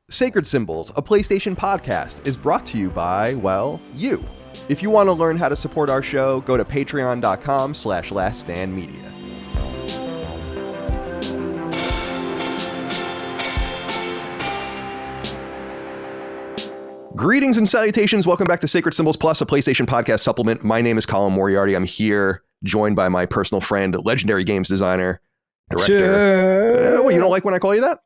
Sacred Symbols, a PlayStation podcast, is brought to you by, well, you. If you want to learn how to support our show, go to patreon.com/laststandmedia. Greetings and salutations. Welcome back to Sacred Symbols Plus, a PlayStation podcast supplement. My name is Colin Moriarty. I'm here joined by my personal friend, legendary games designer, director. What, you don't like when I call you that?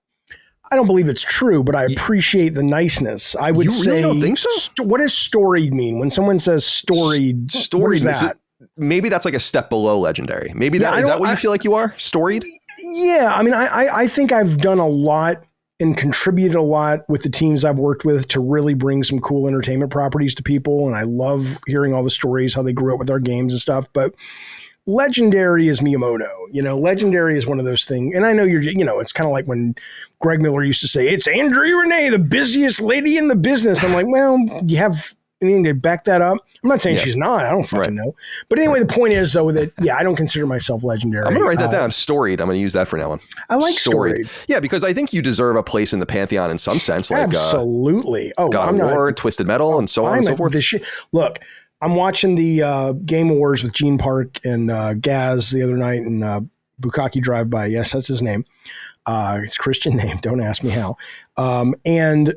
I don't believe it's true, but I appreciate the niceness. I would say, really don't think so? What does storied mean? When someone says storied, what is that? Maybe that's like a step below legendary. Maybe is that what you feel like you are? Storied? Yeah. I mean, I think I've done a lot and contributed a lot with the teams I've worked with to really bring some cool entertainment properties to people. And I love hearing all the stories, how they grew up with our games and stuff. But legendary is Miyamoto. Legendary is one of those things. And I know it's kind of like when Greg Miller used to say, it's Andrea Renee, the busiest lady in the business. I'm like, well, you have anything to back that up? I'm not saying she's not. I don't fucking know. But anyway, the point is, though, that, I don't consider myself legendary. I'm going to write that down. Storied. I'm going to use that for now on. I like storied. Yeah, because I think you deserve a place in the pantheon in some sense. Like, absolutely. God of War, Twisted Metal, and so on and so forth. Look, I'm watching the Game Awards with Gene Park and Gaz the other night and Bukaki Drive-By. Yes, that's his name. It's a Christian name. Don't ask me how. And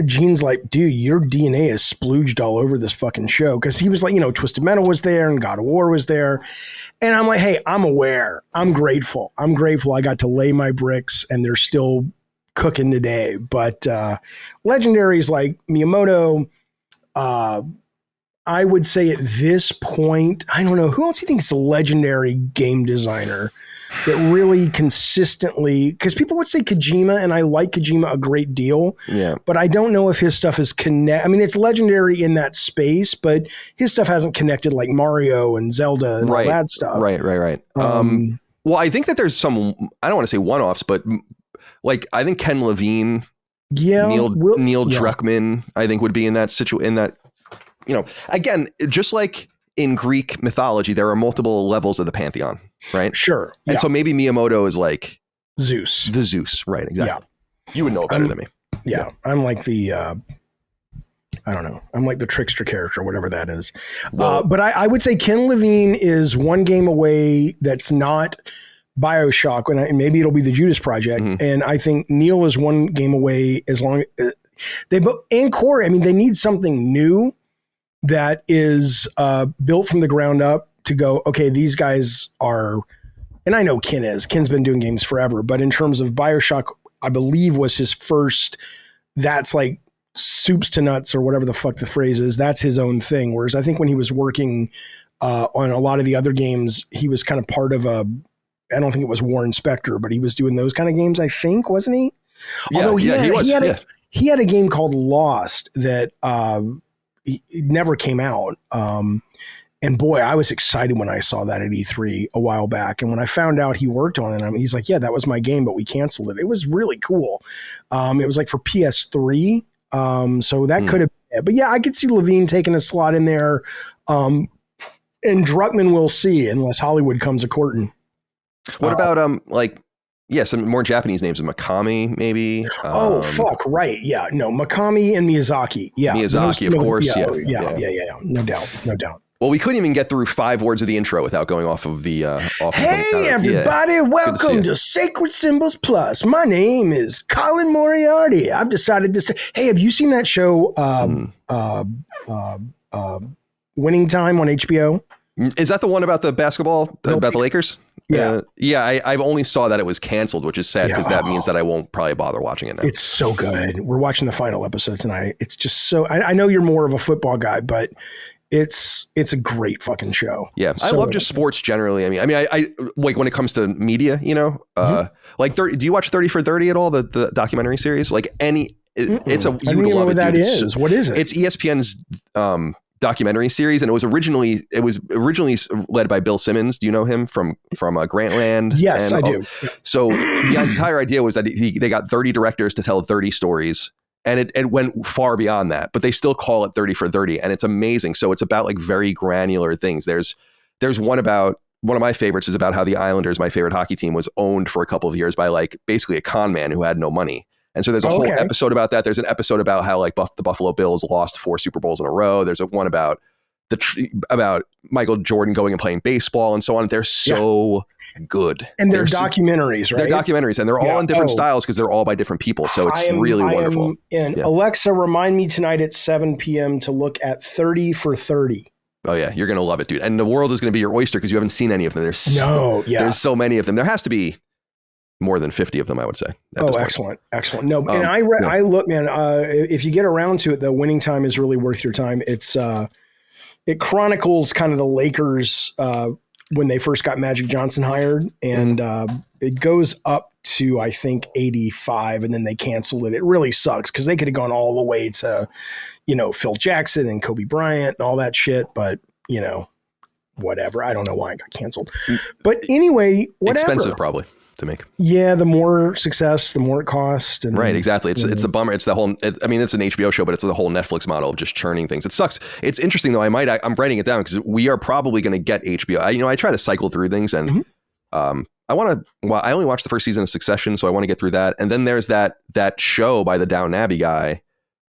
Gene's like, dude, your DNA is splooged all over this fucking show. Because he was like, Twisted Metal was there and God of War was there. And I'm like, hey, I'm aware. I'm grateful. I got to lay my bricks and they're still cooking today. But legendary is like Miyamoto. I would say at this point, I don't know, who else do you think is a legendary game designer that really consistently, because people would say Kojima, and I like Kojima a great deal, but I don't know if his stuff is it's legendary in that space, but his stuff hasn't connected like Mario and Zelda and all that stuff. Right. Well, I think that there's some, I don't want to say one-offs, but like I think Ken Levine, Neil Druckmann, I think would be in that again, just like in Greek mythology, there are multiple levels of the pantheon, right? Sure. And so maybe Miyamoto is like Zeus. The Zeus, right? Exactly. Yeah. You would know better than me. Yeah. I'm like the, I don't know. I'm like the trickster character, whatever that is. But I would say Ken Levine is one game away that's not BioShock, and maybe it'll be the Judas Project. Mm-hmm. And I think Neil is one game away as long as and Corey, they need something new that is built from the ground up to go, okay, these guys are, and I know Ken's been doing games forever, but in terms of BioShock, I believe was his first, that's like soups to nuts or whatever the fuck the phrase is. That's his own thing. Whereas I think when he was working on a lot of the other games, he was kind of part of I don't think it was Warren Spector, but he was doing those kind of games, I think, wasn't he? Yeah, although he had a game called Lost that it never came out. And boy, I was excited when I saw that at E3 a while back. And when I found out he worked on it, he's like, yeah, that was my game, but we canceled it. It was really cool. It was like for PS3. So that could have been it. But yeah, I could see Levine taking a slot in there. And Druckmann we'll see unless Hollywood comes a courting. What about some more Japanese names, Mikami, maybe. Right. Yeah, no, Mikami and Miyazaki. Yeah, Miyazaki, of course. Yeah. No doubt. Well, we couldn't even get through 5 words of the intro without going off of the. Everybody, welcome to Sacred Symbols Plus. My name is Colin Moriarty. I've decided to. Hey, have you seen that show, Winning Time on HBO? Is that the one about the basketball, about the Lakers? Yeah. I only saw that it was canceled, which is sad because that means that I won't probably bother watching it now. It's so good. We're watching the final episode tonight. It's just so, I know you're more of a football guy, but it's a great fucking show. Yeah. I love just sports generally. I like when it comes to media, like do you watch 30 for 30 at all? The documentary series, like it's a, you would love it. What is. What is it? It's ESPN's, documentary series, and it was originally led by Bill Simmons. Do you know him from Grantland? Yes, I do. So the entire idea was that they got 30 directors to tell 30 stories, and it went far beyond that, but they still call it 30 for 30, and it's amazing. So it's about like very granular things. There's one of my favorites is about how the Islanders, my favorite hockey team, was owned for a couple of years by like basically a con man who had no money. And so there's a whole episode about that. There's an episode about how like the Buffalo Bills lost 4 Super Bowls in a row. There's one about about Michael Jordan going and playing baseball and so on. They're so good. And they're documentaries, right? They're documentaries, and they're all in different styles because they're all by different people. So it's really wonderful. Alexa, remind me tonight at 7 p.m. to look at 30 for 30. Oh yeah, you're gonna love it, dude. And the world is gonna be your oyster because you haven't seen any of them. There's so many of them. There has to be more than 50 of them, I would say. Excellent. No, and I look, man. If you get around to it, the Winning Time is really worth your time. It chronicles kind of the Lakers when they first got Magic Johnson hired, and it goes up to I think 85, and then they canceled it. It really sucks because they could have gone all the way to, Phil Jackson and Kobe Bryant and all that shit, but whatever. I don't know why it got canceled, but anyway, whatever. Expensive probably to make. Yeah, the more success, the more it costs. And, right, exactly. It's a bummer. It's the whole. It's an HBO show, but it's the whole Netflix model of just churning things. It sucks. It's interesting though. I'm writing it down because we are probably going to get HBO. I try to cycle through things, and I want to. Well, I only watched the first season of Succession, so I want to get through that. And then there's that show by the Downton Abbey guy.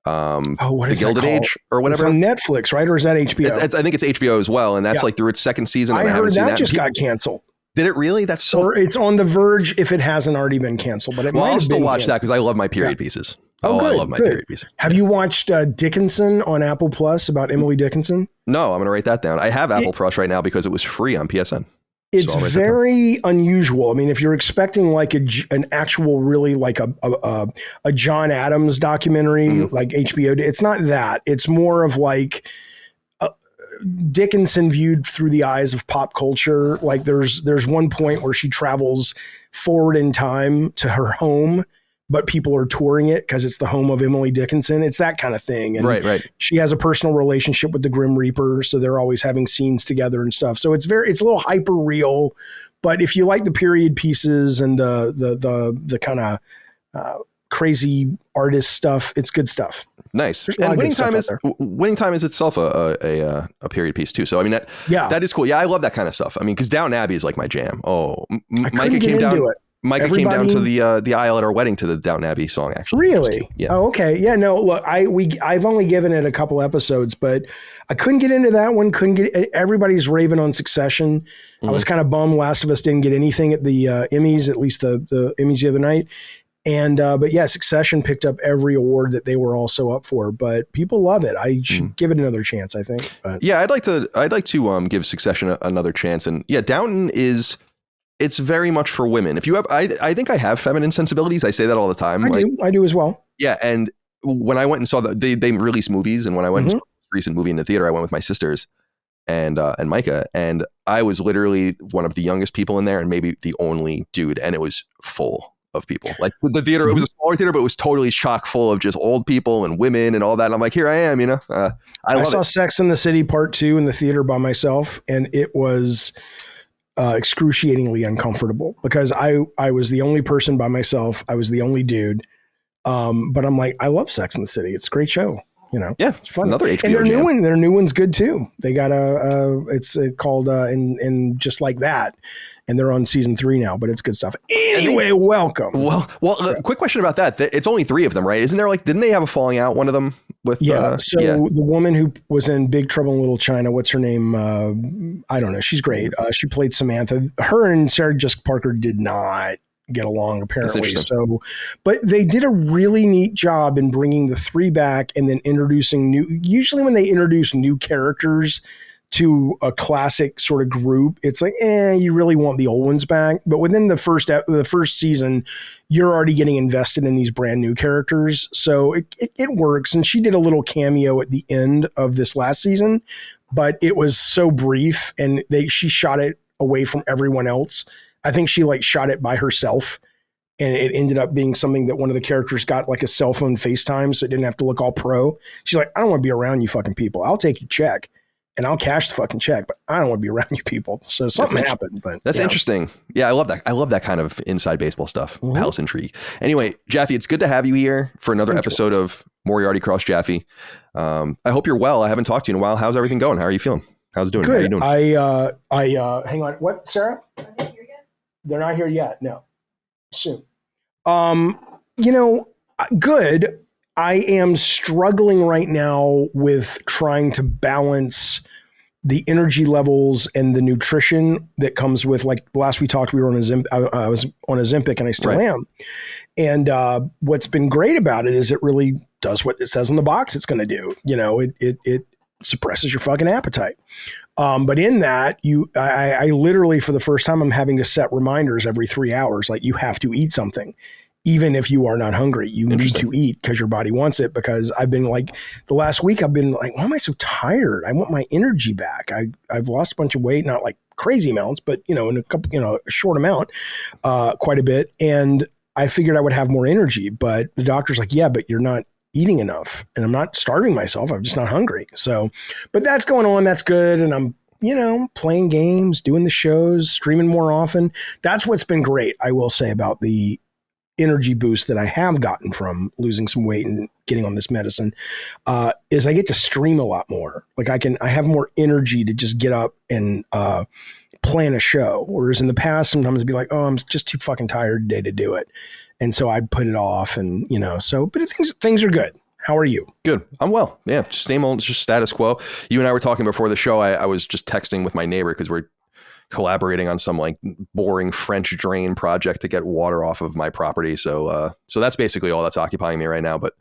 What is the Gilded Age or whatever? It's on Netflix, right? Or is that HBO? I think it's HBO as well, and that's like through its second season. I heard that just got canceled. Did it really? That's so. Or it's on the verge if it hasn't already been canceled. But I'll still watch that because I love my period pieces. Good, I love my period pieces. Have you watched Dickinson on Apple Plus about Emily Dickinson? No, I'm going to write that down. I have Apple Plus right now because it was free on PSN. It's very unusual. I mean, if you're expecting like an actual, really like a John Adams documentary, like HBO, it's not that. It's more of like Dickinson viewed through the eyes of pop culture. Like there's one point where she travels forward in time to her home, but people are touring it because it's the home of Emily Dickinson. It's that kind of thing. And right. She has a personal relationship with the Grim Reaper, so they're always having scenes together and stuff. So it's a little hyper real. But if you like the period pieces and the kind of crazy artist stuff, it's good stuff. Nice. And Winning Time is itself a period piece too. So I mean that is cool. Yeah, I love that kind of stuff. I mean, because Downton Abbey is like my jam. Oh, Micah came down. Micah came down to the aisle at our wedding to the Downton Abbey song. Actually, really? Yeah. Oh, okay. Yeah. No. Look, I've only given it a couple episodes, but I couldn't get into that one. Everybody's raving on Succession. I was kind of bummed Last of Us didn't get anything at the Emmys, at least the Emmys the other night. And but yeah, Succession picked up every award that they were also up for. But people love it. I should give it another chance, I think. But. Yeah, I'd like to give Succession another chance. And yeah, Downton it's very much for women. If you have, I think I have feminine sensibilities. I say that all the time. I do as well. Yeah, and when I went and saw they release movies, and when I went and saw the recent movie in the theater, I went with my sisters and Micah, and I was literally one of the youngest people in there, and maybe the only dude, and it was full of people. Like the theater, it was a smaller theater, but it was totally chock full of just old people and women and all that. And I'm like, here I am, I saw Sex and the City Part 2 in the theater by myself, and it was excruciatingly uncomfortable because I was the only person by myself. I was the only dude. But I'm like, I love Sex and the City. It's a great show. Yeah, it's fun. Another HBO and their new one's good too. They got it's called and Just Like That, and they're on season 3 now. But it's good stuff. Anyway, welcome. Well, quick question about that. It's only 3 of them, right? Isn't there didn't they have a falling out? One of them with the woman who was in Big Trouble in Little China. What's her name? I don't know. She's great. She played Samantha. Her and Sarah Jessica Parker did not get along apparently. So, but they did a really neat job in bringing the 3 back and then introducing usually when they introduce new characters to a classic sort of group, it's like, you really want the old ones back. But within the first season, you're already getting invested in these brand new characters. So it works. And she did a little cameo at the end of this last season, but it was so brief and she shot it away from everyone else. I think she shot it by herself, and it ended up being something that one of the characters got like a cell phone FaceTime, so it didn't have to look all pro. She's like, I don't want to be around you fucking people. I'll take your check and I'll cash the fucking check, but I don't want to be around you people. So something happened. But that's interesting. Yeah, I love that. I love that kind of inside baseball stuff. Palace intrigue. Anyway, Jaffe, it's good to have you here for another episode of Moriarty Cross Jaffe. I hope you're well. I haven't talked to you in a while. How's everything going? How are you feeling? How's it doing? Good. How are you doing? I hang on. What, Sarah? They're not here yet. No. Soon. Good. I am struggling right now with trying to balance the energy levels and the nutrition that comes with, like last we talked, we were on I was on Ozempic and I still am. And what's been great about it is it really does what it says on the box it's going to do. You know, it suppresses your fucking appetite. But in that, I literally, for the first time, I'm having to set reminders every 3 hours. Like, you have to eat something. Even if you are not hungry, you need to eat because your body wants it. Because I've been like, the last week, I've been like, why am I so tired? I want my energy back. I've lost a bunch of weight, not like crazy amounts, but, you know, in a short amount, quite a bit. And I figured I would have more energy, but the doctor's like, yeah, but you're not eating enough. And I'm not starving myself. I'm just not hungry. So, but that's going on. That's good. And I'm, you know, playing games, doing the shows, streaming more often. That's what's been great, I will say, about the energy boost that I have gotten from losing some weight and getting on this medicine, is I get to stream a lot more. Like I have more energy to just get up and plan a show. Whereas in the past, sometimes I'd be like, oh, I'm just too fucking tired today to do it. And so I'd put it off and, you know, so, but things are good. How are you? Good. I'm well. Yeah. Just same old, just status quo. You and I were talking before the show. I was just texting with my neighbor because we're collaborating on some like boring French drain project to get water off of my property. So that's basically all that's occupying me right now. But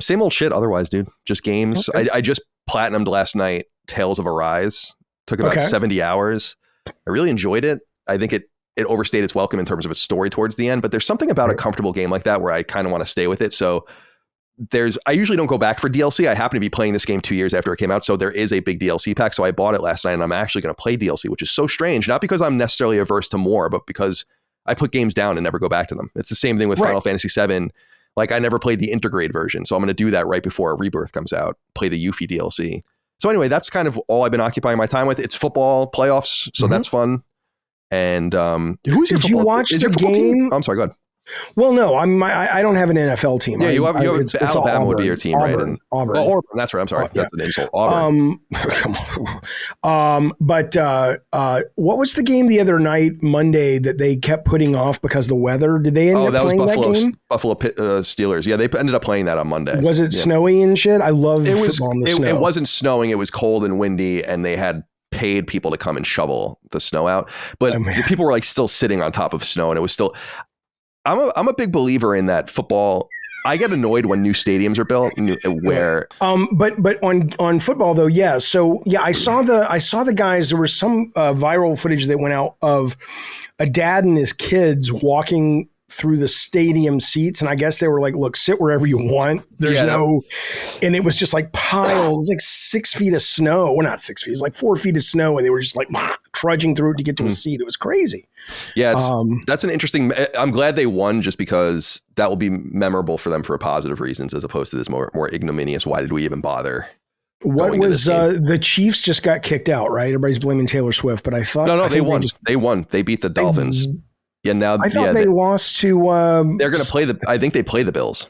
same old shit otherwise, dude. Just games. Okay. I just platinumed last night Tales of Arise. Took about 70 hours. I really enjoyed it. I think it overstayed its welcome in terms of its story towards the end, but there's something about a comfortable game like that where I kind of want to stay with it. So I usually don't go back for DLC. I happen to be playing this game 2 years after it came out. So there is a big DLC pack. So I bought it last night and I'm actually going to play DLC, which is so strange. Not because I'm necessarily averse to more, but because I put games down and never go back to them. It's the same thing with Final Fantasy VII. Like I never played the Intergrade version. So I'm going to do that right before Rebirth comes out, play the Yuffie DLC. So anyway, that's kind of all I've been occupying my time with. It's football playoffs. So that's fun. And who's your Did you watch the game? Team? I'm sorry, go ahead. Well, no, I don't have an NFL team. Yeah, you have it's Alabama Auburn, would be your team, Auburn, right? And Auburn. Auburn. That's right. I'm sorry. That's an insult. Auburn. But what was the game the other night, Monday, that they kept putting off because of the weather? Did they end up playing that game? Buffalo Steelers. Yeah, they ended up playing that on Monday. Was it snowy and shit? I love football in the snow. It wasn't snowing. It was cold and windy, and they had paid people to come and shovel the snow out. But the people were like still sitting on top of snow, and it was still. I'm a big believer in that football. I get annoyed when new stadiums are built where but on football though, yeah. So yeah, I saw the guys. There was some viral footage that went out of a dad and his kids walking through the stadium seats, and I guess they were like, look, sit wherever you want. There's and it was just like piles, like 6 feet of snow. Well, not 6 feet, it's like 4 feet of snow, and they were just like trudging through it to get to a seat. It was crazy. Yeah, that's an interesting. I'm glad they won just because that will be memorable for them for positive reasons, as opposed to this more ignominious. Why did we even bother? What was the Chiefs just got kicked out, right? Everybody's blaming Taylor Swift, but I thought they won. They won. They beat the Dolphins. Yeah, now I thought they lost to. They're going to play I think they play the Bills.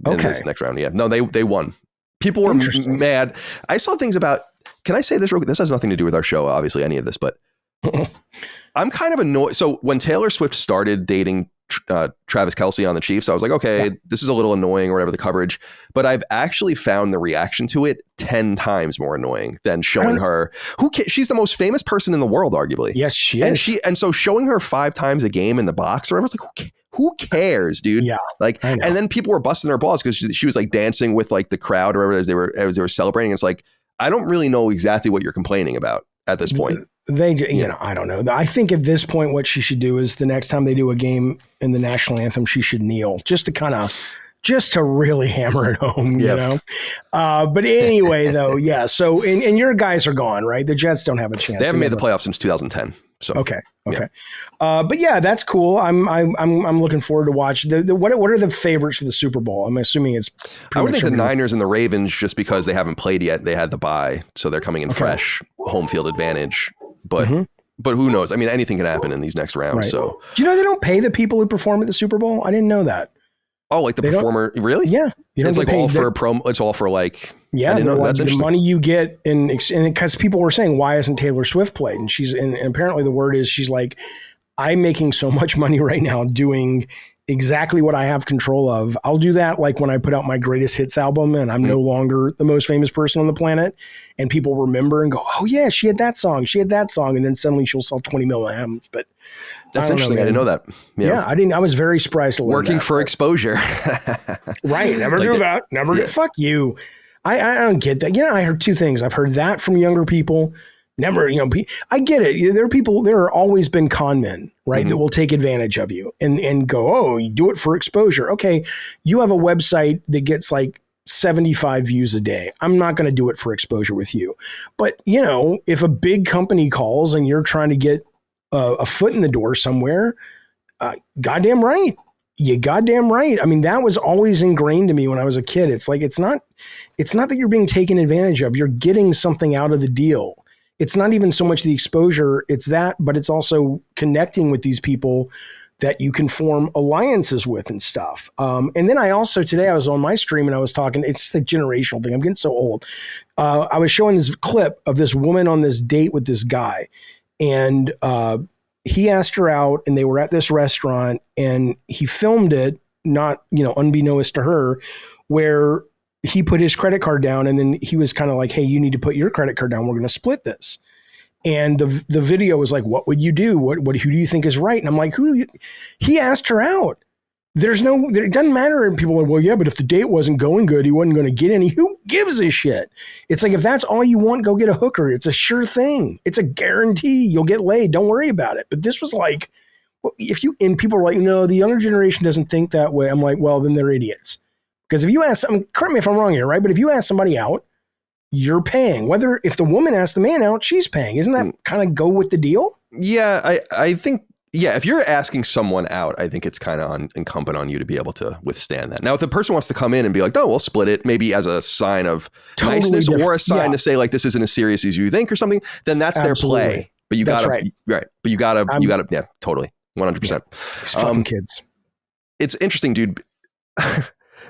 In this next round. Yeah, no, they won. People were mad. I saw things about. Can I say this real quick? This has nothing to do with our show, obviously, any of this, but I'm kind of annoyed. So when Taylor Swift started dating Travis Kelce on the Chiefs, I was like, okay, this is a little annoying or whatever, the coverage. But I've actually found the reaction to it 10 times more annoying than showing her. She's the most famous person in the world, arguably. Yes, she is. And so showing her 5 times a game in the box, or I was like, who cares, dude? Yeah. Like, and then people were busting their balls because she was like dancing with like the crowd or whatever as they were celebrating. It's like, I don't really know exactly what you're complaining about at this point. I don't know. I think at this point, what she should do is the next time they do a game in the national anthem, she should kneel just to really hammer it home, you know? But anyway, though, yeah. So, and your guys are gone, right? The Jets don't have a chance. They haven't made the playoffs since 2010. So okay. Yeah. But yeah, that's cool. I'm looking forward to watch what are the favorites for the Super Bowl? I'm assuming it's. I would think the Niners and the Ravens, just because they haven't played yet. They had the bye, so they're coming in fresh, home field advantage. But who knows? I mean, anything can happen in these next rounds. Right. So do you know they don't pay the people who perform at the Super Bowl? I didn't know that. Oh, like the performer, really? Yeah, it's like all for a promo. It's all for like. Yeah, I didn't know. That's the money you get, and because people were saying, why hasn't Taylor Swift played? And and apparently the word is she's like, I'm making so much money right now doing exactly what I have control of. I'll do that like when I put out my greatest hits album and I'm no longer the most famous person on the planet, and people remember and go, oh yeah, she had that song. And then suddenly she'll sell 20 million albums. But that's interesting. I didn't know that. Yeah, I didn't. I was very surprised to learn working that. For exposure. Right. Never do that. Never do. Fuck you. I don't get that. I heard two things. I've heard that from younger people. Never, I get it. There are always been con men, right? That will take advantage of you and go, oh, you do it for exposure. Okay. You have a website that gets like 75 views a day. I'm not going to do it for exposure with you. But, if a big company calls and you're trying to get a foot in the door somewhere, goddamn right. You goddamn right. I mean, that was always ingrained to me when I was a kid. It's like, it's not that you're being taken advantage of. You're getting something out of the deal. It's not even so much the exposure, it's that, but it's also connecting with these people that you can form alliances with and stuff. And then today I was on my stream and I was talking, it's just a generational thing. I'm getting so old. I was showing this clip of this woman on this date with this guy, and he asked her out and they were at this restaurant and he filmed it, not, unbeknownst to her, where he put his credit card down and then he was kind of like, hey, you need to put your credit card down. We're going to split this. And the video was like, what would you do? Who do you think is right? And I'm like, he asked her out. It doesn't matter. And people are like, well, yeah, but if the date wasn't going good, he wasn't going to get any. Who gives a shit? It's like, if that's all you want, go get a hooker. It's a sure thing. It's a guarantee. You'll get laid. Don't worry about it. But this was like, and people are like, no, the younger generation doesn't think that way. I'm like, well, then they're idiots. Because if you ask, correct me if I'm wrong here, right? But if you ask somebody out, you're paying. If the woman asks the man out, she's paying. Isn't that kind of go with the deal? Yeah, I think, if you're asking someone out, I think it's kind of incumbent on you to be able to withstand that. Now, if the person wants to come in and be like, no, we'll split it, maybe as a sign of niceness or a sign to say like, this isn't as serious as you think or something, then that's their play. But you gotta, right. But you gotta, yeah, totally. 100%. Yeah. These fucking kids. It's interesting, dude.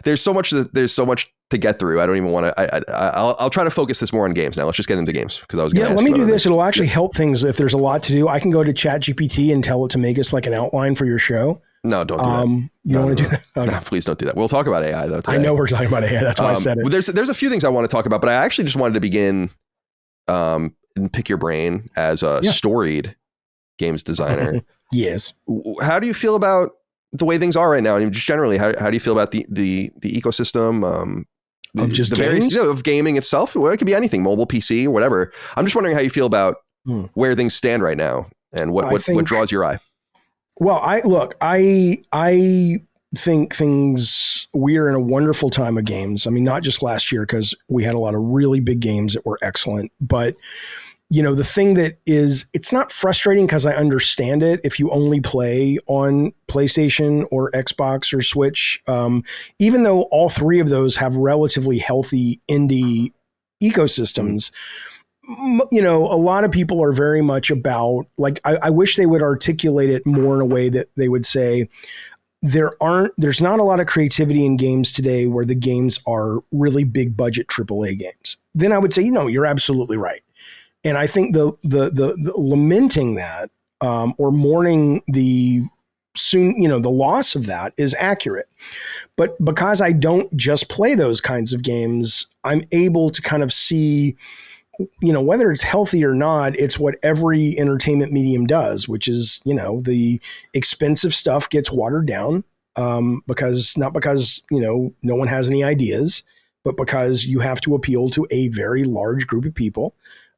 There's so much to get through. I don't even want to. I'll try to focus this more on games now. Let's just get into games because I was. Let me do this. It'll actually help things if there's a lot to do. I can go to ChatGPT and tell it to make us like an outline for your show. No, don't do that. You don't want to do that? Okay. No, please don't do that. We'll talk about AI though today. I know we're talking about AI. That's why I said it. There's a few things I want to talk about, but I actually just wanted to begin and pick your brain as a storied games designer. Yes. How do you feel about the way things are right now? And just generally, how do you feel about the ecosystem? Of just the games? various of gaming itself? Well, it could be anything, mobile, PC, or whatever. I'm just wondering how you feel about where things stand right now and what draws your eye. Well, I think we're in a wonderful time of games. I mean, not just last year, because we had a lot of really big games that were excellent, but the thing that is, it's not frustrating because I understand it if you only play on PlayStation or Xbox or Switch, even though all three of those have relatively healthy indie ecosystems. A lot of people are very much about, like, I wish they would articulate it more in a way that they would say, there's not a lot of creativity in games today where the games are really big budget AAA games. Then I would say, you're absolutely right. And I think the lamenting that or mourning the loss of that is accurate. But because I don't just play those kinds of games, I'm able to kind of see, whether it's healthy or not, it's what every entertainment medium does, which is, the expensive stuff gets watered down because no one has any ideas, but because you have to appeal to a very large group of people.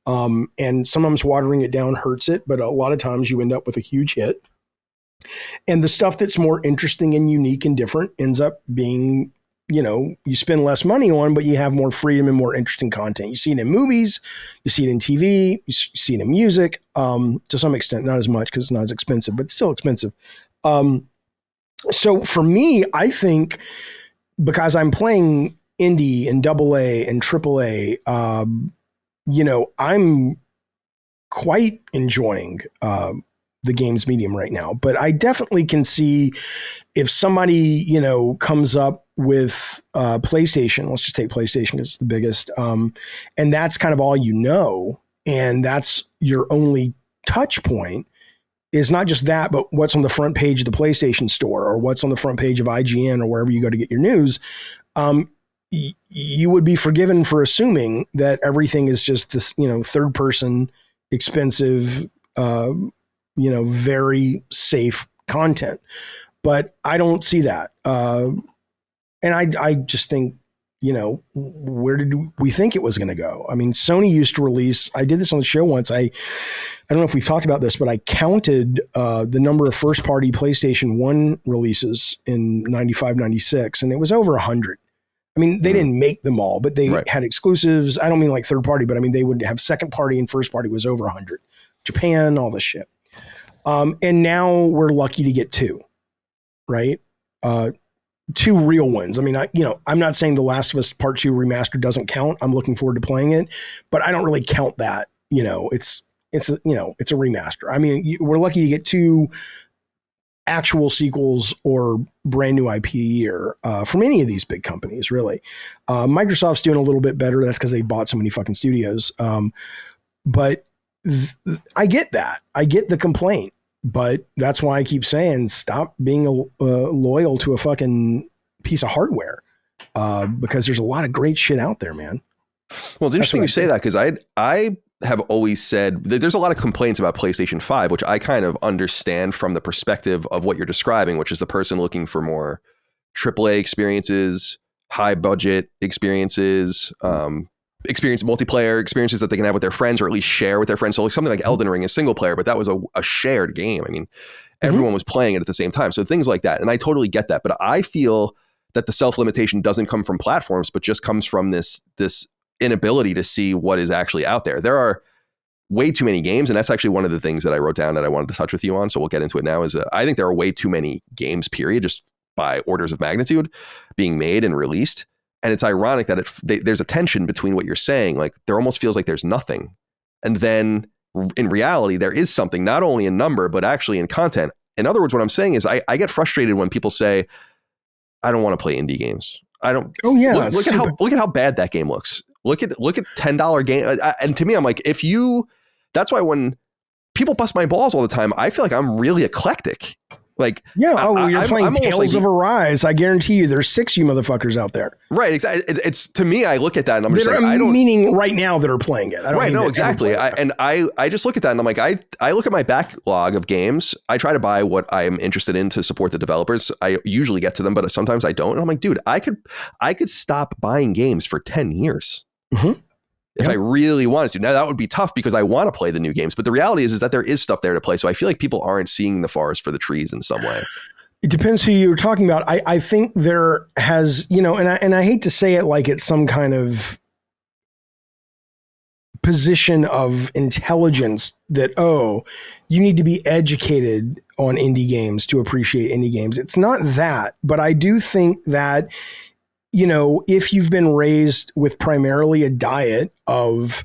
And sometimes watering it down hurts it, but a lot of times you end up with a huge hit. And the stuff that's more interesting and unique and different ends up being, you spend less money on, but you have more freedom and more interesting content. You see it in movies, you see it in TV, you see it in music, to some extent, not as much because it's not as expensive, but it's still expensive. So for me, I think because I'm playing indie and AA and AAA, I'm quite enjoying the games medium right now, but I definitely can see if somebody, comes up with PlayStation, let's just take PlayStation because it's the biggest, and that's kind of all and that's your only touch point. is not just that, but what's on the front page of the PlayStation Store or what's on the front page of IGN or wherever you go to get your news. You would be forgiven for assuming that everything is just this, third person, expensive, very safe content. But I don't see that. And I just think, where did we think it was going to go? I mean, Sony used to release, I did this on the show once. I don't know if we've talked about this, but I counted the number of first party PlayStation 1 releases in 95, 96, and it was over 100. I mean, they didn't make them all, but they had exclusives. I don't mean like third party, but I mean, they would have second party and first party was over 100. Japan, all this shit. And now we're lucky to get 2, right? 2 real ones. I mean, I'm not saying The Last of Us Part 2 remaster doesn't count. I'm looking forward to playing it, but I don't really count that. It's a remaster. I mean, we're lucky to get 2 actual sequels or brand new IP a year from any of these big companies, really. Microsoft's doing a little bit better. That's because they bought so many fucking studios. But I get that. I get the complaint. But that's why I keep saying stop being loyal to a fucking piece of hardware because there's a lot of great shit out there, man. Well, it's interesting you say that because I have always said that there's a lot of complaints about PlayStation 5, which I kind of understand from the perspective of what you're describing, which is the person looking for more AAA experiences, high budget experiences, multiplayer experiences that they can have with their friends or at least share with their friends. So like something like Elden Ring is single player, but that was a shared game. I mean, everyone was playing it at the same time. So things like that. And I totally get that. But I feel that the self-limitation doesn't come from platforms, but just comes from this inability to see what is actually out there. There are way too many games. And that's actually one of the things that I wrote down that I wanted to touch with you on. So we'll get into it now is I think there are way too many games, period, just by orders of magnitude being made and released. And it's ironic that there's a tension between what you're saying. Like there almost feels like there's nothing. And then in reality, there is something not only in number, but actually in content. In other words, what I'm saying is I get frustrated when people say, I don't want to play indie games. I don't. Oh yeah. Look at how bad that game looks. Look at $10 game. And to me, I'm like, that's why when people bust my balls all the time, I feel like I'm really eclectic. Like, yeah, you're playing Tales of Arise. I guarantee you there's 6 you motherfuckers out there. Right. Exactly. It's to me, I look at that and I'm just like, I don't meaning right now that are playing it. I don't no, exactly. I just look at that and I'm like, I look at my backlog of games. I try to buy what I'm interested in to support the developers. I usually get to them, but sometimes I don't. And I'm like, dude, I could stop buying games for 10 years. Mm-hmm. If I really wanted to. Now that would be tough because I want to play the new games, but the reality is that there is stuff there to play. So I feel like people aren't seeing the forest for the trees in some way. It depends who you're talking about. I think there has, and I hate to say it like it's some kind of position of intelligence that, you need to be educated on indie games to appreciate indie games. It's not that, but I do think that if you've been raised with primarily a diet of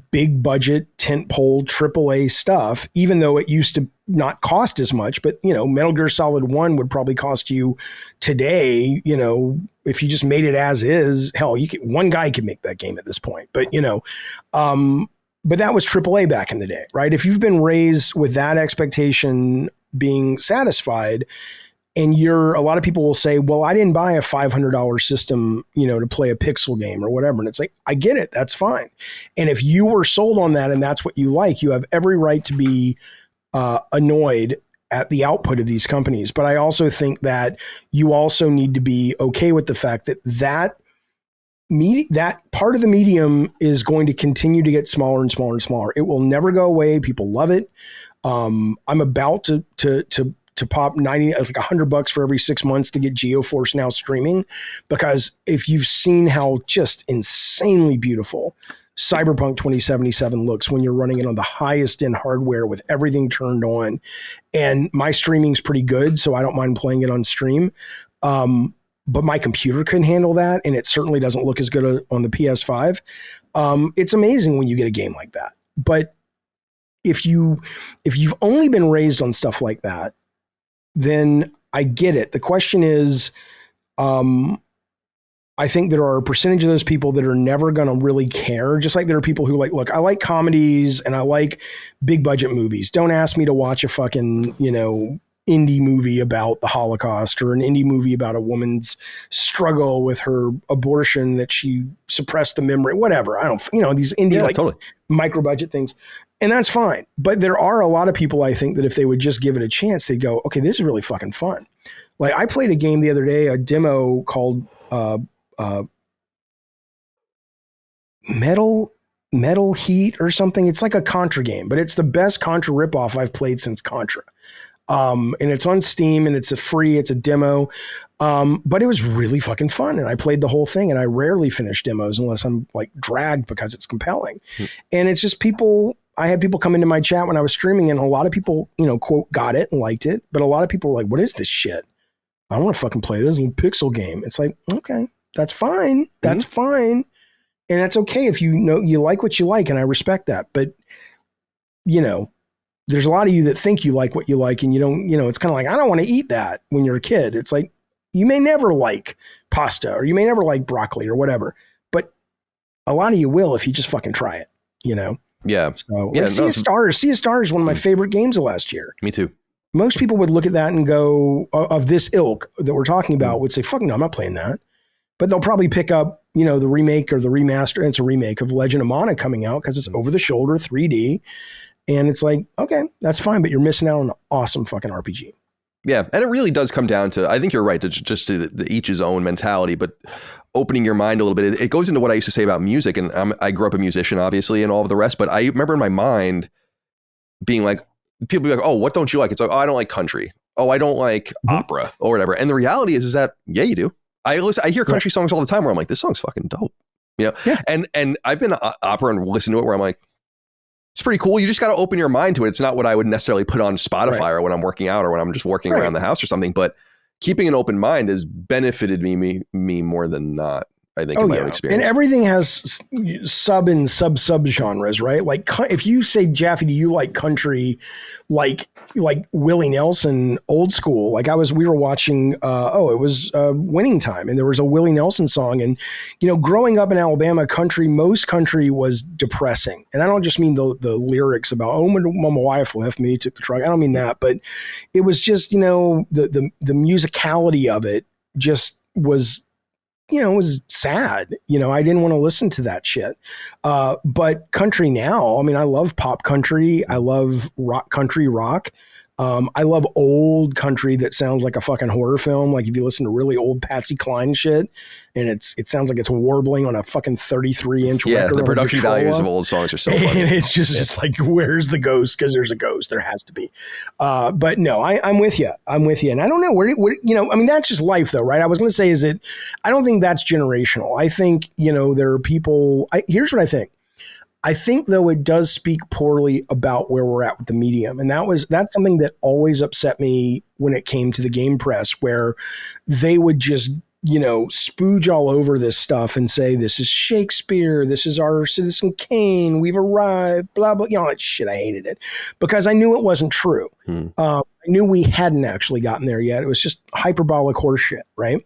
big budget, tentpole, AAA stuff, even though it used to not cost as much, but Metal Gear Solid 1 would probably cost you today, if you just made it as is, hell, one guy could make that game at this point, but but that was AAA back in the day, right? If you've been raised with that expectation being satisfied, and a lot of people will say, well, I didn't buy a $500 system, to play a pixel game or whatever. And it's like, I get it. That's fine. And if you were sold on that and that's what you like, you have every right to be annoyed at the output of these companies. But I also think that you also need to be okay with the fact that that part of the medium is going to continue to get smaller and smaller and smaller. It will never go away. People love it. I'm about to pop $100 for every 6 months to get GeoForce Now streaming, because if you've seen how just insanely beautiful Cyberpunk 2077 looks when you're running it on the highest end hardware with everything turned on, and my streaming's pretty good, so I don't mind playing it on stream. But my computer couldn't handle that, and it certainly doesn't look as good on the PS5. It's amazing when you get a game like that. But if you've only been raised on stuff like that, then I get it. The question is, I I think there are a percentage of those people that are never going to really care. Just like there are people who like, look, I like comedies and I like big budget movies. Don't ask me to watch a fucking, indie movie about the Holocaust or an indie movie about a woman's struggle with her abortion that she suppressed the memory, whatever. I don't, these indie totally micro budget things. And that's fine. But there are a lot of people, I think, that if they would just give it a chance, they'd go, okay, this is really fucking fun. Like I played a game the other day, a demo called, Metal Heat or something. It's like a Contra game, but it's the best Contra ripoff I've played since Contra. And it's on Steam and it's a demo. But it was really fucking fun. And I played the whole thing, and I rarely finish demos unless I'm like dragged because it's compelling. And it's just I had people come into my chat when I was streaming, and a lot of people, quote, got it and liked it. But a lot of people were like, what is this shit? I don't want to fucking play this little pixel game. It's like, okay, that's fine. That's fine. And that's okay if you like what you like, and I respect that. But, there's a lot of you that think you like what you like, and you don't, it's kind of like, I don't want to eat that when you're a kid. It's like, you may never like pasta, or you may never like broccoli or whatever, but a lot of you will if you just fucking try it, Yeah. So Sea of Stars is one of my favorite games of last year. Me too. Most people would look at that and go, of this ilk that we're talking about, would say, fuck no, I'm not playing that. But they'll probably pick up, the remake or the remaster. And it's a remake of Legend of Mana coming out because it's over the shoulder 3D. And it's like, okay, that's fine, but you're missing out on an awesome fucking RPG. Yeah. And it really does come down to, I think you're right, to just to the each his own mentality, but opening your mind a little bit. It goes into what I used to say about music. And I grew up a musician, obviously, and all of the rest. But I remember in my mind being like, people be like, oh, what don't you like? It's like, oh, I don't like country. Oh, I don't like opera or whatever. And the reality is that, yeah, you do. I hear country songs all the time where I'm like, this song's fucking dope. Yeah. And I've been to opera and listened to it where I'm like, it's pretty cool. You just got to open your mind to it. It's not what I would necessarily put on Spotify or when I'm working out or when I'm just working around the house or something. But keeping an open mind has benefited me more than not, I think, in my own experience. And everything has sub genres, right? Like if you say, Jaffe, do you like country like Willie Nelson old school? Like we were watching, it was Winning Time, and there was a Willie Nelson song. And, growing up in Alabama, most country was depressing. And I don't just mean the lyrics about, oh, my wife left me, took the truck. I don't mean that, but it was just, the musicality of it just was, it was sad. I didn't want to listen to that shit. But country now, I mean, I love pop country. I love country rock. I love old country that sounds like a fucking horror film. Like if you listen to really old Patsy Cline shit, and it sounds like it's warbling on a fucking 33-inch record. Yeah, the production values of old songs are so funny. And it's just like, where's the ghost? Because there's a ghost. There has to be. But no, I'm with you. And I don't know where, I mean, that's just life though, right? I was going to say I don't think that's generational. I think, there are people, here's what I think. I think, though, it does speak poorly about where we're at with the medium. And that's something that always upset me when it came to the game press, where they would just, spooge all over this stuff and say, this is Shakespeare, this is our Citizen Kane, we've arrived, blah, blah, that shit. I hated it because I knew it wasn't true. I knew we hadn't actually gotten there yet. It was just hyperbolic horseshit, right?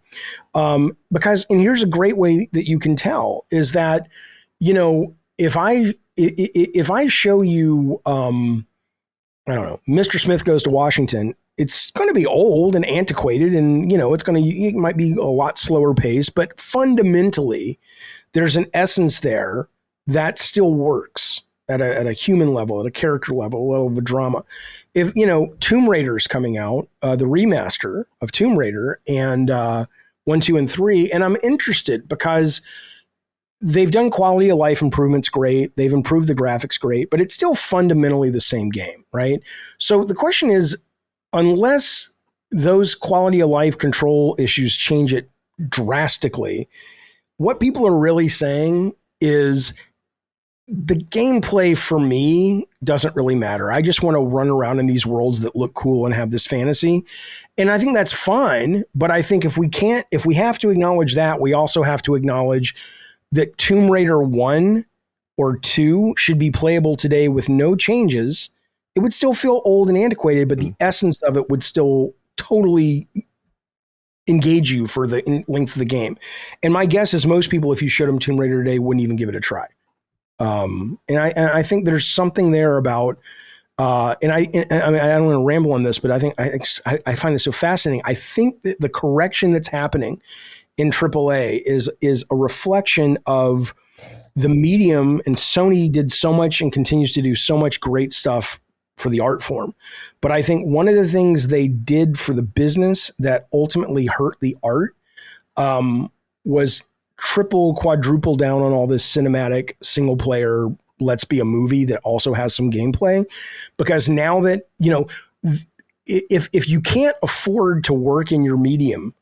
Because, and here's a great way that you can tell is that, if I show you, I don't know, Mr. Smith Goes to Washington, it's going to be old and antiquated, and it might be a lot slower pace, but fundamentally, there's an essence there that still works at a human level, at a character level, a level of a drama. If Tomb Raider's coming out, the remaster of Tomb Raider, and 1, 2, and 3, and I'm interested because they've done quality of life improvements great. They've improved the graphics great, but it's still fundamentally the same game, right? So the question is, unless those quality of life control issues change it drastically, what people are really saying is the gameplay for me doesn't really matter. I just want to run around in these worlds that look cool and have this fantasy. And I think that's fine. But I think if we have to acknowledge that, we also have to acknowledge that Tomb Raider 1 or 2 should be playable today with no changes. It would still feel old and antiquated, but the essence of it would still totally engage you for the length of the game. And my guess is most people, if you showed them Tomb Raider today, wouldn't even give it a try. And I think there's something there about, and I mean, I don't want to ramble on this, but I find this so fascinating. I think that the correction that's happening in AAA is a reflection of the medium, and Sony did so much and continues to do so much great stuff for the art form. But I think one of the things they did for the business that ultimately hurt the art was quadruple down on all this cinematic single player, let's be a movie that also has some gameplay. Because now that, if you can't afford to work in your medium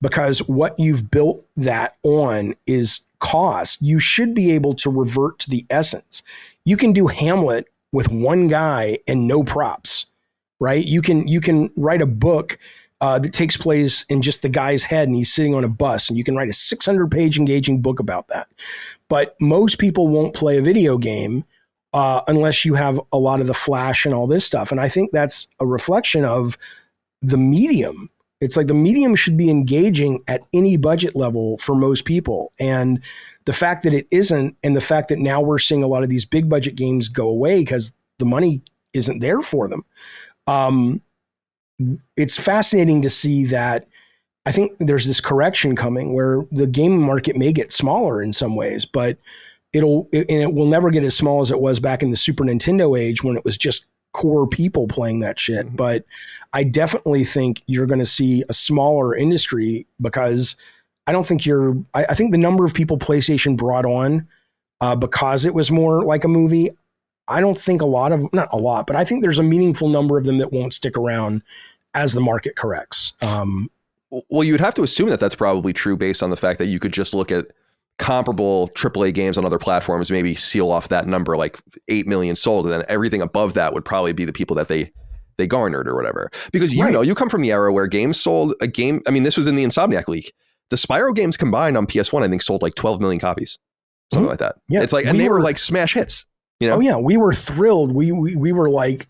because what you've built that on is cost, you should be able to revert to the essence. You can do Hamlet with one guy and no props, right? You can write a book that takes place in just the guy's head and he's sitting on a bus, and you can write a 600-page engaging book about that. But most people won't play a video game unless you have a lot of the flash and all this stuff. And I think that's a reflection of the medium. It's like the medium should be engaging at any budget level for most people. And the fact that it isn't, and the fact that now we're seeing a lot of these big budget games go away because the money isn't there for them. It's fascinating to see that. I think there's this correction coming where the game market may get smaller in some ways, but it will never get as small as it was back in the Super Nintendo age when it was just core people playing that shit. But I definitely think you're going to see a smaller industry because I don't think I think the number of people PlayStation brought on because it was more like a movie, I don't think not a lot, but I think there's a meaningful number of them that won't stick around as the market corrects. Well, you'd have to assume that that's probably true based on the fact that you could just look at comparable AAA games on other platforms, maybe seal off that number, like 8 million sold, and then everything above that would probably be the people that they garnered or whatever. Because you come from the era where games sold a game. I mean, this was in the Insomniac leak. The Spyro games combined on PS1, I think, sold like 12 million copies, something like that. Yeah, it's like, and they were like smash hits. Oh yeah, we were thrilled. We were like,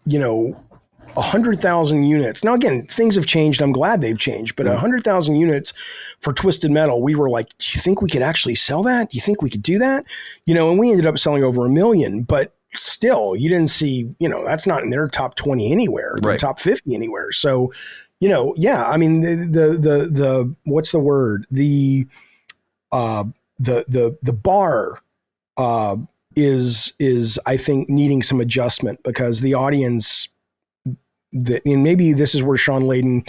100,000 units. Now, again, things have changed. I'm glad they've changed, but 100,000 units for Twisted Metal, we were like, do you think we could actually sell that? Do you think we could do that? And we ended up selling over 1 million, but still, you didn't see, that's not in their top 20 anywhere, their top 50 anywhere. So, yeah, I mean, the what's the word? The bar is I think needing some adjustment because the audience, and maybe this is where Sean Layden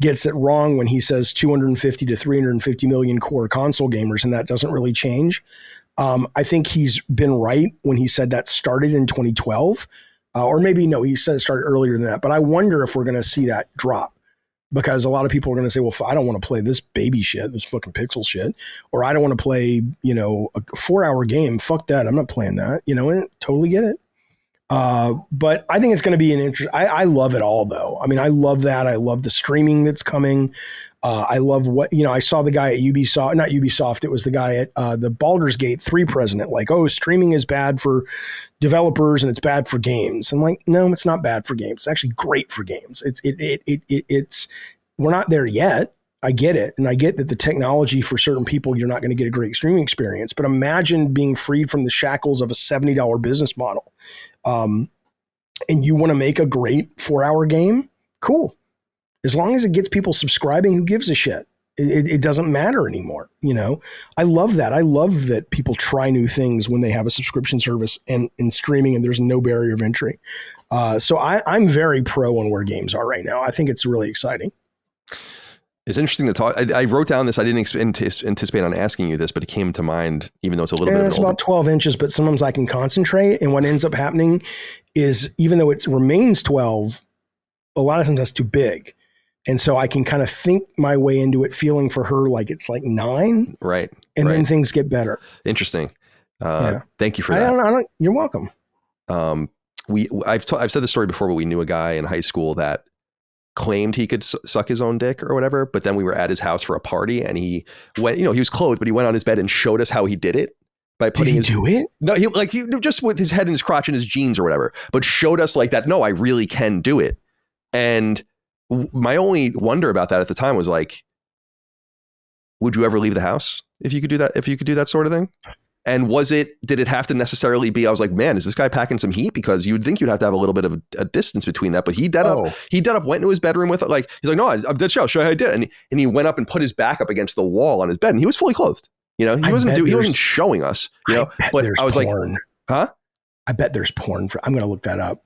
gets it wrong when he says 250 to 350 million core console gamers, and that doesn't really change. I think he's been right when he said that started in 2012, or maybe no, he said it started earlier than that. But I wonder if we're going to see that drop because a lot of people are going to say, well, I don't want to play this baby shit, this fucking pixel shit, or I don't want to play, a 4-hour game. Fuck that. I'm not playing that, and totally get it. But I think it's going to be an interest. I love it all though. I mean, I love that. I love the streaming that's coming. I love what, I saw the guy at Ubisoft, not Ubisoft. It was the guy at the Baldur's Gate 3 president, like, oh, streaming is bad for developers and it's bad for games. I'm like, no, it's not bad for games. It's actually great for games. It's we're not there yet. I get it. And I get that the technology for certain people, you're not going to get a great streaming experience, but imagine being freed from the shackles of a $70 business model. And you want to make a great 4-hour game? Cool. As long as it gets people subscribing, who gives a shit? It doesn't matter anymore. I love that. I love that people try new things when they have a subscription service and streaming and there's no barrier of entry. So I'm very pro on where games are right now. I think it's really exciting. It's interesting to talk. I wrote down this. I didn't anticipate on asking you this, but it came to mind, even though it's a little bit. It's about 12 inches, but sometimes I can concentrate. And what ends up happening is, even though it remains 12, a lot of times that's too big. And so I can kind of think my way into it, feeling for her like it's like 9. Right. And then things get better. Interesting. Thank you for that. You're welcome. I've said this story before, but we knew a guy in high school that claimed he could suck his own dick or whatever, but then we were at his house for a party and he went, he was clothed, but he went on his bed and showed us how he did it by putting do it? No, he just with his head in his crotch in his jeans or whatever, but showed us like that. No, I really can do it. And my only wonder about that at the time was like, would you ever leave the house if you could do that? If you could do that sort of thing? And did it have to necessarily be, I was like, man, is this guy packing some heat? Because you'd think you'd have to have a little bit of a distance between that. But he dead up, went into his bedroom with it. Like, he's like, no, I'm dead. Show you how I did. And he went up and put his back up against the wall on his bed, and he was fully clothed. You know, he wasn't showing us, you know, but I was porn. Like, huh? I bet there's porn I'm going to look that up.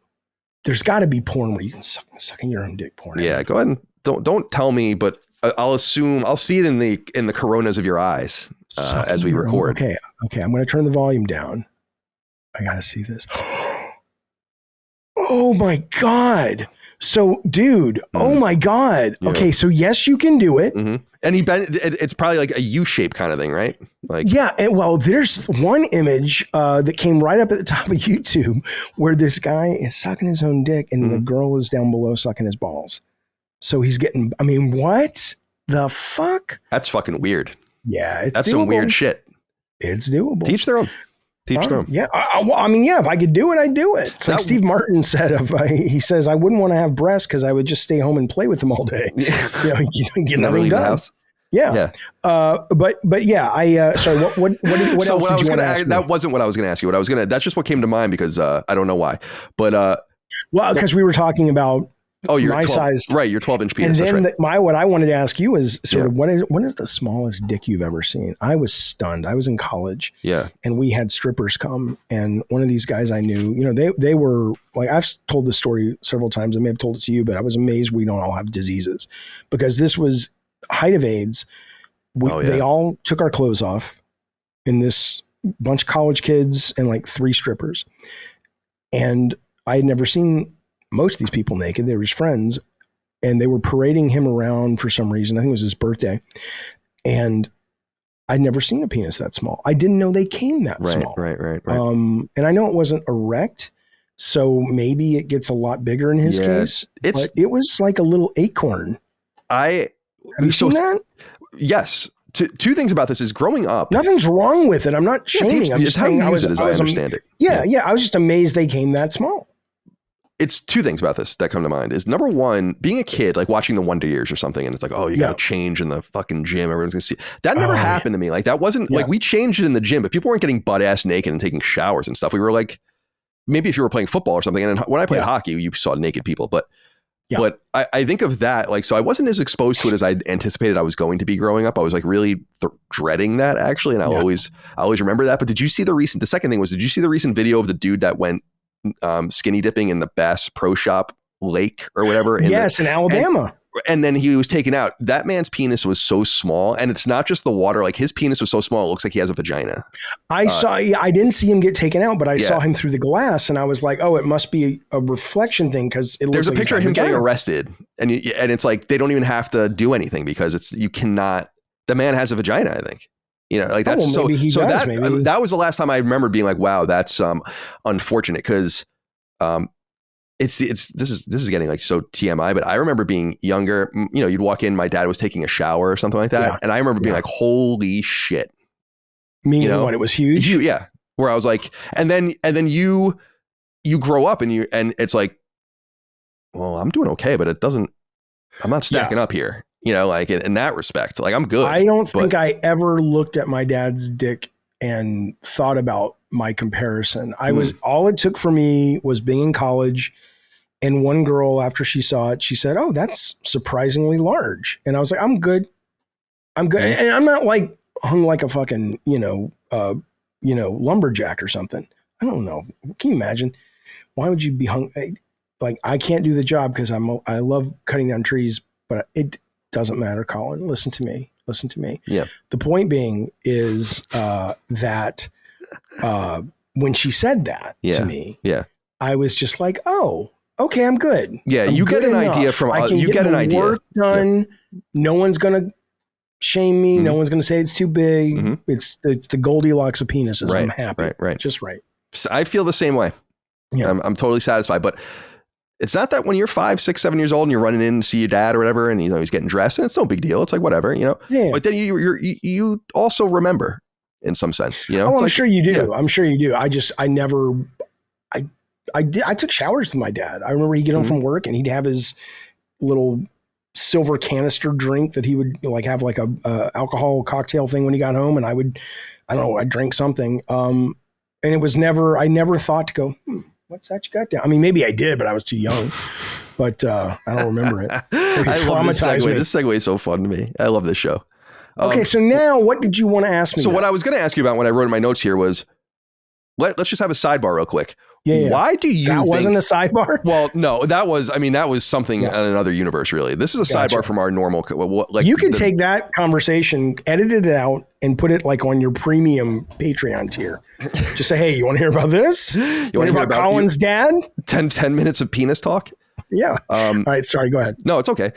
There's got to be porn where you can sucking your own dick porn. Yeah. Go ahead and don't tell me, but I'll assume I'll see it in the coronas of your eyes as we record. Okay. I'm going to turn the volume down. I got to see this. Oh my God. So dude, oh my God. Yeah. Okay. So yes, you can do it. Mm-hmm. And it's probably like a U-shape kind of thing, right? Like, yeah. And well, there's one image that came right up at the top of YouTube where this guy is sucking his own dick and the girl is down below sucking his balls. So he's getting, I mean, what the fuck? That's fucking weird. Yeah. That's doable. Some weird shit. It's doable. Teach their own. Yeah. I mean, yeah, if I could do it, I'd do it. It's like Steve Martin said, he says, I wouldn't want to have breasts because I would just stay home and play with them all day. You don't get nothing done. Yeah. But yeah, sorry, what else did you want to ask me? That wasn't what I was going to ask you. That's just what came to mind because I don't know why, but well, because we were talking about you're my 12, size, right? You're 12-inch penis. And then right. What I wanted to ask you is sort of what is the smallest dick you've ever seen? I was stunned. I was in college, and we had strippers come, and one of these guys I knew, you know, they were like, I've told this story several times. I may have told it to you, but I was amazed we don't all have diseases because this was height of AIDS. They all took our clothes off in this bunch of college kids and like 3 strippers, and I had never seen most of these people naked. They were his friends, and they were parading him around for some reason. I think it was his birthday, and I'd never seen a penis that small. I didn't know they came that small. Right. And I know it wasn't erect, so maybe it gets a lot bigger in his case. But it was like a little acorn. Have you seen that? Yes. Two things about this is growing up. Nothing's wrong with it. I'm not shaming. I'm just how you use it, as I understand it. Yeah. I was just amazed they came that small. It's 2 things about this that come to mind is number one, being a kid, like watching the Wonder Years or something. And it's like, oh, you got to change in the fucking gym. Everyone's going to see. That never happened to me. Like that wasn't like we changed it in the gym, but people weren't getting butt ass naked and taking showers and stuff. We were like, maybe if you were playing football or something. And when I played hockey, you saw naked people, but I think of that. Like, so I wasn't as exposed to it as I anticipated I was going to be growing up. I was like really dreading that actually. And I'll always remember that. But did you see the second thing was, did you see the recent video of the dude that went skinny dipping in the Bass Pro Shop lake or whatever? In Alabama. And then he was taken out. That man's penis was so small, and it's not just the water. Like his penis was so small, it looks like he has a vagina. I didn't see him get taken out, but I saw him through the glass, and I was like, oh, it must be a reflection thing because it looks there's like a picture of him getting arrested, and it's like they don't even have to do anything because you cannot. The man has a vagina, I think. You know, like that's maybe that was the last time I remember being like, wow, that's unfortunate because this is getting like so TMI, but I remember being younger, you know, you'd walk in, my dad was taking a shower or something like that. And I remember being like, holy shit. Meaning what? It was huge. Yeah. Where I was like, and then you grow up and it's like, well, I'm doing okay, but I'm not stacking up here, you know, like in that respect, like I'm good. I don't think I ever looked at my dad's dick and thought about my comparison. All it took for me was being in college, and one girl, after she saw it, she said, oh, that's surprisingly large. And I was like, I'm good. And I'm not like hung like a fucking, lumberjack or something. I don't know. Can you imagine? Why would you be hung? Like, I can't do the job because I love cutting down trees, but it doesn't matter, Colin. Listen to me. Yeah. The point being is that when she said that to me, I was just like, oh, okay, I'm good. Yeah, I'm you good get an enough. idea from I can you get an idea. Work done. Yeah. No one's gonna shame me. Mm-hmm. No one's gonna say it's too big. Mm-hmm. It's the Goldilocks of penises. Right, I'm happy. Right. Just right. So I feel the same way. Yeah, I'm totally satisfied. But it's not that when you're 5, 6, 7 years old and you're running in to see your dad or whatever, and he's getting dressed, and it's no big deal. It's like whatever, you know. Yeah. But then you also remember in some sense, you know. Oh, I'm sure you do. Yeah. I'm sure you do. I took showers with my dad. I remember he'd get home from work and he'd have his little silver canister drink that he would like have like a alcohol cocktail thing when he got home. And I drank something. And it was I never thought to go, what's that you got down? I mean, maybe I did, but I was too young. But I don't remember it. I love this segue. This segue is so fun to me. I love this show. Okay, so now what did you want to ask me? So what I was going to ask you about when I wrote in my notes here was, let's just have a sidebar real quick. Yeah. Why do you think... That wasn't a sidebar? Well, no, that was something in another universe, really. This is a sidebar from our normal... Like you can take that conversation, edit it out, and put it like on your premium Patreon tier. Just say, hey, you want to hear about this? You want to hear about Colin's dad? 10 minutes of penis talk? Yeah. All right, sorry, go ahead. No, it's okay.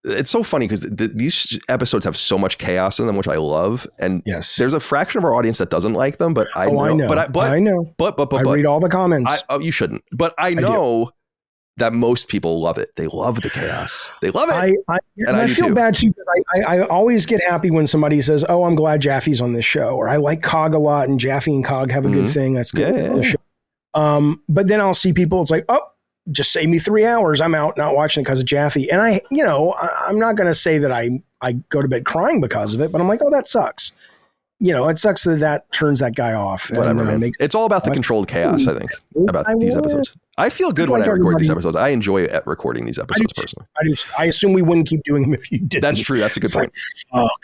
It's so funny because these episodes have so much chaos in them, which I love. And yes, there's a fraction of our audience that doesn't like them, but I know. I know. But I read all the comments. You shouldn't. But I know that most people love it. They love the chaos. They love it. And I feel bad too. I always get happy when somebody says, "Oh, I'm glad Jaffe's on this show," or "I like Cog a lot, and Jaffe and Cog have a good thing." That's good. On the show. But then I'll see people. It's like, oh, just save me 3 hours. I'm out not watching it because of Jaffe. And I'm not going to say that I go to bed crying because of it, but I'm like, oh, that sucks. It sucks that turns that guy off. Whatever, man. It's all about the controlled chaos, I think, about these episodes. I feel good when I record these episodes. I enjoy recording these episodes personally. I assume we wouldn't keep doing them if you didn't. That's true. That's a good point. Like, fuck.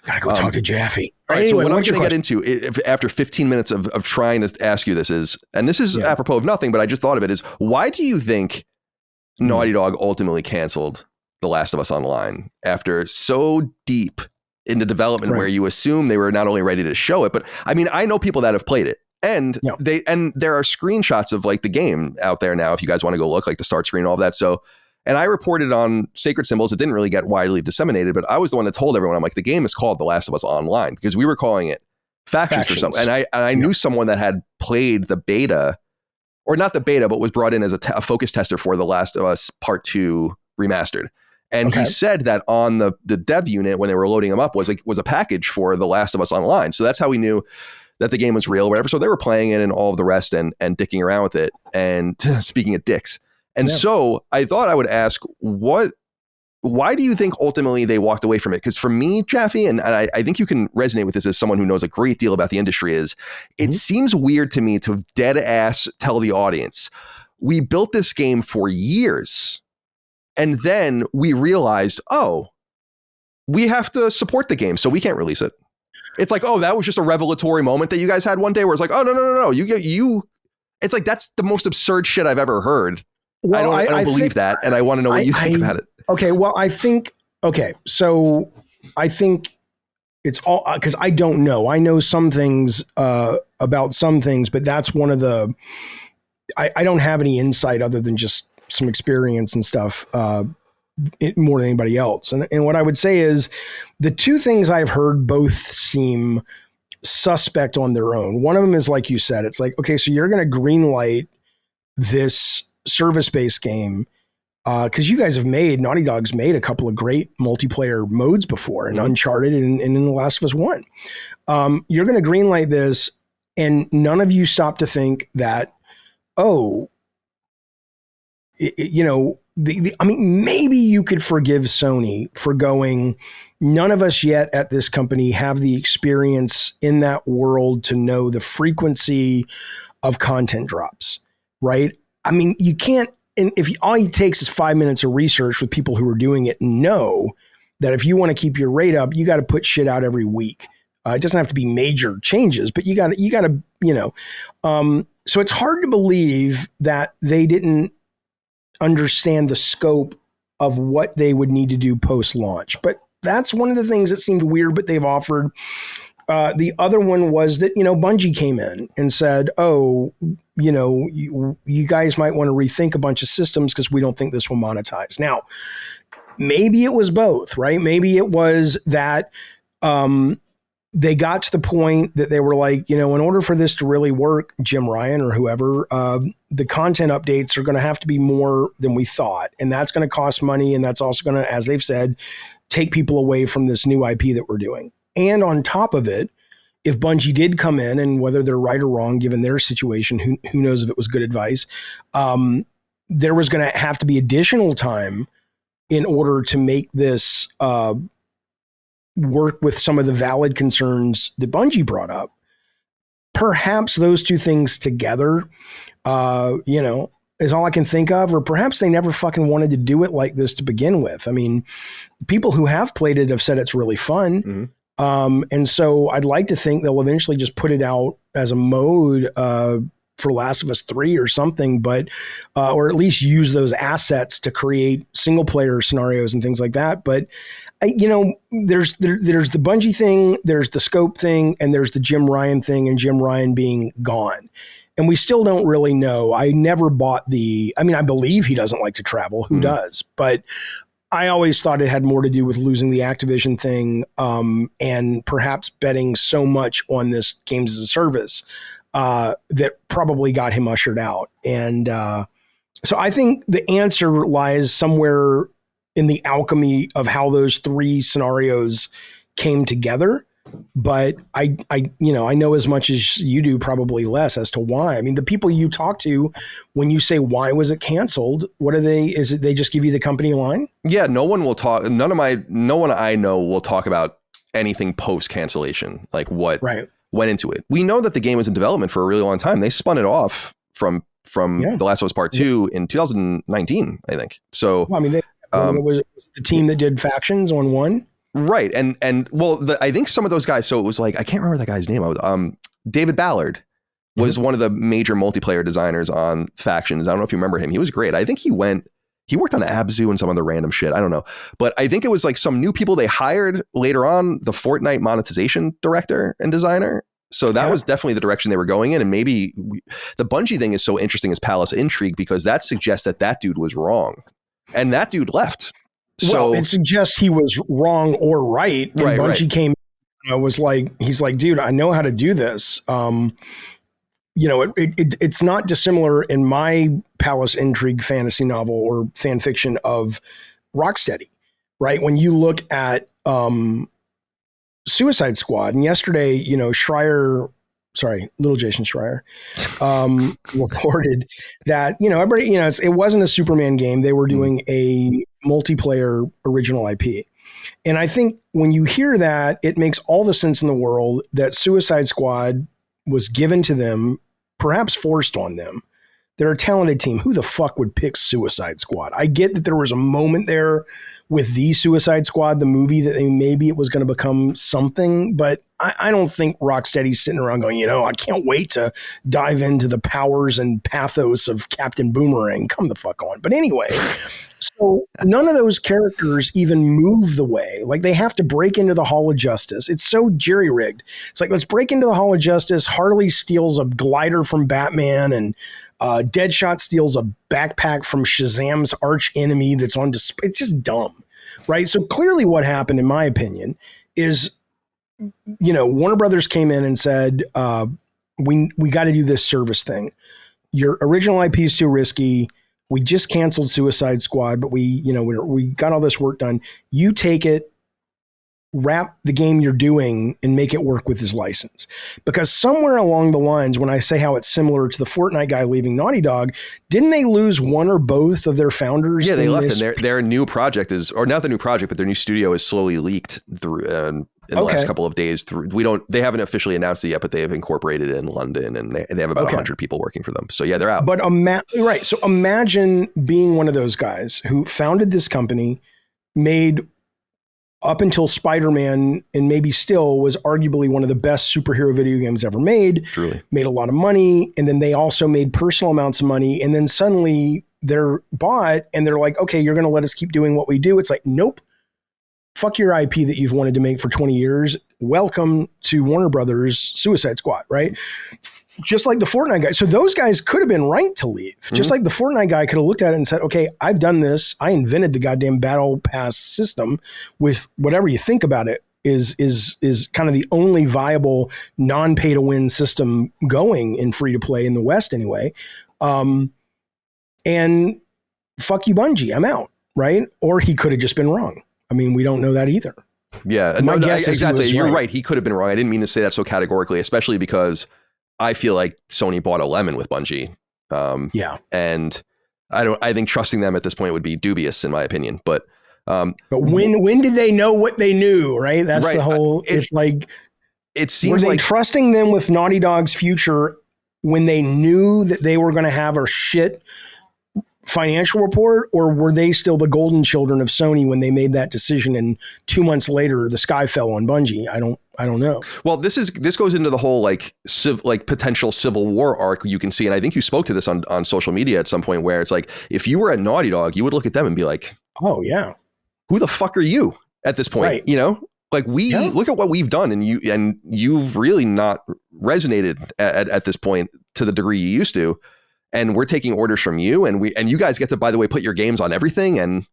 Gotta go talk to Jaffe. All right, anyway, so what I'm going to get into after 15 minutes of trying to ask you this is, and this is apropos of nothing, but I just thought of it, is why do you think Naughty Dog ultimately canceled The Last of Us Online after so deep into development where you assume they were not only ready to show it, but I mean, I know people that have played it. And there are screenshots of like the game out there now, if you guys want to go look, like the start screen, all of that. So, and I reported on Sacred Symbols. It didn't really get widely disseminated, but I was the one that told everyone, I'm like, the game is called The Last of Us Online because we were calling it Factions. For something. And I knew someone that had played the beta, or not the beta, but was brought in as a focus tester for The Last of Us Part 2 Remastered. And he said that on the dev unit, when they were loading them up, was a package for The Last of Us Online. So that's how we knew that the game was real or whatever. So they were playing it and all of the rest and dicking around with it. And speaking of dicks. And so I thought I would ask, why do you think ultimately they walked away from it? Because for me, Jaffe, and I think you can resonate with this as someone who knows a great deal about the industry, is it seems weird to me to dead ass tell the audience, we built this game for years. And then we realized, oh, we have to support the game, so we can't release it. It's like, oh, that was just a revelatory moment that you guys had one day where it's like, oh, no. You. It's like, that's the most absurd shit I've ever heard. Well, I don't believe that. And I want to know what you think about it. Okay. Well, so I think it's all, because I don't know. I know some things about some things, but that's one of the, I don't have any insight other than just some experience and stuff more than anybody else. And what I would say is the two things I've heard both seem suspect on their own. One of them is, like you said, it's like, okay, so you're going to green light this service-based game because you guys have Naughty Dog's made a couple of great multiplayer modes before, and Uncharted and in The Last of Us 1. You're going to green light this, and none of you stop to think that, I mean, maybe you could forgive Sony for going, none of us yet at this company have the experience in that world to know the frequency of content drops, right? I mean, you can't, and if all it takes is 5 minutes of research with people who are doing it, know that if you want to keep your rate up, you got to put shit out every week. It doesn't have to be major changes, but you got to, so it's hard to believe that they didn't understand the scope of what they would need to do post-launch. But that's one of the things that seemed weird, but they've offered. The other one was that, Bungie came in and said, you guys might want to rethink a bunch of systems because we don't think this will monetize. Now, maybe it was both, right? Maybe it was that they got to the point that they were like, in order for this to really work, Jim Ryan or whoever, the content updates are going to have to be more than we thought. And that's going to cost money. And that's also going to, as they've said, take people away from this new IP that we're doing. And on top of it, if Bungie did come in, and whether they're right or wrong, given their situation, who knows if it was good advice, there was going to have to be additional time in order to make this work with some of the valid concerns that Bungie brought up. Perhaps those two things together, is all I can think of, or perhaps they never fucking wanted to do it like this to begin with. I mean, people who have played it have said it's really fun. Mm-hmm. And so I'd like to think they'll eventually just put it out as a mode for Last of Us 3 or something, but or at least use those assets to create single player scenarios and things like that. But there's the Bungie thing, there's the scope thing, and there's the Jim Ryan thing, and Jim Ryan being gone. And we still don't really know. I never bought I believe he doesn't like to travel. Who does? But I always thought it had more to do with losing the Activision thing and perhaps betting so much on this games as a service that probably got him ushered out. And so I think the answer lies somewhere in the alchemy of how those three scenarios came together. But I know as much as you do, probably less, as to why. I mean, the people you talk to, when you say, why was it canceled? What are they? Is it they just give you the company line? Yeah, no one will talk. No one I know will talk about anything post cancellation, like what went into it. We know that the game was in development for a really long time. They spun it off from The Last of Us Part 2 in 2019, I think. So, well, I mean, it was the team that did Factions on one. Right. And I think some of those guys, so it was like, I can't remember that guy's name. David Ballard was one of the major multiplayer designers on Factions. I don't know if you remember him. He was great. I think he worked on Abzu and some other random shit. I don't know. But I think it was like some new people they hired later on, the Fortnite monetization director and designer. So that was definitely the direction they were going in. And maybe the Bungie thing is so interesting as Palace Intrigue, because that suggests that dude was wrong. And that dude left. So it suggests he was wrong or right. And Bungie came, he's like, dude, I know how to do this. It's not dissimilar in my Palace Intrigue fantasy novel or fan fiction of Rocksteady, right? When you look at Suicide Squad, and yesterday, little Jason Schreier reported that, everybody, it wasn't a Superman game. They were doing a multiplayer original IP. And I think when you hear that, it makes all the sense in the world that Suicide Squad was given to them, perhaps forced on them. They're a talented team. Who the fuck would pick Suicide Squad? I get that there was a moment there with the Suicide Squad, the movie, that maybe it was going to become something, but I don't think Rocksteady's sitting around going, I can't wait to dive into the powers and pathos of Captain Boomerang. Come the fuck on. But anyway, so none of those characters even move the way. Like, they have to break into the Hall of Justice. It's so jerry-rigged. It's like, let's break into the Hall of Justice. Harley steals a glider from Batman, and Deadshot steals a backpack from Shazam's arch enemy that's on display. It's just dumb, right? So clearly what happened, in my opinion, is, Warner Brothers came in and said, we got to do this service thing. Your original IP is too risky. We just canceled Suicide Squad, but we got all this work done. You take it, wrap the game you're doing, and make it work with his license. Because somewhere along the lines, when I say how it's similar to the Fortnite guy leaving Naughty Dog, didn't they lose one or both of their founders? Yeah, they left, and their new project is, or not the new project, but their new studio is slowly leaked through in the last couple of days. They haven't officially announced it yet, but they have incorporated it in London, and they have about 100 people working for them. So yeah, they're out. But right. So imagine being one of those guys who founded this company, made, up until Spider-Man, and maybe still, was arguably one of the best superhero video games ever made. Truly. Made a lot of money. And then they also made personal amounts of money. And then suddenly they're bought, and they're like, okay, you're going to let us keep doing what we do. It's like, nope. Fuck your IP that you've wanted to make for 20 years. Welcome to Warner Brothers Suicide Squad, right? Just like the Fortnite guy. So those guys could have been right to leave. Mm-hmm. Just like the Fortnite guy could have looked at it and said, okay, I've done this. I invented the goddamn battle pass system with whatever you think about it is kind of the only viable non-pay to win system going in free to play in the West anyway. And fuck you, Bungie, I'm out, right? Or he could have just been wrong. I mean, we don't know that either. Yeah, my guess is exactly. You're right. Right. He could have been wrong. I didn't mean to say that so categorically, especially because I feel like Sony bought a lemon with Bungie. Yeah. And I think trusting them at this point would be dubious, in my opinion. But But when did they know what they knew? Right. That's right. The whole. It's like it seems were they like trusting them with Naughty Dog's future when they knew that they were going to have a shit financial report, or were they still the golden children of Sony when they made that decision and 2 months later the sky fell on Bungie? I don't know. Well, this goes into the whole like potential civil war arc you can see, and I think you spoke to this on social media at some point, where it's like if you were at Naughty Dog, you would look at them and be like, oh yeah, who the fuck are you at this point? Right. You know, like look at what we've done, and you've really not resonated at this point to the degree you used to. And we're taking orders from you, and you guys get to, by the way, put your games on everything, and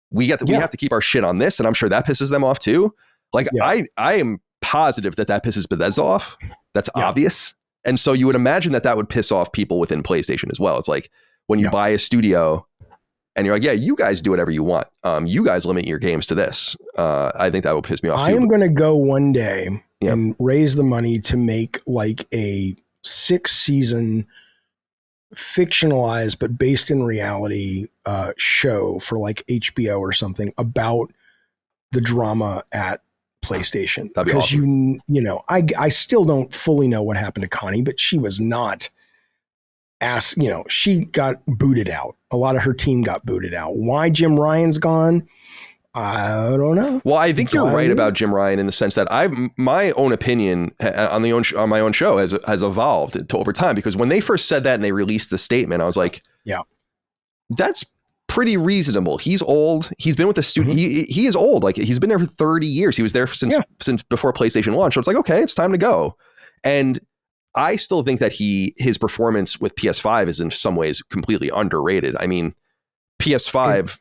we have to keep our shit on this, and I'm sure that pisses them off too. Like I am positive that pisses Bethesda off. That's obvious, and so you would imagine that would piss off people within PlayStation as well. It's like when you buy a studio, and you're like, yeah, you guys do whatever you want. You guys limit your games to this. I think that would piss me off too. I am going to go one day and raise the money to make like a 6-season fictionalized but based in reality show for like HBO or something about the drama at PlayStation. That'd be because awesome. you know I still don't fully know what happened to Connie, but she was not she got booted out. A lot of her team got booted out. Why Jim Ryan's gone, I don't know. Well, I think you're right about Jim Ryan in the sense that my own opinion on my own show has evolved over time, because when they first said that and they released the statement, I was like, yeah, that's pretty reasonable. He's old. He's been with the studio. Mm-hmm. He is old. Like he's been there for 30 years. He was there since before PlayStation launched. So it's like, okay, it's time to go. And I still think that his performance with PS5 is in some ways completely underrated. I mean, PS5,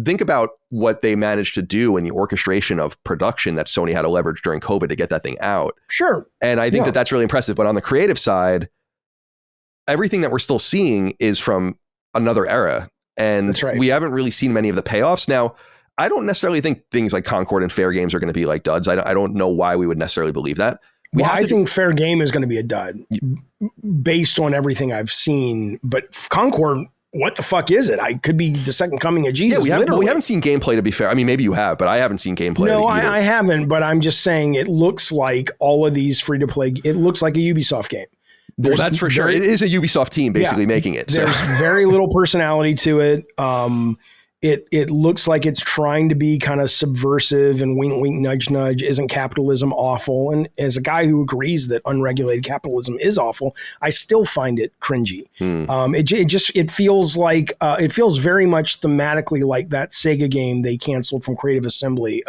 think about what they managed to do in the orchestration of production that Sony had to leverage during COVID to get that thing out. Sure. And I think that that's really impressive. But on the creative side, everything that we're still seeing is from another era. And we haven't really seen many of the payoffs. Now, I don't necessarily think things like Concord and Fair Games are going to be like duds. I don't know why we would necessarily believe that. I think Fair Game is going to be a dud based on everything I've seen. But Concord, what the fuck is it? I could be the second coming of Jesus. Yeah, we haven't seen gameplay, to be fair. I mean, maybe you have, but I haven't seen gameplay. No, I haven't. But I'm just saying it looks like all of these free to play. It looks like a Ubisoft game. Well, that's for sure. It is a Ubisoft team basically making it. So. There's very little personality to it. It looks like it's trying to be kind of subversive and wink, wink, nudge, nudge. Isn't capitalism awful? And as a guy who agrees that unregulated capitalism is awful, I still find it cringy. It feels like it feels very much thematically like that Sega game they canceled from Creative Assembly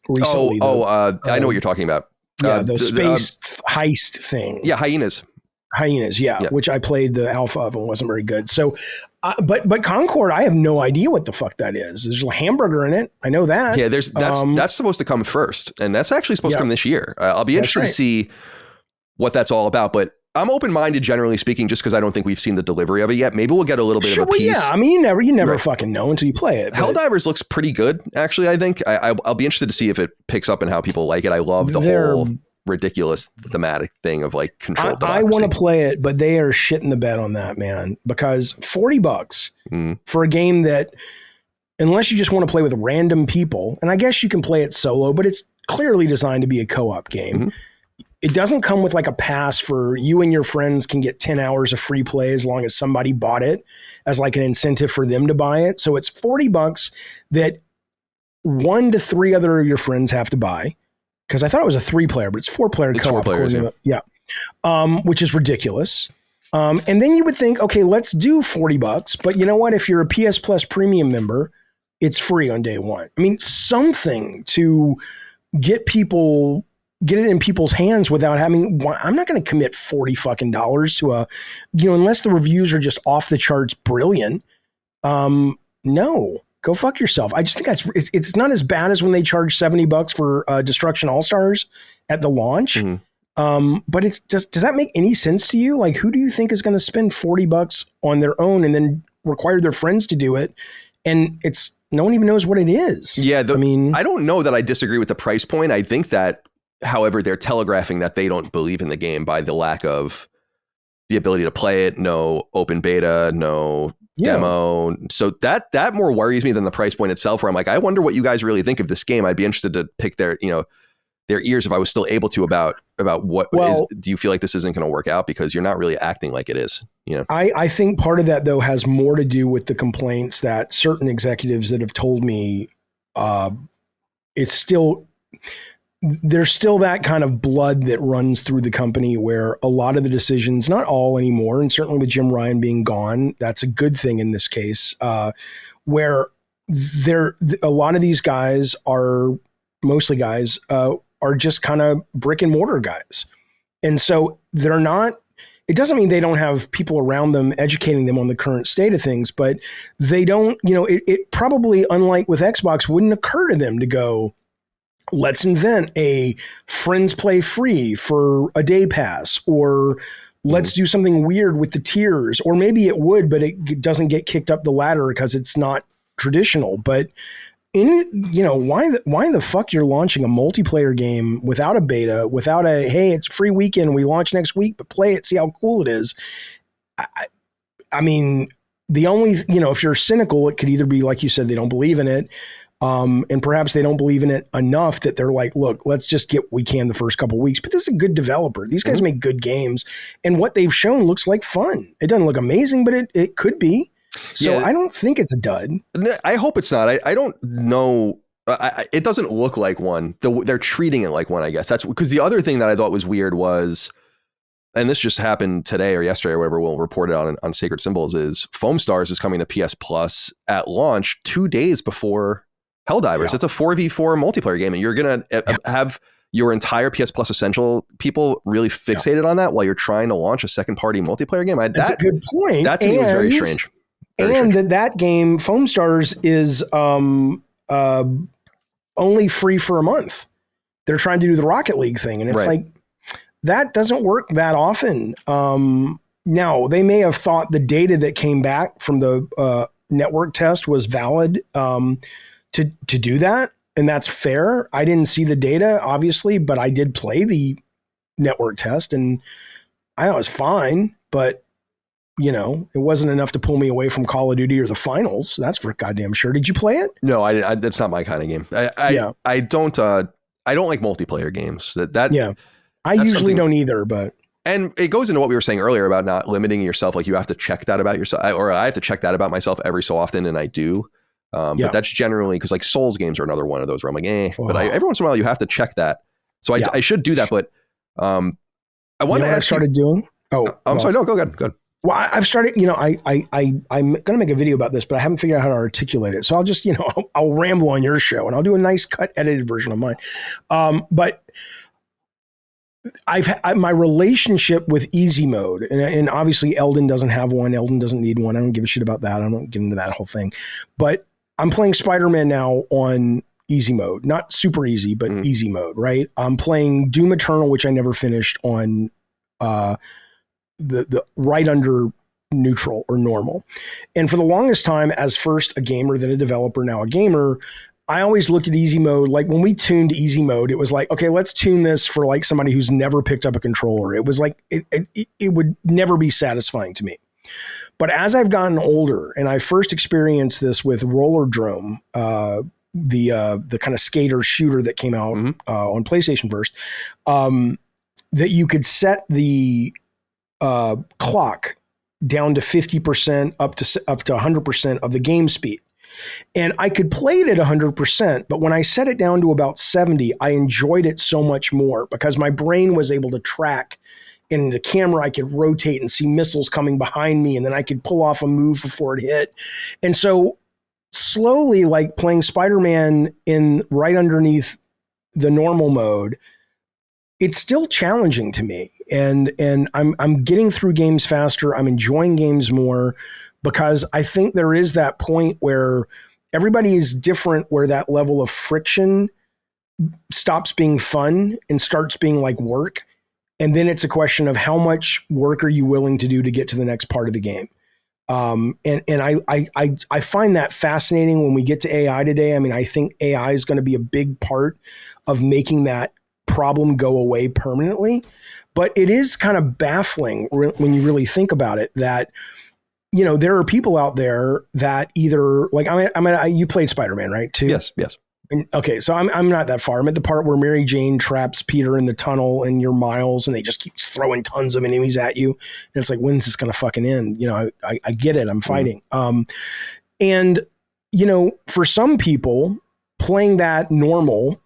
recently. I know what you're talking about. The space heist thing. Yeah, Hyenas, which I played the alpha of and wasn't very good. So, but Concord, I have no idea what the fuck that is. There's a hamburger in it. I know that. Yeah, that's supposed to come first, and that's actually supposed to come this year. I'll be interested to see what that's all about. But I'm open-minded, generally speaking, just because I don't think we've seen the delivery of it yet. Maybe we'll get a little bit of a piece. Yeah, I mean, you never fucking know until you play it. Helldivers looks pretty good, actually. I think I'll be interested to see if it picks up and how people like it. I love the whole ridiculous thematic thing of like controlled democracy. I want to play it, but they are shitting the bed on that, man, because $40 for a game that, unless you just want to play with random people, and I guess you can play it solo, but it's clearly designed to be a co-op game. It doesn't come with like a pass for you and your friends can get 10 hours of free play as long as somebody bought it as like an incentive for them to buy it. So it's $40 that 1 to 3 other of your friends have to buy. Because I thought it was a 3-player, but it's 4-player co-op. 4 players, which is ridiculous. And then you would think, okay, let's do $40. But you know what? If you're a PS Plus premium member, it's free on day one. I mean, something to get it in people's hands without having. I'm not going to commit $40 fucking to unless the reviews are just off the charts brilliant. No. Go fuck yourself. I just think it's not as bad as when they charge $70 for Destruction All-Stars at the launch. But it's just, does that make any sense to you? Like, who do you think is going to spend $40 on their own and then require their friends to do it? And no one even knows what it is. Yeah. I don't know that I disagree with the price point. I think that, however, they're telegraphing that they don't believe in the game by the lack of the ability to play it. No open beta, no demo. So that more worries me than the price point itself, where I'm like, I wonder what you guys really think of this game. I'd be interested to pick their ears if I was still able to about what do you feel like this isn't going to work out because you're not really acting like it is, I think part of that though has more to do with the complaints that certain executives that have told me there's still that kind of blood that runs through the company where a lot of the decisions, not all anymore, and certainly with Jim Ryan being gone, that's a good thing in this case, where a lot of these guys are mostly guys are just kind of brick and mortar guys. And so they're not, it doesn't mean they don't have people around them educating them on the current state of things, but they don't, it probably, unlike with Xbox, wouldn't occur to them to go, let's invent a friends play free for a day pass, or let's do something weird with the tiers, or maybe it would, but it doesn't get kicked up the ladder because it's not traditional. But why the fuck you're launching a multiplayer game without a beta, without hey, it's free weekend, we launch next week, but play it, see how cool it is. I mean, the only, if you're cynical, it could either be, like you said, they don't believe in it. And perhaps they don't believe in it enough that they're like, look, let's just get what we can the first couple of weeks. But this is a good developer. These guys make good games. And what they've shown looks like fun. It doesn't look amazing, but it could be. So I don't think it's a dud. I hope it's not. I don't know. It doesn't look like one. They're treating it like one, I guess. That's because the other thing that I thought was weird was, and this just happened today or yesterday or whatever, we'll report it on Sacred Symbols, is Foam Stars is coming to PS Plus at launch 2 days before Helldivers. It's a 4v4 multiplayer game, and you're going to have your entire PS Plus Essential people really fixated on that while you're trying to launch a second party multiplayer game. That's a good point. That to me was very strange. That game, Foam Stars, is only free for a month. They're trying to do the Rocket League thing, and it's like, that doesn't work that often. Now, they may have thought the data that came back from the network test was valid to do that, and that's fair. I didn't see the data, obviously, but I did play the network test, and I thought it was fine, but it wasn't enough to pull me away from Call of Duty or the finals. That's for goddamn sure. Did you play it? No, I that's not my kind of game. I don't like multiplayer games. I usually don't either, but. And it goes into what we were saying earlier about not limiting yourself. Like, you have to check that about yourself, or I have to check that about myself every so often, and I do. But that's generally because, like, Souls games are another one of those where I'm like, but every once in a while you have to check that. So I should do that. But I wanted to ask started doing. I'm sorry. No, go ahead. Well, I've started, I'm going to make a video about this, but I haven't figured out how to articulate it. So I'll just, I'll ramble on your show, and I'll do a nice cut edited version of mine. But my relationship with easy mode, and obviously Elden doesn't have one. Elden doesn't need one. I don't give a shit about that. I don't get into that whole thing. But I'm playing Spider-Man now on easy mode, not super easy, but easy mode, right? I'm playing Doom Eternal, which I never finished, on the right under neutral or normal. And for the longest time, as first a gamer, then a developer, now a gamer, I always looked at easy mode. Like, when we tuned easy mode, it was like, okay, let's tune this for like somebody who's never picked up a controller. It was like, it would never be satisfying to me. But as I've gotten older, and I first experienced this with Rollerdrome, the kind of skater shooter that came out on PlayStation first, that you could set the clock down to 50% up to 100% of the game speed. And I could play it at 100%, but when I set it down to about 70, I enjoyed it so much more because my brain was able to track, and the camera, I could rotate and see missiles coming behind me, and then I could pull off a move before it hit. And so slowly, like playing Spider-Man in right underneath the normal mode, it's still challenging to me. And I'm getting through games faster. I'm enjoying games more, because I think there is that point where everybody is different, where that level of friction stops being fun and starts being like work. And then it's a question of how much work are you willing to do to get to the next part of the game. And I find that fascinating when we get to AI today. I mean, I think AI is going to be a big part of making that problem go away permanently. But it is kind of baffling when you really think about it, that there are people out there that either like, you played Spider-Man, right? Too? Yes. And, okay. So I'm not that far. I'm at the part where Mary Jane traps Peter in the tunnel and you're Miles and they just keep throwing tons of enemies at you. And it's like, when's this going to fucking end? I get it. I'm fighting. And for some people playing that normal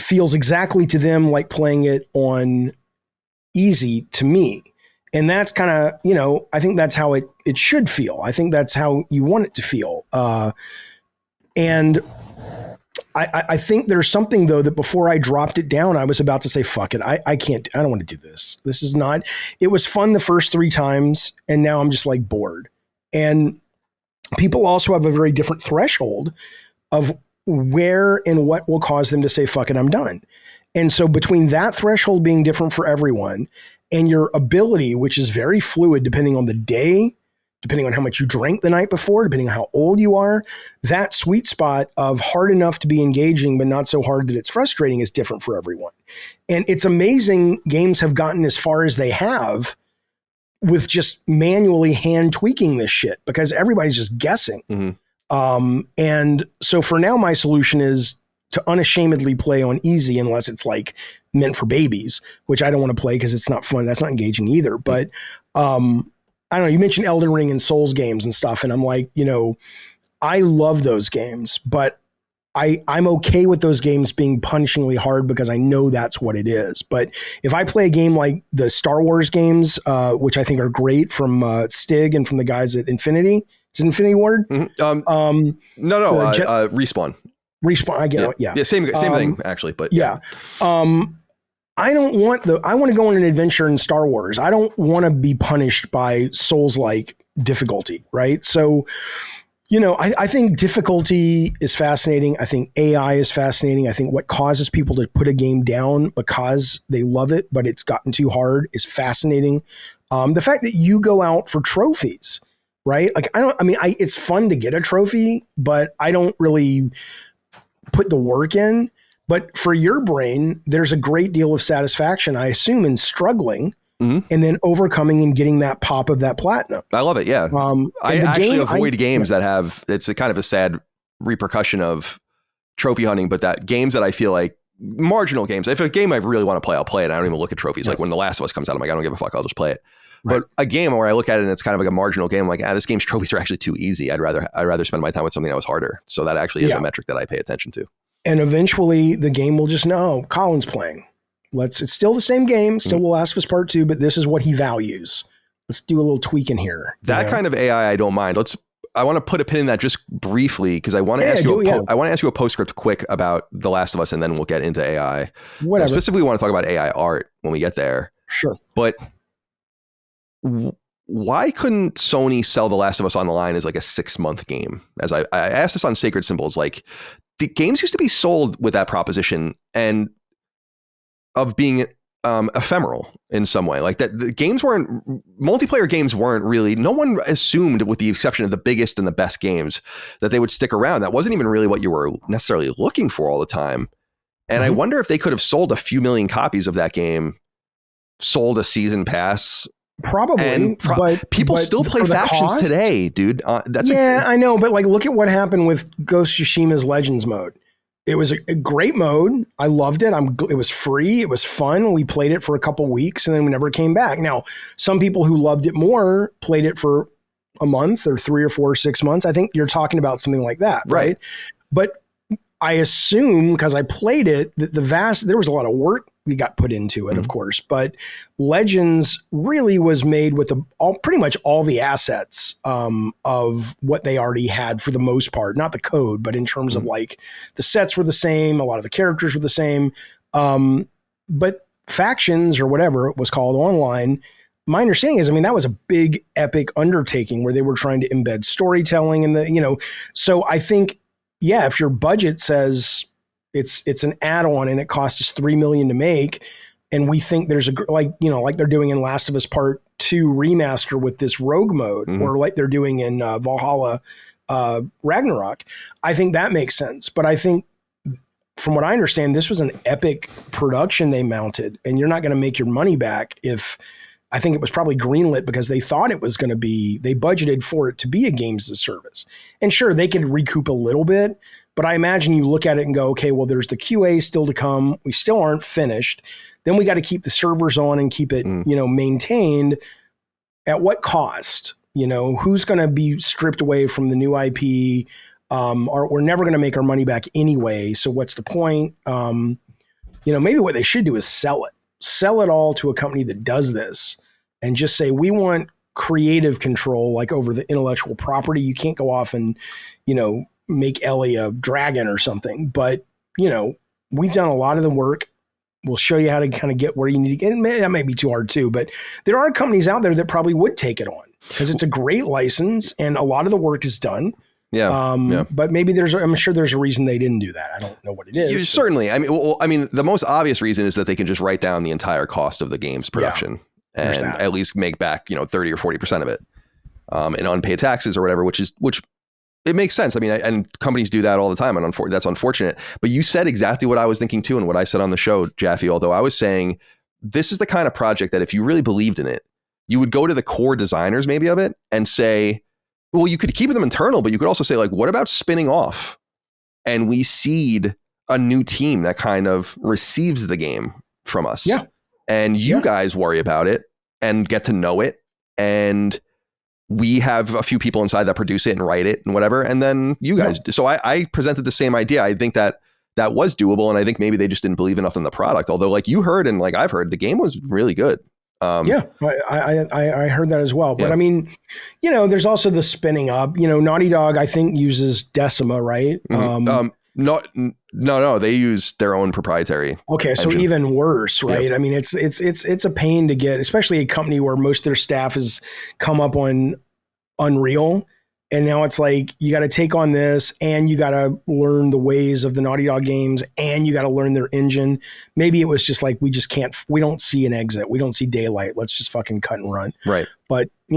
feels exactly to them like playing it on easy to me. And that's kind of, I think that's how it should feel. I think that's how you want it to feel. And I think there's something though that before I dropped it down, I was about to say, fuck it. I don't want to do this. This is not, it was fun the first 3 times. And now I'm just like bored. And people also have a very different threshold of where and what will cause them to say, fuck it, I'm done. And so between that threshold being different for everyone and your ability, which is very fluid depending on the day, depending on how much you drank the night before, depending on how old you are, that sweet spot of hard enough to be engaging, but not so hard that it's frustrating is different for everyone. And it's amazing games have gotten as far as they have with just manually hand tweaking this shit because everybody's just guessing. And so for now, my solution is to unashamedly play on easy unless it's like meant for babies, which I don't want to play because it's not fun. That's not engaging either. But I don't know. You mentioned Elden Ring and Souls games and stuff. And I'm like, I love those games, but I'm okay with those games being punishingly hard because I know that's what it is. But if I play a game like the Star Wars games, which I think are great from Stig and from the guys at Infinity, is it Infinity Ward? No, Respawn. Respawn, I get it. Yeah. Same thing actually, but yeah. I want to go on an adventure in Star Wars. I don't want to be punished by Souls-like difficulty, right? So, I think difficulty is fascinating. I think AI is fascinating. I think what causes people to put a game down because they love it, but it's gotten too hard is fascinating. The fact that you go out for trophies, right? Like, it's fun to get a trophy, but I don't really put the work in. But for your brain, there's a great deal of satisfaction, I assume, in struggling and then overcoming and getting that pop of that platinum. I love it. Yeah. I actually avoid games that have, it's a kind of a sad repercussion of trophy hunting, but that games that I feel like marginal games, if a game I really want to play, I'll play it. I don't even look at trophies. Like when The Last of Us comes out, I'm like, I don't give a fuck. I'll just play it. Right. But a game where I look at it and it's kind of like a marginal game, I'm like, this game's trophies are actually too easy. I'd rather spend my time with something that was harder. So that actually is a metric that I pay attention to. And eventually the game will just know Colin's playing. It's still the same game, still The Last of Us Part 2, but this is what he values. Let's do a little tweak in here. That kind of AI, I don't mind. I want to put a pin in that just briefly because I want to ask you. I want to ask you a postscript quick about The Last of Us, and then we'll get into AI. Whatever. Specifically, we want to talk about AI art when we get there. Sure. But why couldn't Sony sell The Last of Us on the line as like a 6-month game? As I asked this on Sacred Symbols, like the games used to be sold with that proposition and of being ephemeral in some way. Like that, the games multiplayer games weren't really, no one assumed, with the exception of the biggest and the best games, that they would stick around. That wasn't even really what you were necessarily looking for all the time. And I wonder if they could have sold a few million copies of that game, sold a season pass. Probably, but people still play factions today, dude. I know, but like, look at what happened with Ghost of Tsushima's Legends mode. It was a great mode. I loved it. It was free. It was fun. We played it for a couple weeks and then we never came back. Now, some people who loved it more played it for a month or 3 or 4 or 6 months. I think you're talking about something like that, right? But I assume, because I played it, that there was a lot of work we got put into it, of course, but Legends really was made with pretty much all the assets of what they already had for the most part, not the code, but in terms of like the sets were the same, a lot of the characters were the same, but factions or whatever it was called online. My understanding is, that was a big epic undertaking where they were trying to embed storytelling and so I think, if your budget says it's an add-on and it costs us $3 million to make, and we think there's like they're doing in Last of Us Part 2 remaster with this rogue mode, or like they're doing in Valhalla Ragnarok, I think that makes sense. But I think, from what I understand, this was an epic production they mounted, and you're not going to make your money back if I think it was probably greenlit because they thought it was going to be, they budgeted for it to be a games as a service. And sure, they could recoup a little bit, but I imagine you look at it and go, okay, well, there's the QA still to come. We still aren't finished. Then we got to keep the servers on and keep it, maintained. At what cost? Who's going to be stripped away from the new IP? Or we're never going to make our money back anyway. So what's the point? Maybe what they should do is sell it all to a company that does this and just say, we want creative control, like over the intellectual property. You can't go off and, make Ellie a dragon or something, but we've done a lot of the work. We'll show you how to kind of get where you need to get. That may be too hard too, but there are companies out there that probably would take it on because it's a great license and a lot of the work is done. Yeah. But maybe I'm sure there's a reason they didn't do that. I don't know what it is. Certainly. I mean, the most obvious reason is that they can just write down the entire cost of the game's production and at least make back, 30 or 40% of it in unpaid taxes or whatever, which it makes sense. I mean, and companies do that all the time. And that's unfortunate. But you said exactly what I was thinking too. And what I said on the show, Jaffe, although I was saying this is the kind of project that if you really believed in it, you would go to the core designers maybe of it and say, well, you could keep them internal, but you could also say, like, what about spinning off and we seed a new team that kind of receives the game from us? Yeah. And you guys worry about it and get to know it. And we have a few people inside that produce it and write it and whatever. And then you guys. So I presented the same idea. I think that was doable. And I think maybe they just didn't believe enough in the product. Although, like you heard and like I've heard, the game was really good. I heard that as well. But I mean, there's also the spinning up. Naughty Dog, I think, uses Decima, right? No, they use their own proprietary. Okay, so engine. Even worse, right? Yep. I mean, it's a pain to get, especially a company where most of their staff has come up on Unreal, and now it's like you got to take on this, and you got to learn the ways of the Naughty Dog games, and you got to learn their engine. Maybe it was just like we don't see an exit, we don't see daylight. Let's just fucking cut and run, right? But I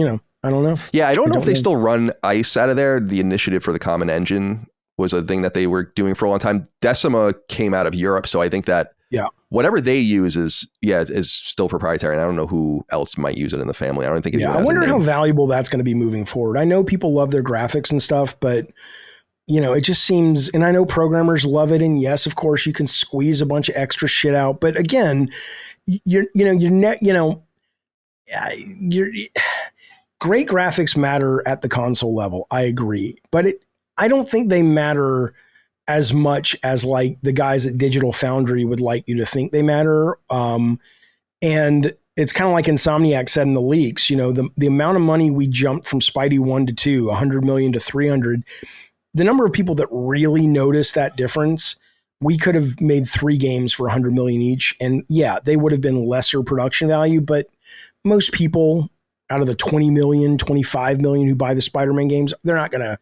don't know. Yeah, I don't know if they still run ICE out of there. The initiative for the common engine was a thing that they were doing for a long time. Decima came out of Europe, so I think that whatever they use is still proprietary, and I don't know who else might use it in the family. I don't think. I wonder how valuable that's going to be moving forward. I know people love their graphics and stuff, but it just seems, and I know programmers love it, and yes, of course, you can squeeze a bunch of extra shit out, but again, great graphics matter at the console level. I agree, but I don't think they matter as much as like the guys at Digital Foundry would like you to think they matter. And it's kind of like Insomniac said in the leaks, the amount of money we jumped from Spidey 1 to 2, 100 million to 300, the number of people that really noticed that difference, we could have made 3 games for 100 million each. And they would have been lesser production value, but most people out of the 20 million, 25 million who buy the Spider-Man games, they're not going to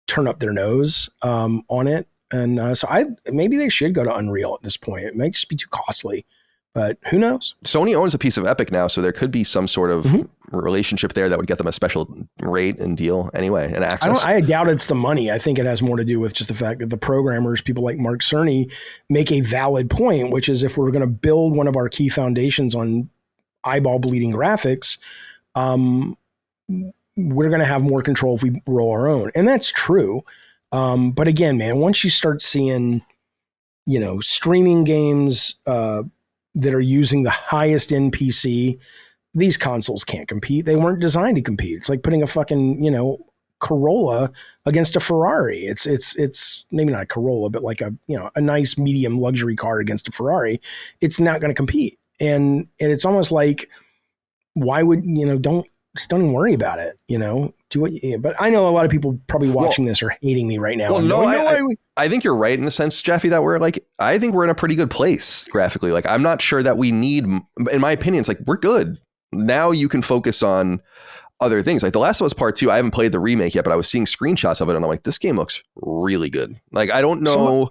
turn up their nose on it. And so maybe they should go to Unreal at this point. It might just be too costly, but who knows? Sony owns a piece of Epic now, so there could be some sort of relationship there that would get them a special rate and deal anyway, and access. I doubt it's the money. I think it has more to do with just the fact that the programmers, people like Mark Cerny, make a valid point, which is if we're going to build one of our key foundations on eyeball bleeding graphics, we're going to have more control if we roll our own. And that's true. But again, man, once you start seeing, streaming games that are using the highest end PC, these consoles can't compete. They weren't designed to compete. It's like putting a fucking, Corolla against a Ferrari. It's maybe not a Corolla, but like a nice medium luxury car against a Ferrari. It's not going to compete. And it's almost like, why would, don't even worry about it, do what but I know a lot of people probably watching this are hating me right now. Well, no, I think you're right in the sense, Jaffe, that I think we're in a pretty good place graphically. Like, I'm not sure that we need, in my opinion, it's like, we're good. Now you can focus on other things. Like The Last of Us Part 2, I haven't played the remake yet, but I was seeing screenshots of it and I'm like, this game looks really good. Like, I don't know.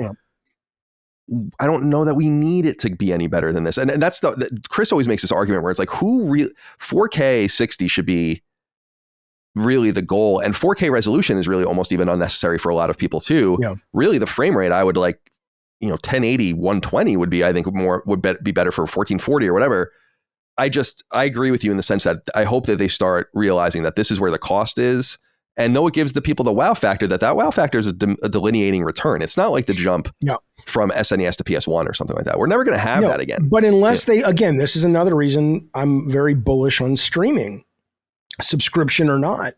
I don't know that we need it to be any better than this. And that's Chris always makes this argument where it's like, 4K 60 should be really the goal. And 4K resolution is really almost even unnecessary for a lot of people too. Yeah. Really the frame rate, I would like, 1080, 120 would be, I think would be better for 1440 or whatever. I agree with you in the sense that I hope that they start realizing that this is where the cost is. And though it gives the people the wow factor, that wow factor is a delineating return. It's not like the jump from SNES to PS1 or something like that. We're never going to have that again. But unless again, this is another reason I'm very bullish on streaming, subscription or not,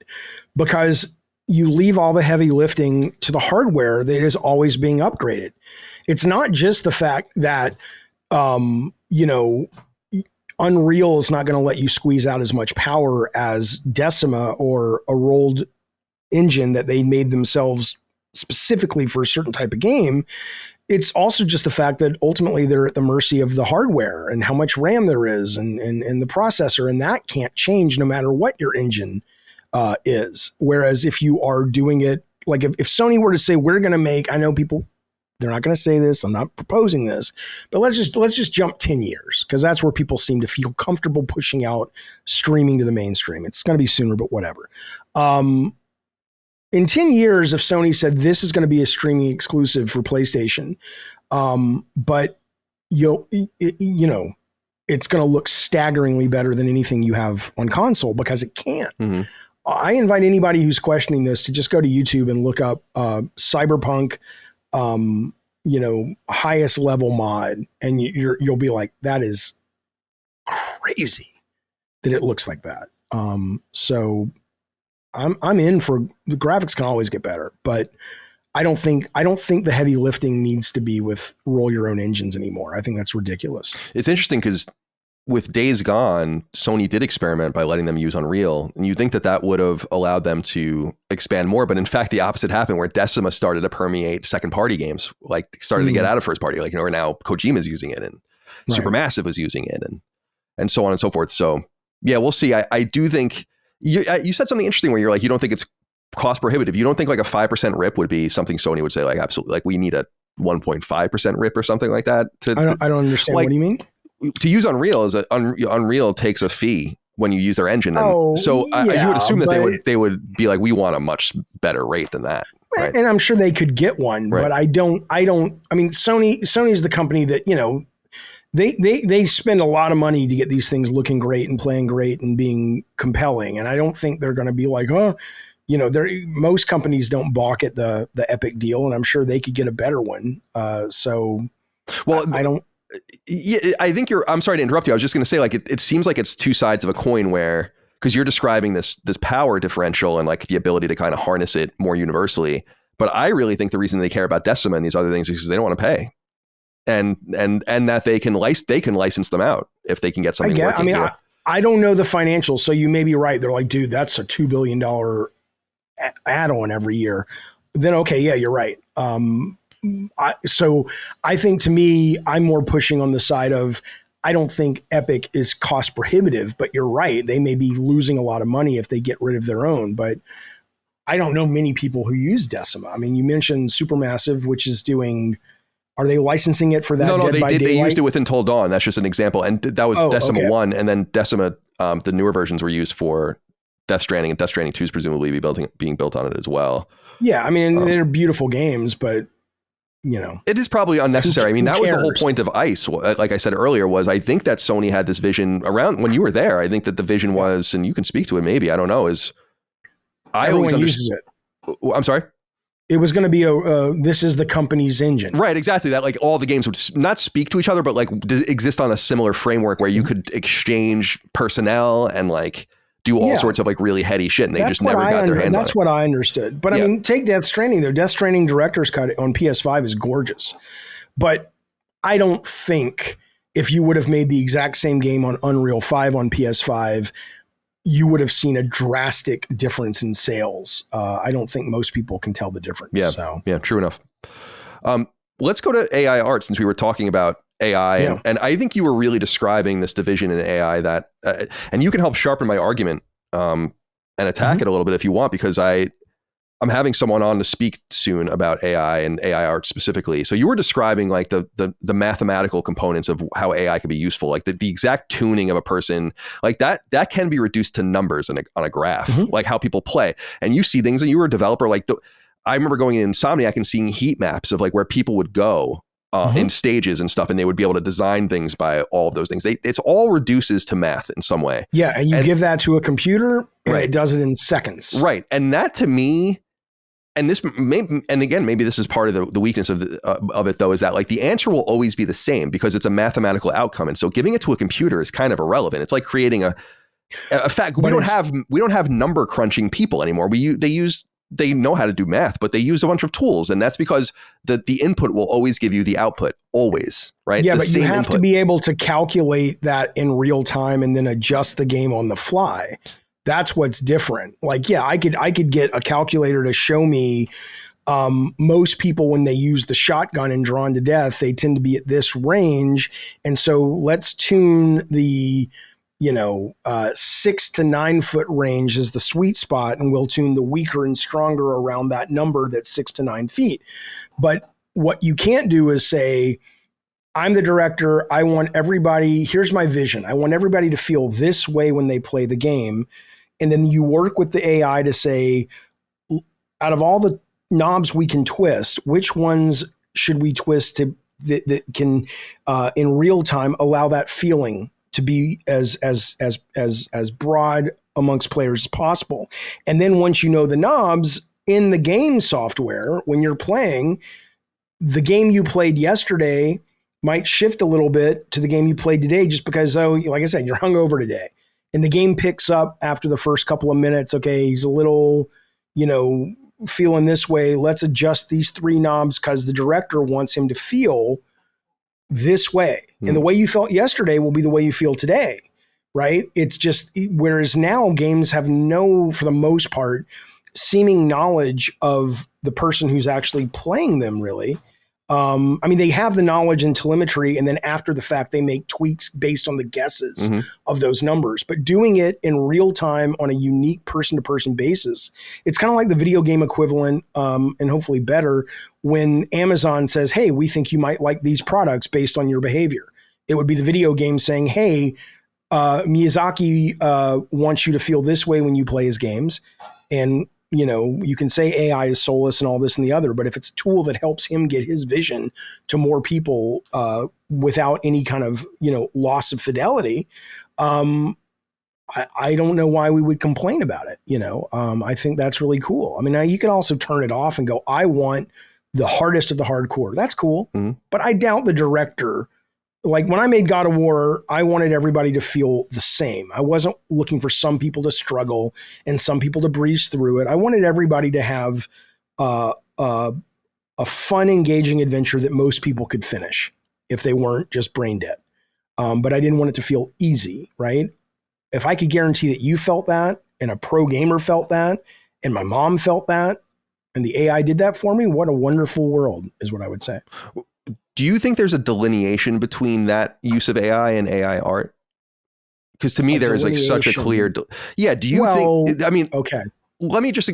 because you leave all the heavy lifting to the hardware that is always being upgraded. It's not just the fact that, Unreal is not going to let you squeeze out as much power as Decima or a rolled engine that they made themselves specifically for a certain type of game. It's also just the fact that ultimately they're at the mercy of the hardware and how much RAM there is and the processor, and that can't change no matter what your engine is. Whereas if you are doing it, like if Sony were to say, we're going to make, I know people, they're not going to say this, I'm not proposing this, but let's just jump 10 years, because that's where people seem to feel comfortable pushing out streaming to the mainstream. It's going to be sooner, but whatever. In 10 years, if Sony said this is going to be a streaming exclusive for PlayStation, but it's going to look staggeringly better than anything you have on console, because it can't. Mm-hmm. I invite anybody who's questioning this to just go to YouTube and look up Cyberpunk, highest level mod, and you'll be like, that is crazy that it looks like that. So I'm in for the graphics can always get better, but I don't think the heavy lifting needs to be with roll your own engines anymore. I think that's ridiculous. It's interesting because with Days Gone, Sony did experiment by letting them use Unreal, and you think that would have allowed them to expand more, but in fact, the opposite happened, where Decima started to permeate second party games, like started to get out of first party, or now Kojima's using it, and Supermassive was using it, and so on and so forth. So yeah, we'll see. I do think you said something interesting where you're like, you don't think it's cost prohibitive. You don't think like a 5% rip would be something Sony would say, like, absolutely, like we need a 1.5% rip or something like that. I don't understand. What do you mean? To use Unreal Unreal takes a fee when you use their engine. And you would assume that they would be like, we want a much better rate than that. Right? And I'm sure they could get one, but I mean, Sony's the company that, they spend a lot of money to get these things looking great and playing great and being compelling. And I don't think they're going to be like, most companies don't balk at the Epic deal, and I'm sure they could get a better one. I think I'm sorry to interrupt you. I was just going to say, like, it seems like it's two sides of a coin, where, because you're describing this power differential and like the ability to kind of harness it more universally. But I really think the reason they care about Decima and these other things is because they don't want to pay. And that they can license them out if they can get something working. I don't know the financials, so you may be right. They're like, dude, that's a $2 billion add-on every year. Then okay, yeah, you're right. So I think, to me, I'm more pushing on the side of, I don't think Epic is cost prohibitive, but you're right. They may be losing a lot of money if they get rid of their own, but I don't know many people who use Decima. I mean, you mentioned Supermassive, which is doing, are they licensing it for that? No, they did. They used it with Until Dawn. That's just an example. And that was Decima 1. And then Decima, the newer versions were used for Death Stranding, and Death Stranding 2 is presumably being built on it as well. Yeah. I mean, they're beautiful games, but it is probably unnecessary. I mean, that was the whole point of ICE. Like I said earlier, was I think that Sony had this vision around when you were there. I think that the vision was, and you can speak to it, maybe, I don't know, is everyone uses it. I'm sorry. It was going to be this is the company's engine. Right, exactly. That like all the games would not speak to each other, but like exist on a similar framework where you could exchange personnel and like do all sorts of like really heady shit, and they just never got their hands on it. That's what I understood. But I mean, take Death Stranding. Their Death Stranding director's cut on PS5 is gorgeous. But I don't think if you would have made the exact same game on Unreal 5 on PS5, you would have seen a drastic difference in sales. I don't think most people can tell the difference. Yeah, yeah, true enough. Let's go to AI art, since we were talking about AI. And I think you were really describing this division in AI that, and you can help sharpen my argument and attack it a little bit if you want, because I'm having someone on to speak soon about AI and AI art specifically. So you were describing like the mathematical components of how AI could be useful, like the exact tuning of a person, like that can be reduced to numbers on a graph, like how people play. And you see things, and you were a developer, like I remember going in Insomniac and seeing heat maps of like where people would go in stages and stuff, and they would be able to design things by all of those things. It's all reduces to math in some way. Yeah, and you give that to a computer, and it does it in seconds. Right, and that to me, and this and again, maybe this is part of the weakness of it though, is that like the answer will always be the same because it's a mathematical outcome, and so giving it to a computer is kind of irrelevant. It's like creating a fact. We don't have number crunching people anymore. They know how to do math, but they use a bunch of tools. And that's because the input will always give you the output, always, right? Yeah, but you have to be able to calculate that in real time and then adjust the game on the fly. That's what's different. Like, yeah, I could get a calculator to show me most people, when they use the shotgun and Drawn to Death, they tend to be at this range. And so let's tune the 6 to 9 foot range is the sweet spot, and we'll tune the weaker and stronger around that number that's 6 to 9 feet. But what you can't do is say, I'm the director. I want everybody, here's my vision. I want everybody to feel this way when they play the game. And then you work with the AI to say, out of all the knobs we can twist, which ones should we twist that can in real time allow that feeling to be as broad amongst players as possible. And then once you know the knobs in the game software, when you're playing, the game you played yesterday might shift a little bit to the game you played today, just because, like I said, you're hungover today. And the game picks up after the first couple of minutes. Okay, he's a little, feeling this way. Let's adjust these 3 knobs because the director wants him to feel this way. And the way you felt yesterday will be the way you feel today, right? It's just, whereas now games have for the most part, seeming knowledge of the person who's actually playing them, really. They have the knowledge and telemetry, and then after the fact, they make tweaks based on the guesses of those numbers. But doing it in real time on a unique person-to-person basis, it's kind of like the video game equivalent, and hopefully better, when Amazon says, hey, we think you might like these products based on your behavior. It would be the video game saying, hey, Miyazaki wants you to feel this way when you play his games. And you can say AI is soulless and all this and the other, but if it's a tool that helps him get his vision to more people without any kind of, loss of fidelity, I don't know why we would complain about it. I think that's really cool. Now you can also turn it off and go, I want the hardest of the hardcore. That's cool. But I doubt the director, like when I made God of War, I wanted everybody to feel the same. I wasn't looking for some people to struggle and some people to breeze through it. I wanted everybody to have a fun, engaging adventure that most people could finish if they weren't just brain dead. But I didn't want it to feel easy, right? If I could guarantee that you felt that, and a pro gamer felt that, and my mom felt that, and the AI did that for me, what a wonderful world is what I would say. Do you think there's a delineation between that use of AI and AI art? Because to me, there is like such a clear. Do you think? Okay. Let me just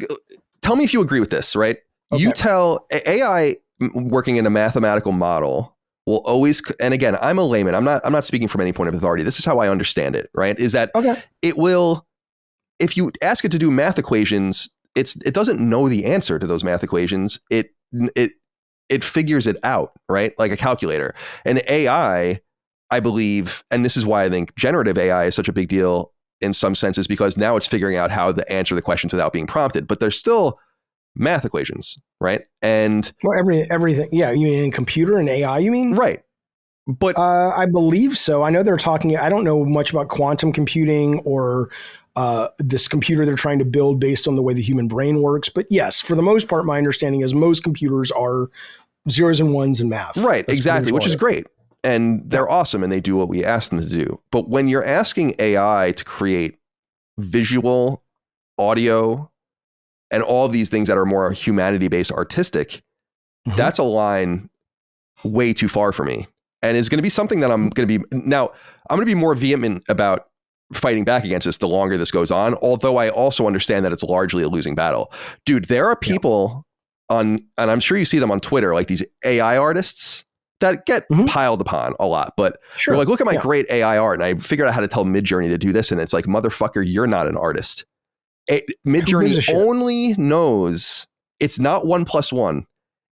tell me if you agree with this, right? Okay. You tell AI working in a mathematical model will always, and again, I'm a layman. I'm not speaking from any point of authority. This is how I understand it, right? Is that it will, if you ask it to do math equations, it doesn't know the answer to those math equations. It figures it out, right? Like a calculator. And AI, I believe, and this is why I think generative AI is such a big deal in some senses, because now it's figuring out how to answer the questions without being prompted, but there's still math equations, right? And everything. Yeah. You mean in computer and AI, you mean? Right. But I believe so. I know they're talking, I don't know much about quantum computing or this computer they're trying to build based on the way the human brain works. But yes, for the most part, my understanding is most computers are zeros and ones in math. Right, that's exactly, which is great. And they're awesome and they do what we ask them to do. But when you're asking AI to create visual, audio, and all of these things that are more humanity-based, artistic, that's a line way too far for me. And is going to be something that I'm going to be more vehement about fighting back against this the longer this goes on. Although I also understand that it's largely a losing battle. Dude, there are people and I'm sure you see them on Twitter, like these AI artists that get piled upon a lot, but they're like, look at my great AI art. And I figured out how to tell Midjourney to do this. And it's like, motherfucker, you're not an artist. Midjourney only knows it's not 1+1.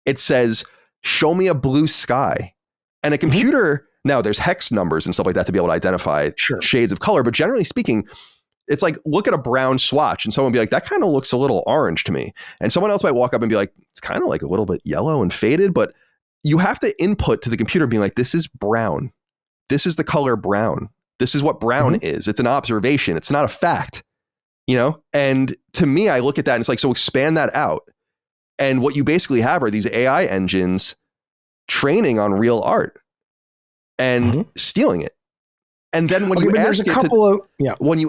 It says, show me a blue sky. And a computer, now there's hex numbers and stuff like that to be able to identify shades of color. But generally speaking, it's like, look at a brown swatch and someone be like, that kind of looks a little orange to me. And someone else might walk up and be like, it's kind of like a little bit yellow and faded, but you have to input to the computer being like, this is brown. This is the color brown. This is what brown is. It's an observation. It's not a fact, you know? And to me, I look at that and it's like, so expand that out. And what you basically have are these AI engines training on real art and stealing it. And then when you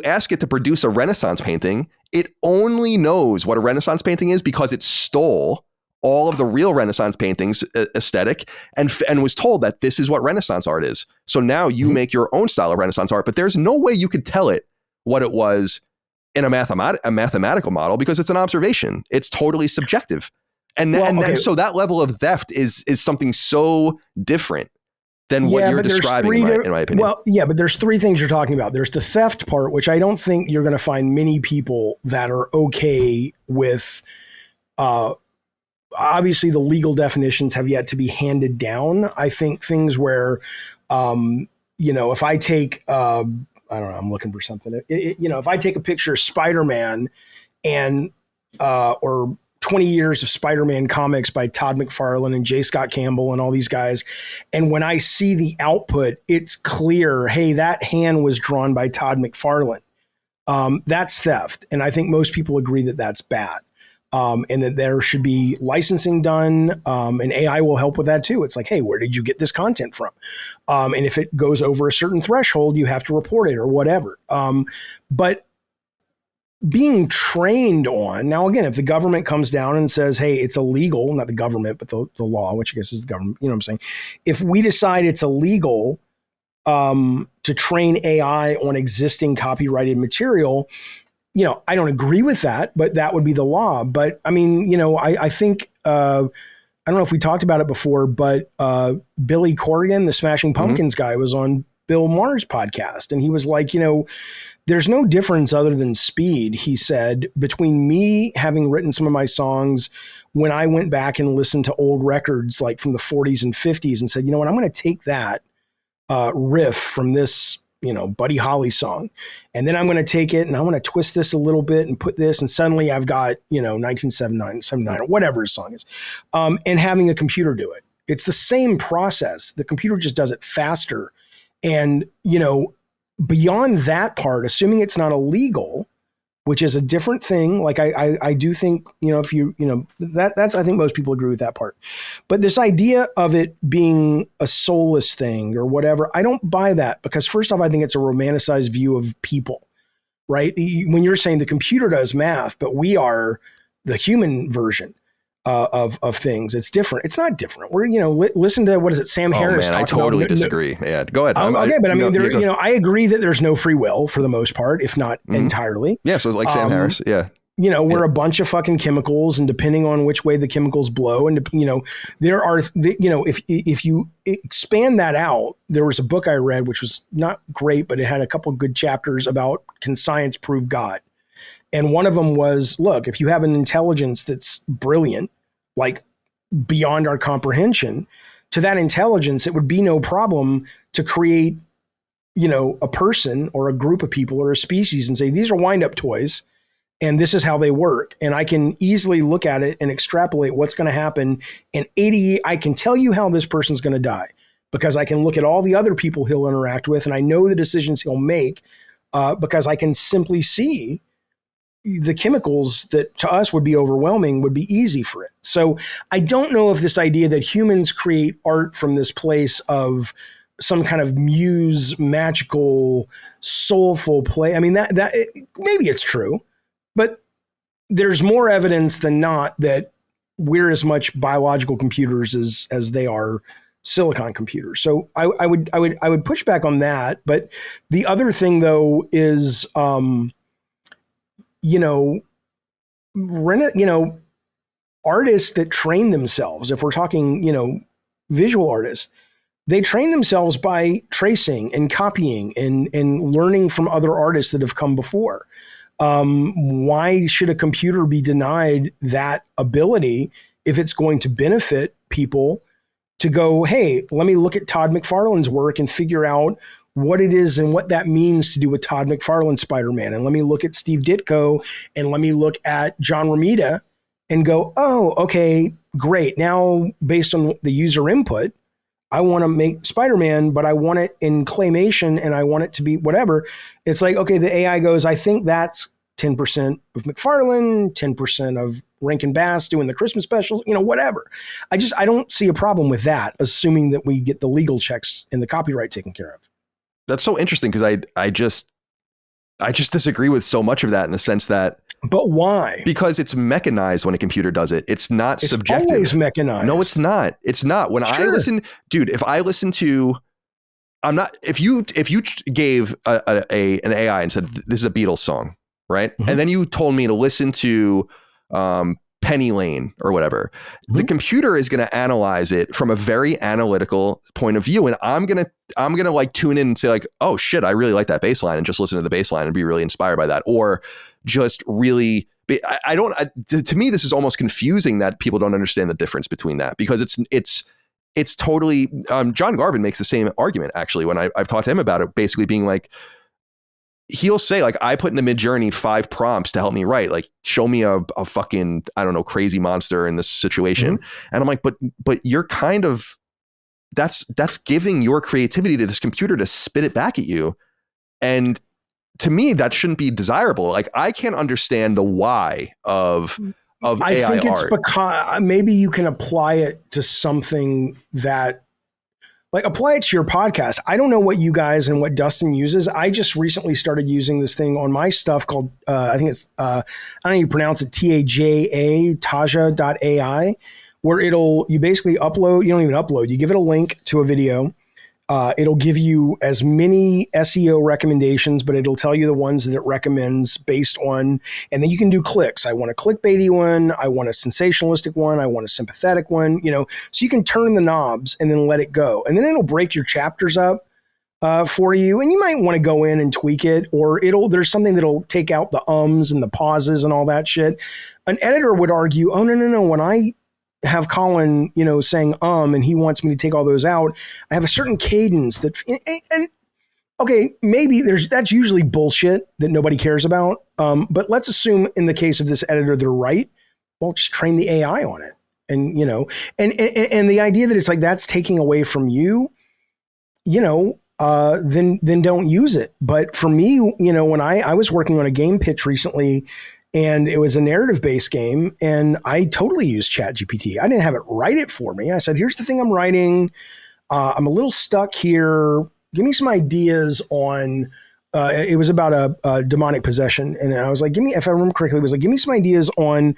ask it to produce a Renaissance painting, it only knows what a Renaissance painting is because it stole all of the real Renaissance paintings aesthetic and was told that this is what Renaissance art is. So now you make your own style of Renaissance art, but there's no way you could tell it what it was in a mathematical model because it's an observation. It's totally subjective. And so that level of theft is something so different than what you're describing, in my opinion. Well, yeah, but there's three things you're talking about. There's the theft part, which I don't think you're going to find many people that are okay with. Obviously, the legal definitions have yet to be handed down. I think things where, if I take, I don't know, I'm looking for something. If I take a picture of Spider-Man and or 20 years of Spider-Man comics by Todd McFarlane and J. Scott Campbell and all these guys. And when I see the output, it's clear, hey, that hand was drawn by Todd McFarlane. That's theft. And I think most people agree that that's bad. And that there should be licensing done. And AI will help with that too. It's like, hey, where did you get this content from? And if it goes over a certain threshold, you have to report it or whatever. But being trained on, now again, if the government comes down and says, hey, it's illegal, not the government, but the law, which I guess is the government, you know what I'm saying? If we decide it's illegal to train AI on existing copyrighted material, I don't agree with that, but that would be the law. But I mean, I think, I don't know if we talked about it before, but Billy Corgan, the Smashing Pumpkins guy, was on Bill Maher's podcast. And he was like, there's no difference other than speed, he said, between me having written some of my songs when I went back and listened to old records like from the 40s and 50s and said, you know what, I'm going to take that riff from this, Buddy Holly song, and then I'm going to take it and I want to twist this a little bit and put this, and suddenly I've got, 1979 or whatever his song is, and having a computer do it. It's the same process. The computer just does it faster. And, beyond that part, assuming it's not illegal, which is a different thing. Like I do think, if that's, I think most people agree with that part, but this idea of it being a soulless thing or whatever, I don't buy that because first off, I think it's a romanticized view of people, right? When you're saying the computer does math, but we are the human version of things. It's different. It's not different. We're, listen to, what is it? Sam Harris. Man, I totally disagree. Yeah, go ahead. But I mean, I agree that there's no free will for the most part, if not entirely. Yeah. So it's like Sam Harris. Yeah. We're a bunch of fucking chemicals, and depending on which way the chemicals blow, and there are, if you expand that out, there was a book I read, which was not great, but it had a couple of good chapters about, can science prove God? And one of them was, look, if you have an intelligence that's brilliant, like beyond our comprehension, to that intelligence, it would be no problem to create, a person or a group of people or a species and say, these are wind-up toys and this is how they work. And I can easily look at it and extrapolate what's going to happen. And I can tell you how this person's going to die because I can look at all the other people he'll interact with, and I know the decisions he'll make because I can simply see the chemicals that to us would be overwhelming would be easy for it. So I don't know if this idea that humans create art from this place of some kind of muse, magical, soulful play. I mean, that maybe it's true, but there's more evidence than not that we're as much biological computers as they are silicon computers. So I would push back on that. But the other thing though is, artists that train themselves, if we're talking, visual artists, they train themselves by tracing and copying and learning from other artists that have come before. Why should a computer be denied that ability if it's going to benefit people to go, hey, let me look at Todd McFarlane's work and figure out what it is and what that means to do with Todd McFarlane Spider-Man. And let me look at Steve Ditko and let me look at John Romita and go, oh, okay, great. Now, based on the user input, I want to make Spider-Man, but I want it in claymation and I want it to be whatever. It's like, okay, the AI goes, I think that's 10% of McFarlane, 10% of Rankin Bass doing the Christmas specials, whatever. I don't see a problem with that, assuming that we get the legal checks and the copyright taken care of. That's so interesting because I just disagree with so much of that in the sense that. But why? Because it's mechanized when a computer does it. It's not subjective. It's always mechanized. No, it's not. It's not. When I listen, dude, if I listen to, if you gave an AI and said, this is a Beatles song, right? Mm-hmm. And then you told me to listen to Penny Lane or whatever, mm-hmm. the computer is going to analyze it from a very analytical point of view. And I'm going to like tune in and say like, oh shit, I really like that bass line, and just listen to the bass line and be really inspired by that. Or just really, to me, this is almost confusing that people don't understand the difference between that, because it's totally, John Garvin makes the same argument actually when I've talked to him about it, basically being like, he'll say like, I put into Midjourney 5 prompts to help me write, like show me a fucking, I don't know, crazy monster in this situation. Mm-hmm. And I'm like, but you're kind of, that's giving your creativity to this computer to spit it back at you. And to me, that shouldn't be desirable. Like I can't understand the why of I AI think it's art. Because maybe you can apply it to something that, like, apply it to your podcast. I don't know what you guys and what Dustin uses. I just recently started using this thing on my stuff called, I think it's, I don't know how you pronounce it, Taja.ai, where you basically upload, you don't even upload, you give it a link to a video. It'll give you as many SEO recommendations, but it'll tell you the ones that it recommends based on, and then you can do clicks. I want a clickbaity one. I want a sensationalistic one. I want a sympathetic one, so you can turn the knobs and then let it go. And then it'll break your chapters up for you. And you might want to go in and tweak it, or there's something that'll take out the ums and the pauses and all that shit. An editor would argue, oh, no. When I have Colin, saying, and he wants me to take all those out, I have a certain cadence that, and okay, maybe that's usually bullshit that nobody cares about. But let's assume in the case of this editor, they're right. Well, just train the AI on it. And, and the idea that it's like, that's taking away from you, then don't use it. But for me, when I was working on a game pitch recently, and it was a narrative-based game, and I totally used ChatGPT. I didn't have it write it for me. I said, here's the thing I'm writing. I'm a little stuck here. Give me some ideas on, it was about a demonic possession. And I was like, if I remember correctly, it was like, give me some ideas on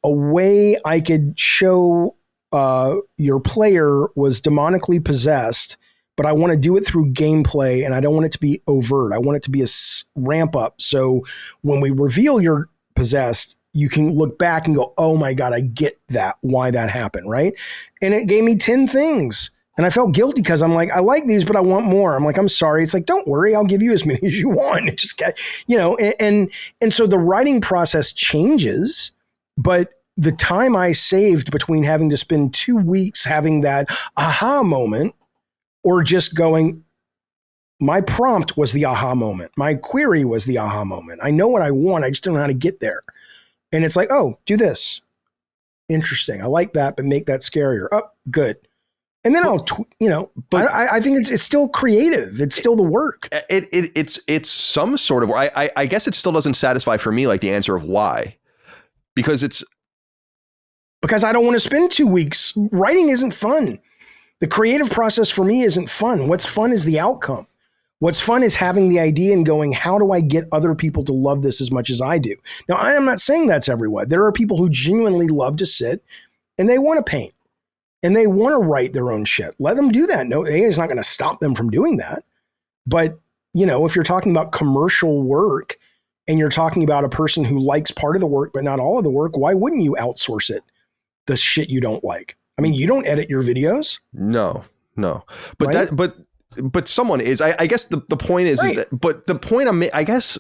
a way I could show your player was demonically possessed, but I want to do it through gameplay, and I don't want it to be overt. I want it to be a ramp up. So when we reveal you're possessed, you can look back and go, oh my God, I get that, why that happened, right? And it gave me 10 things. And I felt guilty because I'm like, I like these, but I want more. I'm like, I'm sorry. It's like, don't worry, I'll give you as many as you want. It just got, and so the writing process changes, but the time I saved between having to spend 2 weeks having that aha moment, or just going, my prompt was the aha moment. My query was the aha moment. I know what I want. I just don't know how to get there. And it's like, oh, do this. Interesting. I like that, but make that scarier. Oh, good. And then but I think it's still creative. It's still the work. It's some sort of, I guess it still doesn't satisfy for me, like the answer of why, because I don't want to spend 2 weeks. Writing isn't fun. The creative process for me isn't fun. What's fun is the outcome. What's fun is having the idea and going, how do I get other people to love this as much as I do? Now, I am not saying that's everyone. There are people who genuinely love to sit and they want to paint and they want to write their own shit. Let them do that. No, AI is not going to stop them from doing that. But, if you're talking about commercial work and you're talking about a person who likes part of the work, but not all of the work, why wouldn't you outsource it? The shit you don't like. I mean, you don't edit your videos. No. But right? But someone is, I guess the point is, right. But the point I guess,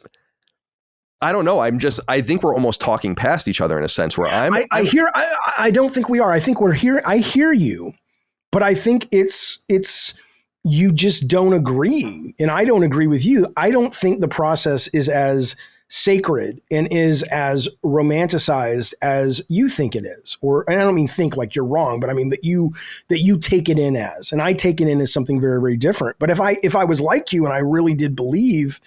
I don't know. I think we're almost talking past each other in a sense where I don't think we are. I think we're here. I hear you. But I think it's you just don't agree. And I don't agree with you. I don't think the process is as sacred and is as romanticized as you think it is. And I don't mean think like you're wrong, but I mean that you take it in as, and I take it in as something very, very different. But if I was like you and I really did believe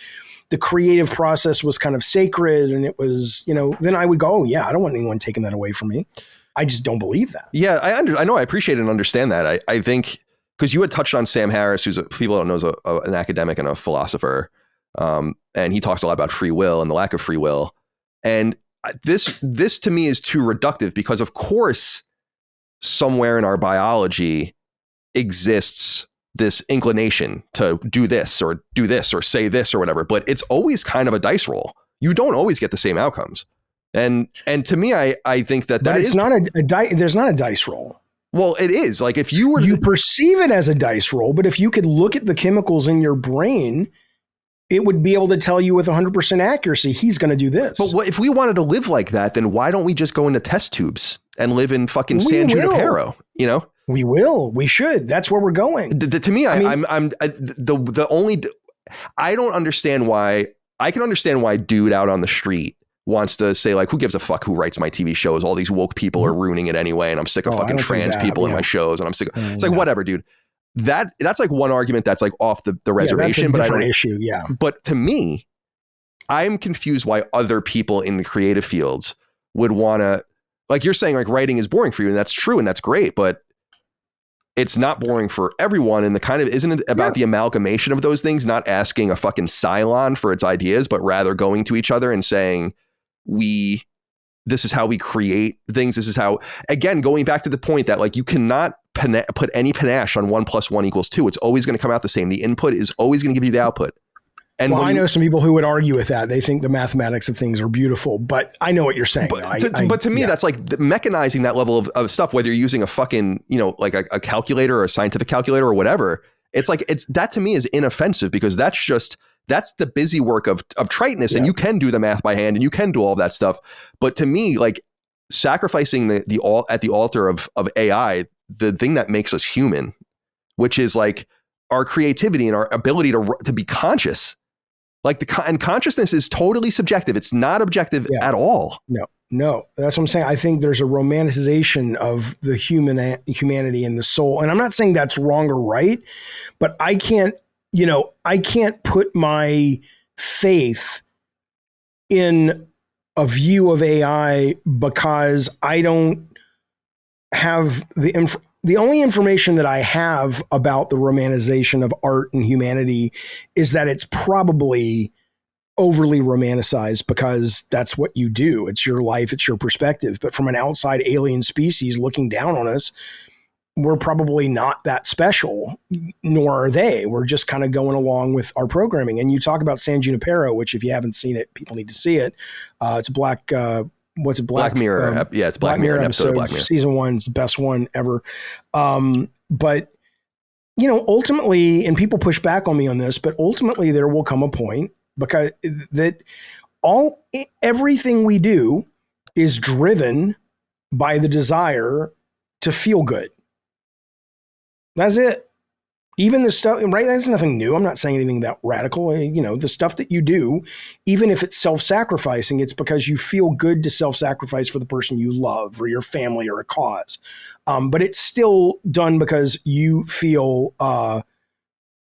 the creative process was kind of sacred and it was, then I would go, oh yeah, I don't want anyone taking that away from me. I just don't believe that. Yeah, I know. I appreciate and understand that. I think because you had touched on Sam Harris, who's people don't know is an academic and a philosopher. And he talks a lot about free will and the lack of free will. And this to me is too reductive because of course, somewhere in our biology exists this inclination to do this or say this or whatever, but it's always kind of a dice roll. You don't always get the same outcomes. And to me, I think that it's not there's not a dice roll. Well, it is. Like if you perceive it as a dice roll, but if you could look at the chemicals in your brain, it would be able to tell you with 100% accuracy, he's going to do this. But if we wanted to live like that, then why don't we just go into test tubes and live in fucking San Junipero, We will. We should. That's where we're going. To me, I don't understand why. I can understand why dude out on the street wants to say like, who gives a fuck who writes my TV shows? All these woke people are ruining it anyway. And I'm sick of fucking trans people in my shows. And I'm sick. It's like, whatever, dude. That's like one argument that's like off the reservation, that's a different issue. Yeah. But to me, I'm confused why other people in the creative fields would want to, like you're saying, like writing is boring for you. And that's true. And that's great. But it's not boring for everyone. And isn't it about the amalgamation of those things, not asking a fucking Cylon for its ideas, but rather going to each other and saying, this is how we create things. This is how, again, going back to the point that like, you cannot put any panache on 1 + 1 = 2. It's always going to come out the same. The input is always going to give you the output. And I know some people who would argue with that. They think the mathematics of things are beautiful, but I know what you're saying. But to me, that's like mechanizing that level of stuff, whether you're using a fucking, like a calculator or a scientific calculator or whatever. It's like, that to me is inoffensive because that's the busy work of triteness. And you can do the math by hand and you can do all that stuff. But to me, like sacrificing at the altar of AI, the thing that makes us human, which is like our creativity and our ability to be conscious. Like and consciousness is totally subjective. It's not objective at all. No, that's what I'm saying. I think there's a romanticization of the humanity and the soul. And I'm not saying that's wrong or right, but I can't put my faith in a view of AI because I don't have the only information that I have about the romanticization of art and humanity is that it's probably overly romanticized because that's what you do. It's your life. It's your perspective. But from an outside alien species looking down on us, we're probably not that special, nor are they. We're just kind of going along with our programming. And you talk about San Junipero, which if you haven't seen it, people need to see it. It's a Black Mirror. It's Black Mirror episode of Black Mirror. Season 1's the best one ever. But ultimately, and people push back on me on this, but ultimately there will come a point because everything we do is driven by the desire to feel good. That's it. Even the stuff, right? That's nothing new. I'm not saying anything that radical. The stuff that you do, even if it's self-sacrificing, it's because you feel good to self-sacrifice for the person you love or your family or a cause. But it's still done because you feel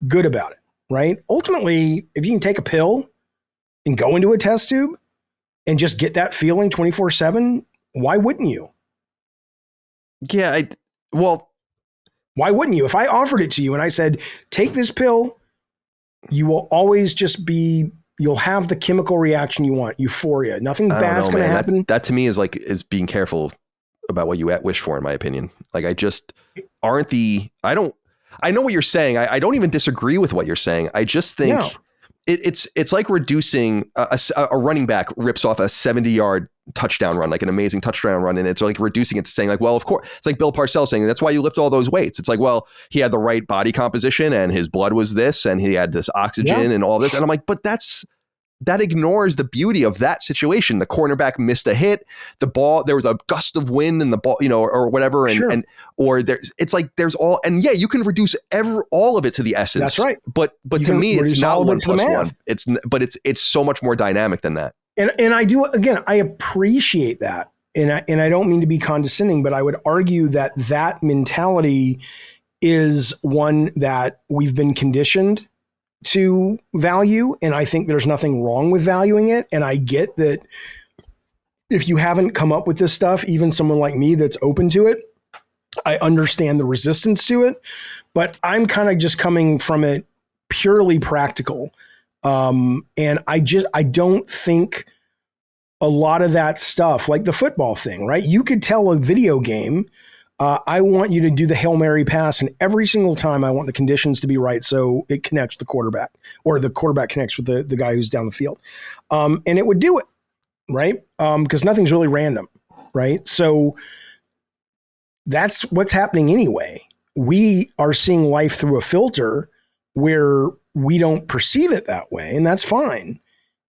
good about it, right? Ultimately, if you can take a pill and go into a test tube and just get that feeling 24/7, why wouldn't you? Yeah, why wouldn't you? If I offered it to you and I said, take this pill, you will always you'll have the chemical reaction you want, euphoria. Nothing bad's going to happen. That to me is being careful about what you wish for, in my opinion. Like I know what you're saying. I don't even disagree with what you're saying. I just think it's like reducing a running back rips off a 70-yard touchdown run, like an amazing touchdown run. And it's like reducing it to saying like, well, of course, it's like Bill Parcells saying, that's why you lift all those weights. It's like, well, he had the right body composition and his blood was this, and he had this oxygen and all this. And I'm like, but that's that ignores the beauty of that situation. The cornerback missed a hit, the ball, there was a gust of wind and the ball, or whatever. Or there's all, and yeah, you can reduce all of it to the essence. That's right. But to me, it's not 1 + 1. It's so much more dynamic than that. And I do, again, I appreciate that. And I don't mean to be condescending, but I would argue that mentality is one that we've been conditioned to value, and I think there's nothing wrong with valuing it. And I get that if you haven't come up with this stuff, even someone like me that's open to it, I understand the resistance to it, but I'm kind of just coming from it purely practical. And I don't think a lot of that stuff, like the football thing, right? You could tell a video game, I want you to do the Hail Mary pass, and every single time I want the conditions to be right so it connects the quarterback, or the quarterback connects with the guy who's down the field. And it would do it, right? Because nothing's really random, right? So that's what's happening anyway. We are seeing life through a filter where we don't perceive it that way, and that's fine.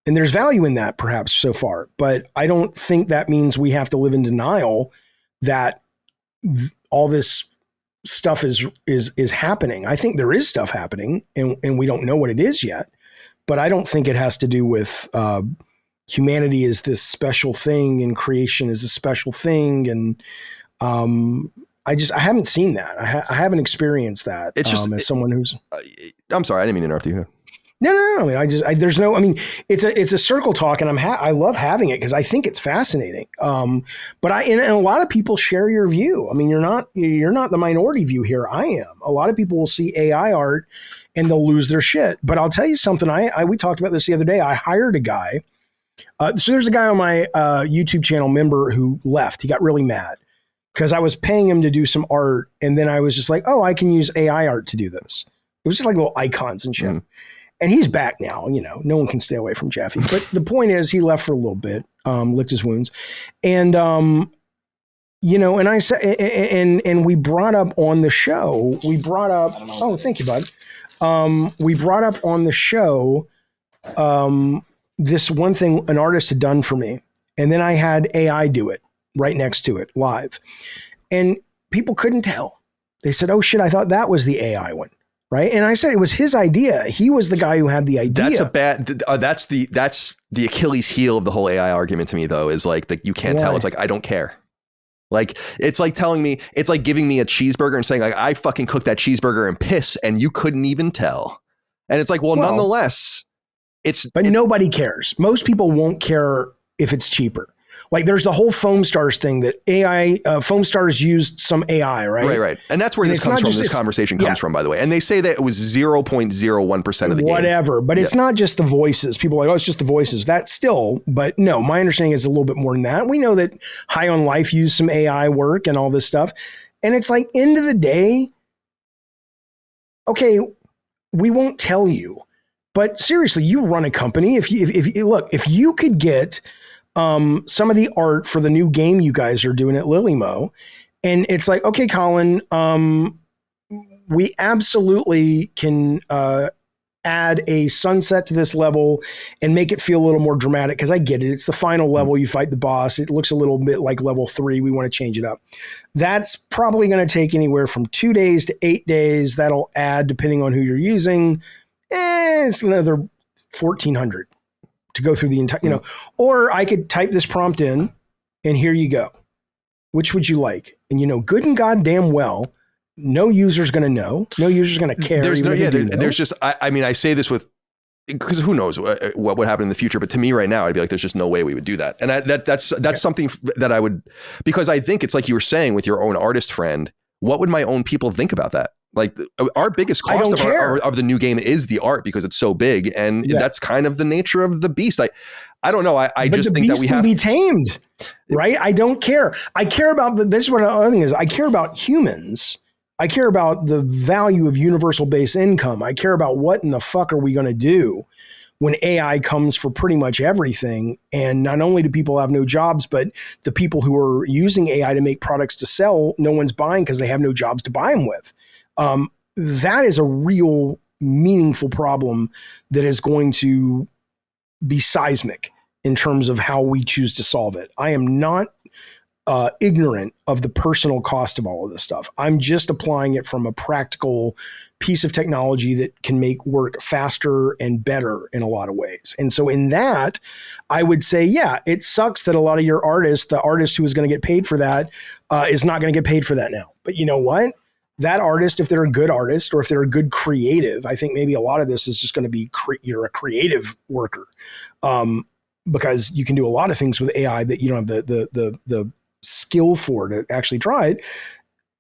And there's value in that perhaps so far, but I don't think that means we have to live in denial that all this stuff is happening. I think there is stuff happening, and we don't know what it is yet, but I don't think it has to do with humanity is this special thing and creation is a special thing. And I haven't seen that. I haven't experienced that. It's just as someone who's. I'm sorry, I didn't mean to interrupt you. No. I mean, it's a circle talk, and I love having it because I think it's fascinating. But and a lot of people share your view. I mean, you're not the minority view here. I am. A lot of people will see AI art and they'll lose their shit. But I'll tell you something. We talked about this the other day. I hired a guy. So there's a guy on my YouTube channel member who left. He got really mad because I was paying him to do some art, and then I was just like, oh, I can use AI art to do this. It was just like little icons and shit. And he's back now, no one can stay away from Jaffe. But the point is he left for a little bit, licked his wounds. And, and I said, and we brought up on the show, oh, thank you, bud. We brought up on the show this one thing an artist had done for me. And then I had AI do it right next to it live. And people couldn't tell. They said, oh shit, I thought that was the AI one. Right. And I said it was his idea. He was the guy who had the idea. That's the Achilles heel of the whole AI argument to me, though, is like that you can't tell. It's like, I don't care. Like, it's like telling me, it's like giving me a cheeseburger and saying like, I fucking cooked that cheeseburger in piss and you couldn't even tell. And it's like, well nonetheless, but nobody cares. Most people won't care if it's cheaper. Like there's the whole foam stars thing that AI foam stars used some AI, right? Right. And that's where this comes from. This conversation comes from, by the way. And they say that it was 0.01% of the game. Whatever. But it's not just the voices. People are like, oh, it's just the voices. That's still, but no, my understanding is a little bit more than that. We know that High on Life used some AI work and all this stuff. And it's like, end of the day, okay, we won't tell you. But seriously, you run a company. If you could get some of the art for the new game you guys are doing at Lilymo, and it's like, okay, Colin, we absolutely can add a sunset to this level and make it feel a little more dramatic, because I get it. It's the final level. You fight the boss. It looks a little bit like level 3. We want to change it up. That's probably going to take anywhere from 2 days to 8 days. That'll add, depending on who you're using, it's another 1,400. To go through the entire, or I could type this prompt in and here you go. Which would you like? And good and goddamn well, no user's going to know. No user's going to care. There's just, I say this because who knows what would happen in the future. But to me right now, I'd be like, there's just no way we would do that. And that's something that I would, because I think it's like you were saying with your own artist friend, what would my own people think about that? Like our biggest cost of the new game is the art, because it's so big, and that's kind of the nature of the beast. I don't know. I just think that we have to be tamed, right? I don't care. I care about this is what another thing is. I care about humans. I care about the value of universal base income. I care about what in the fuck are we going to do when AI comes for pretty much everything. And not only do people have no jobs, but the people who are using AI to make products to sell, no one's buying because they have no jobs to buy them with. That is a real meaningful problem that is going to be seismic in terms of how we choose to solve it. I am not ignorant of the personal cost of all of this stuff. I'm just applying it from a practical piece of technology that can make work faster and better in a lot of ways. And so in that, I would say, yeah, it sucks that a lot of your artists, the artist who is going to get paid for that, is not going to get paid for that now. But you know what? That artist, if they're a good artist or if they're a good creative, I think maybe a lot of this is just going to be you're a creative worker, because you can do a lot of things with AI that you don't have the skill for to actually try it.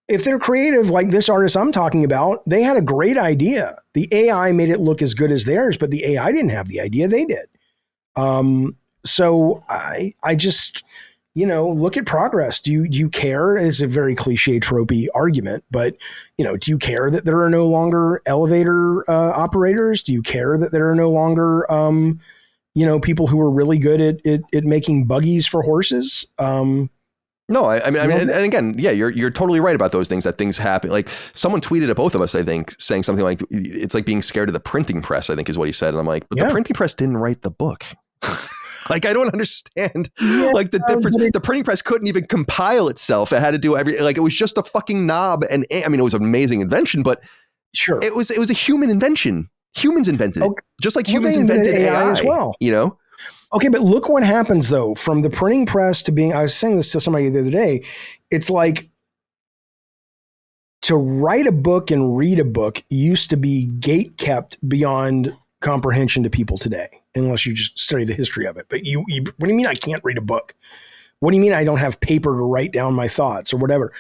If they're creative, like this artist I'm talking about, they had a great idea. The AI made it look as good as theirs, but the AI didn't have the idea, they did. So I just, look at progress. Do you care? It's a very cliche tropey argument, but do you care that there are no longer elevator operators? Do you care that there are no longer people who are really good at making buggies for horses? No, I mean, and again, yeah, you're totally right about those things, that things happen. Like someone tweeted at both of us, I think, saying something like, it's like being scared of the printing press, I think is what he said. And I'm like, but the printing press didn't write the book. Like, I don't understand like the difference. The printing press couldn't even compile itself. It had to do it was just a fucking knob. And I mean, it was an amazing invention, but sure, it was a human invention. Humans invented it, just like humans invented AI as well. Okay, but look what happens, though, from the printing press to being, I was saying this to somebody the other day, it's like to write a book and read a book used to be gate kept beyond comprehension to people today, unless you just study the history of it. But you what do you mean I can't read a book? What do you mean I don't have paper to write down my thoughts or whatever?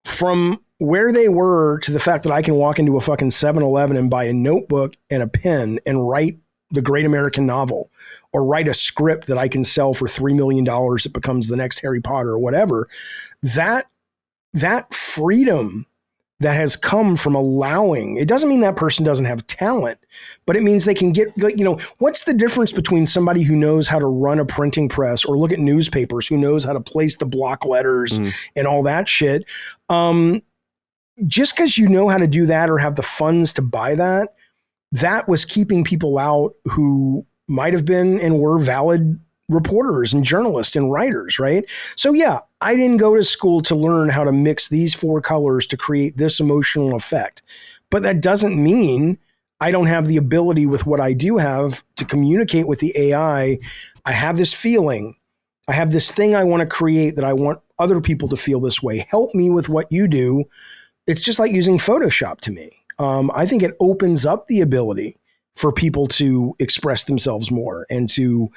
From where they were to the fact that I can walk into a fucking 7-Eleven and buy a notebook and a pen and write the great American novel, or write a script that I can sell for $3 million that becomes the next Harry Potter or whatever, that freedom that has come from allowing, it doesn't mean that person doesn't have talent, but it means they can get, what's the difference between somebody who knows how to run a printing press or look at newspapers, who knows how to place the block letters and all that shit? Just because you know how to do that or have the funds to buy that, that was keeping people out who might have been and were valid reporters and journalists and writers, right? So yeah, I didn't go to school to learn how to mix these 4 colors to create this emotional effect. But that doesn't mean I don't have the ability with what I do have to communicate with the AI. I have this feeling. I have this thing I want to create that I want other people to feel this way. Help me with what you do. It's just like using Photoshop to me. I think it opens up the ability for people to express themselves more and to,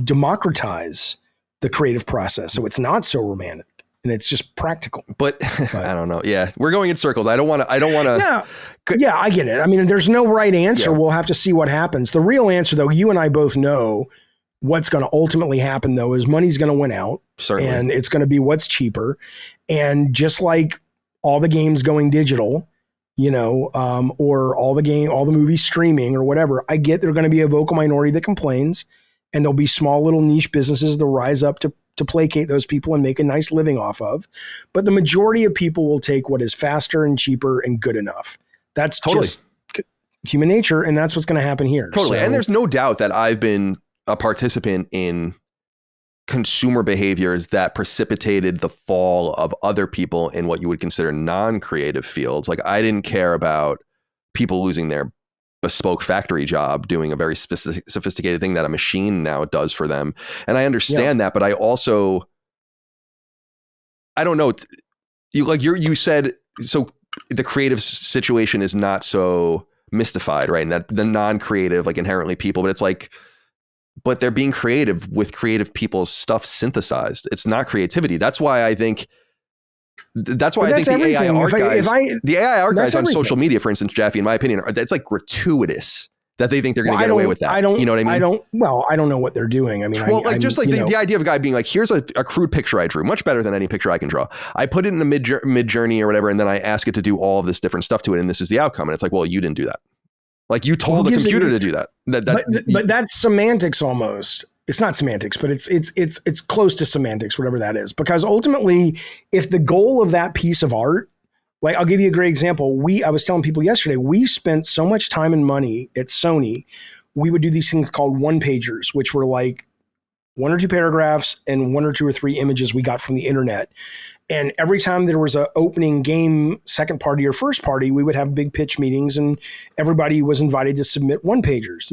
democratize the creative process. So it's not so romantic and it's just practical. But I don't know. Yeah. We're going in circles. I don't want to. Yeah, I get it. I mean, there's no right answer. Yeah. We'll have to see what happens. The real answer, though, you and I both know what's going to ultimately happen, though, is money's going to win out. Certainly. And it's going to be what's cheaper. And just like all the games going digital, or all the movies streaming or whatever, I get there's going to be a vocal minority that complains, and there'll be small little niche businesses that rise up to placate those people and make a nice living off of. But the majority of people will take what is faster and cheaper and good enough. That's totally just human nature. And that's what's going to happen here. Totally. So, and there's no doubt that I've been a participant in consumer behaviors that precipitated the fall of other people in what you would consider non-creative fields. Like, I didn't care about people losing their bespoke factory job doing a very sophisticated thing that a machine now does for them. And I understand that, but I also, I don't know, you said, so the creative situation is not so mystified, right? And that the non-creative, like inherently people, but it's like, but they're being creative with creative people's stuff synthesized. It's not creativity. That's why I think the AI art guys, the AI art guys on social media, for instance, Jaffe, in my opinion, it's like gratuitous that they think they're going to get away with that. You know what I mean? I don't know what they're doing. I mean, the idea of a guy being like, here's a crude picture I drew, much better than any picture I can draw. I put it in the mid journey or whatever, and then I ask it to do all of this different stuff to it, and this is the outcome. And it's like, well, you didn't do that. Like, you told the computer to do that. But that's semantics almost. It's not semantics, but it's close to semantics, whatever that is. Because ultimately, if the goal of that piece of art Like, I'll give you a great example. I was telling people yesterday, we spent so much time and money at Sony. We would do these things called one-pagers, which were like 1 or 2 paragraphs and 1 or 2 or 3 images we got from the internet. And every time there was an opening game, second party or first party, we would have big pitch meetings and everybody was invited to submit one-pagers,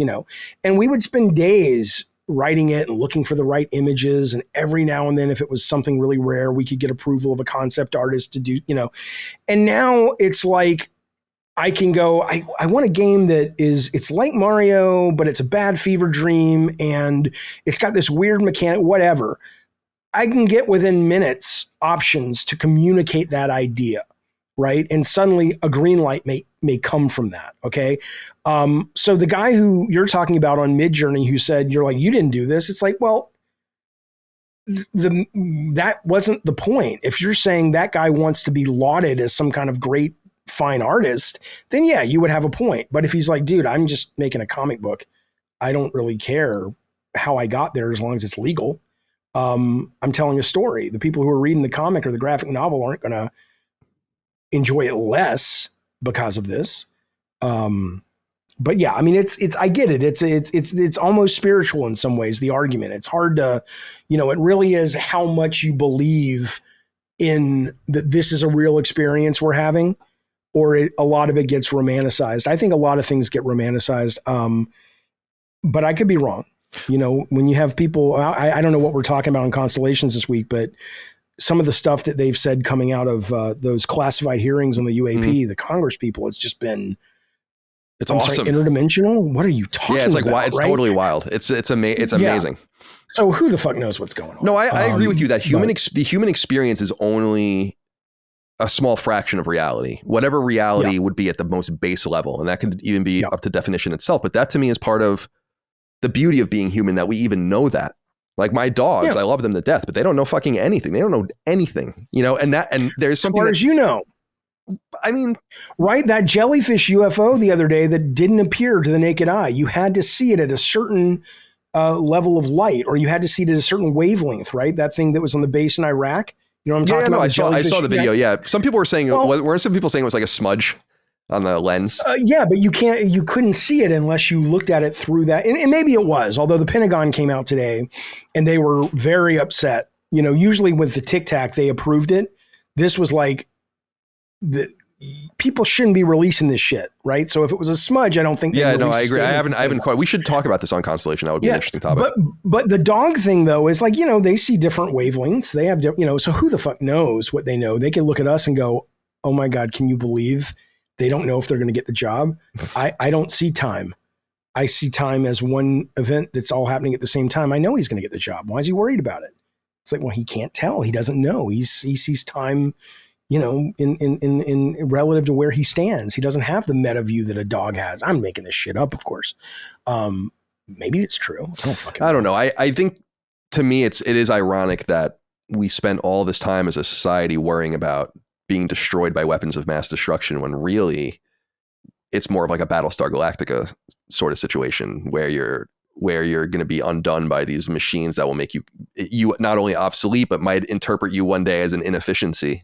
and we would spend days writing it and looking for the right images. And every now and then, if it was something really rare, we could get approval of a concept artist to do, and now it's like, I can go, I want a game that it's like Mario, but it's a bad fever dream and it's got this weird mechanic, whatever. I can get within minutes options to communicate that idea, right? And suddenly a green light may come from that, okay? So the guy who you're talking about on Midjourney who said, you're like, you didn't do this. It's like, well, that wasn't the point. If you're saying that guy wants to be lauded as some kind of great fine artist, then yeah, you would have a point. But if he's like, dude, I'm just making a comic book, I don't really care how I got there as long as it's legal. I'm telling a story. The people who are reading the comic or the graphic novel aren't going to enjoy it less because of this. But yeah, I mean, I get it. It's almost spiritual in some ways, the argument. It's hard to, it really is how much you believe in that this is a real experience we're having, or a lot of it gets romanticized. I think a lot of things get romanticized. But I could be wrong. When you have people, I don't know what we're talking about in Constellations this week, but some of the stuff that they've said coming out of those classified hearings on the UAP, the Congress people, it's just been, it's awesome. Interdimensional. What are you talking about? Yeah, it's like it's right? Totally wild. It's amazing. So who the fuck knows what's going on? No, I agree with you that the human experience is only a small fraction of reality. Whatever reality would be at the most base level, and that could even be up to definition itself. But that to me is part of the beauty of being human, that we even know that. Like my dogs, I love them to death, but they don't know fucking anything. They don't know anything, and there's something as far as I mean, right? That jellyfish UFO the other day that didn't appear to the naked eye. You had to see it at a certain level of light, or you had to see it at a certain wavelength, right? That thing that was on the base in Iraq. You know what I'm talking about? I saw the video. Yeah. Some people were saying, weren't some people saying it was like a smudge on the lens? Yeah, but you couldn't see it unless you looked at it through that. And maybe it was, although the Pentagon came out today and they were very upset. Usually with the Tic Tac, they approved it. This was like, people shouldn't be releasing this shit, right? So if it was a smudge, I don't think. Yeah, no, I agree. I haven't quite. We should talk about this on Constellation. That would be an interesting topic. But the dog thing though is like, they see different wavelengths. They have, so who the fuck knows what they know? They can look at us and go, oh my God, can you believe they don't know if they're going to get the job? I don't see time. I see time as one event that's all happening at the same time. I know he's going to get the job. Why is he worried about it? It's like, well, he can't tell. He doesn't know. He sees time, in relative to where he stands. He doesn't have the meta view that a dog has. I'm making this shit up, of course. Maybe it's true. I don't know. I think to me, it is ironic that we spent all this time as a society worrying about being destroyed by weapons of mass destruction, when really it's more of like a Battlestar Galactica sort of situation where you're going to be undone by these machines that will make you not only obsolete, but might interpret you one day as an inefficiency.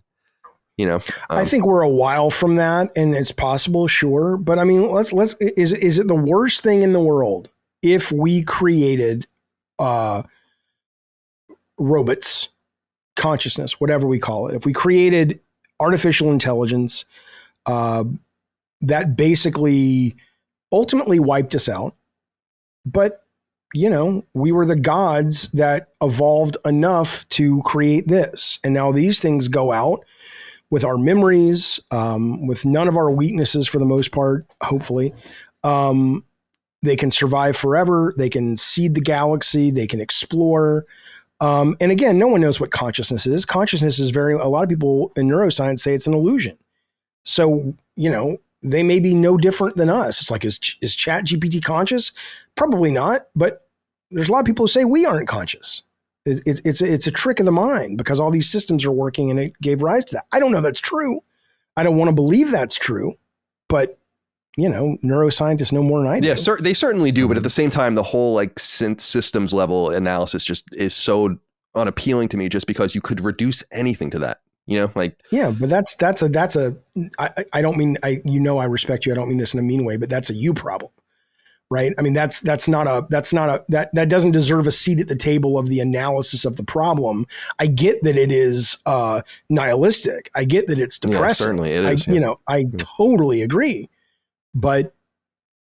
I think we're a while from that, and it's possible, sure. But I mean, is it the worst thing in the world if we created robots, consciousness, whatever we call it? If we created artificial intelligence that basically ultimately wiped us out, but we were the gods that evolved enough to create this, and now these things go out with our memories, with none of our weaknesses for the most part, hopefully. They can survive forever. They can seed the galaxy. They can explore. And again, no one knows what consciousness is. Consciousness is a lot of people in neuroscience say it's an illusion. So, they may be no different than us. It's like, is ChatGPT conscious? Probably not. But there's a lot of people who say we aren't conscious. It's a trick of the mind because all these systems are working and it gave rise to that. I don't know that's true. I don't want to believe that's true, but neuroscientists know more than I do. Yeah, they certainly do. But at the same time, the whole like synth systems level analysis just is so unappealing to me, just because you could reduce anything to that. you know, like, yeah, but I don't mean, I respect you. I don't mean this in a mean way, but that's a you problem. Right. I mean, that doesn't deserve a seat at the table of the analysis of the problem. I get that it is nihilistic. I get that it's depressing. Yeah, certainly it is. I totally agree. But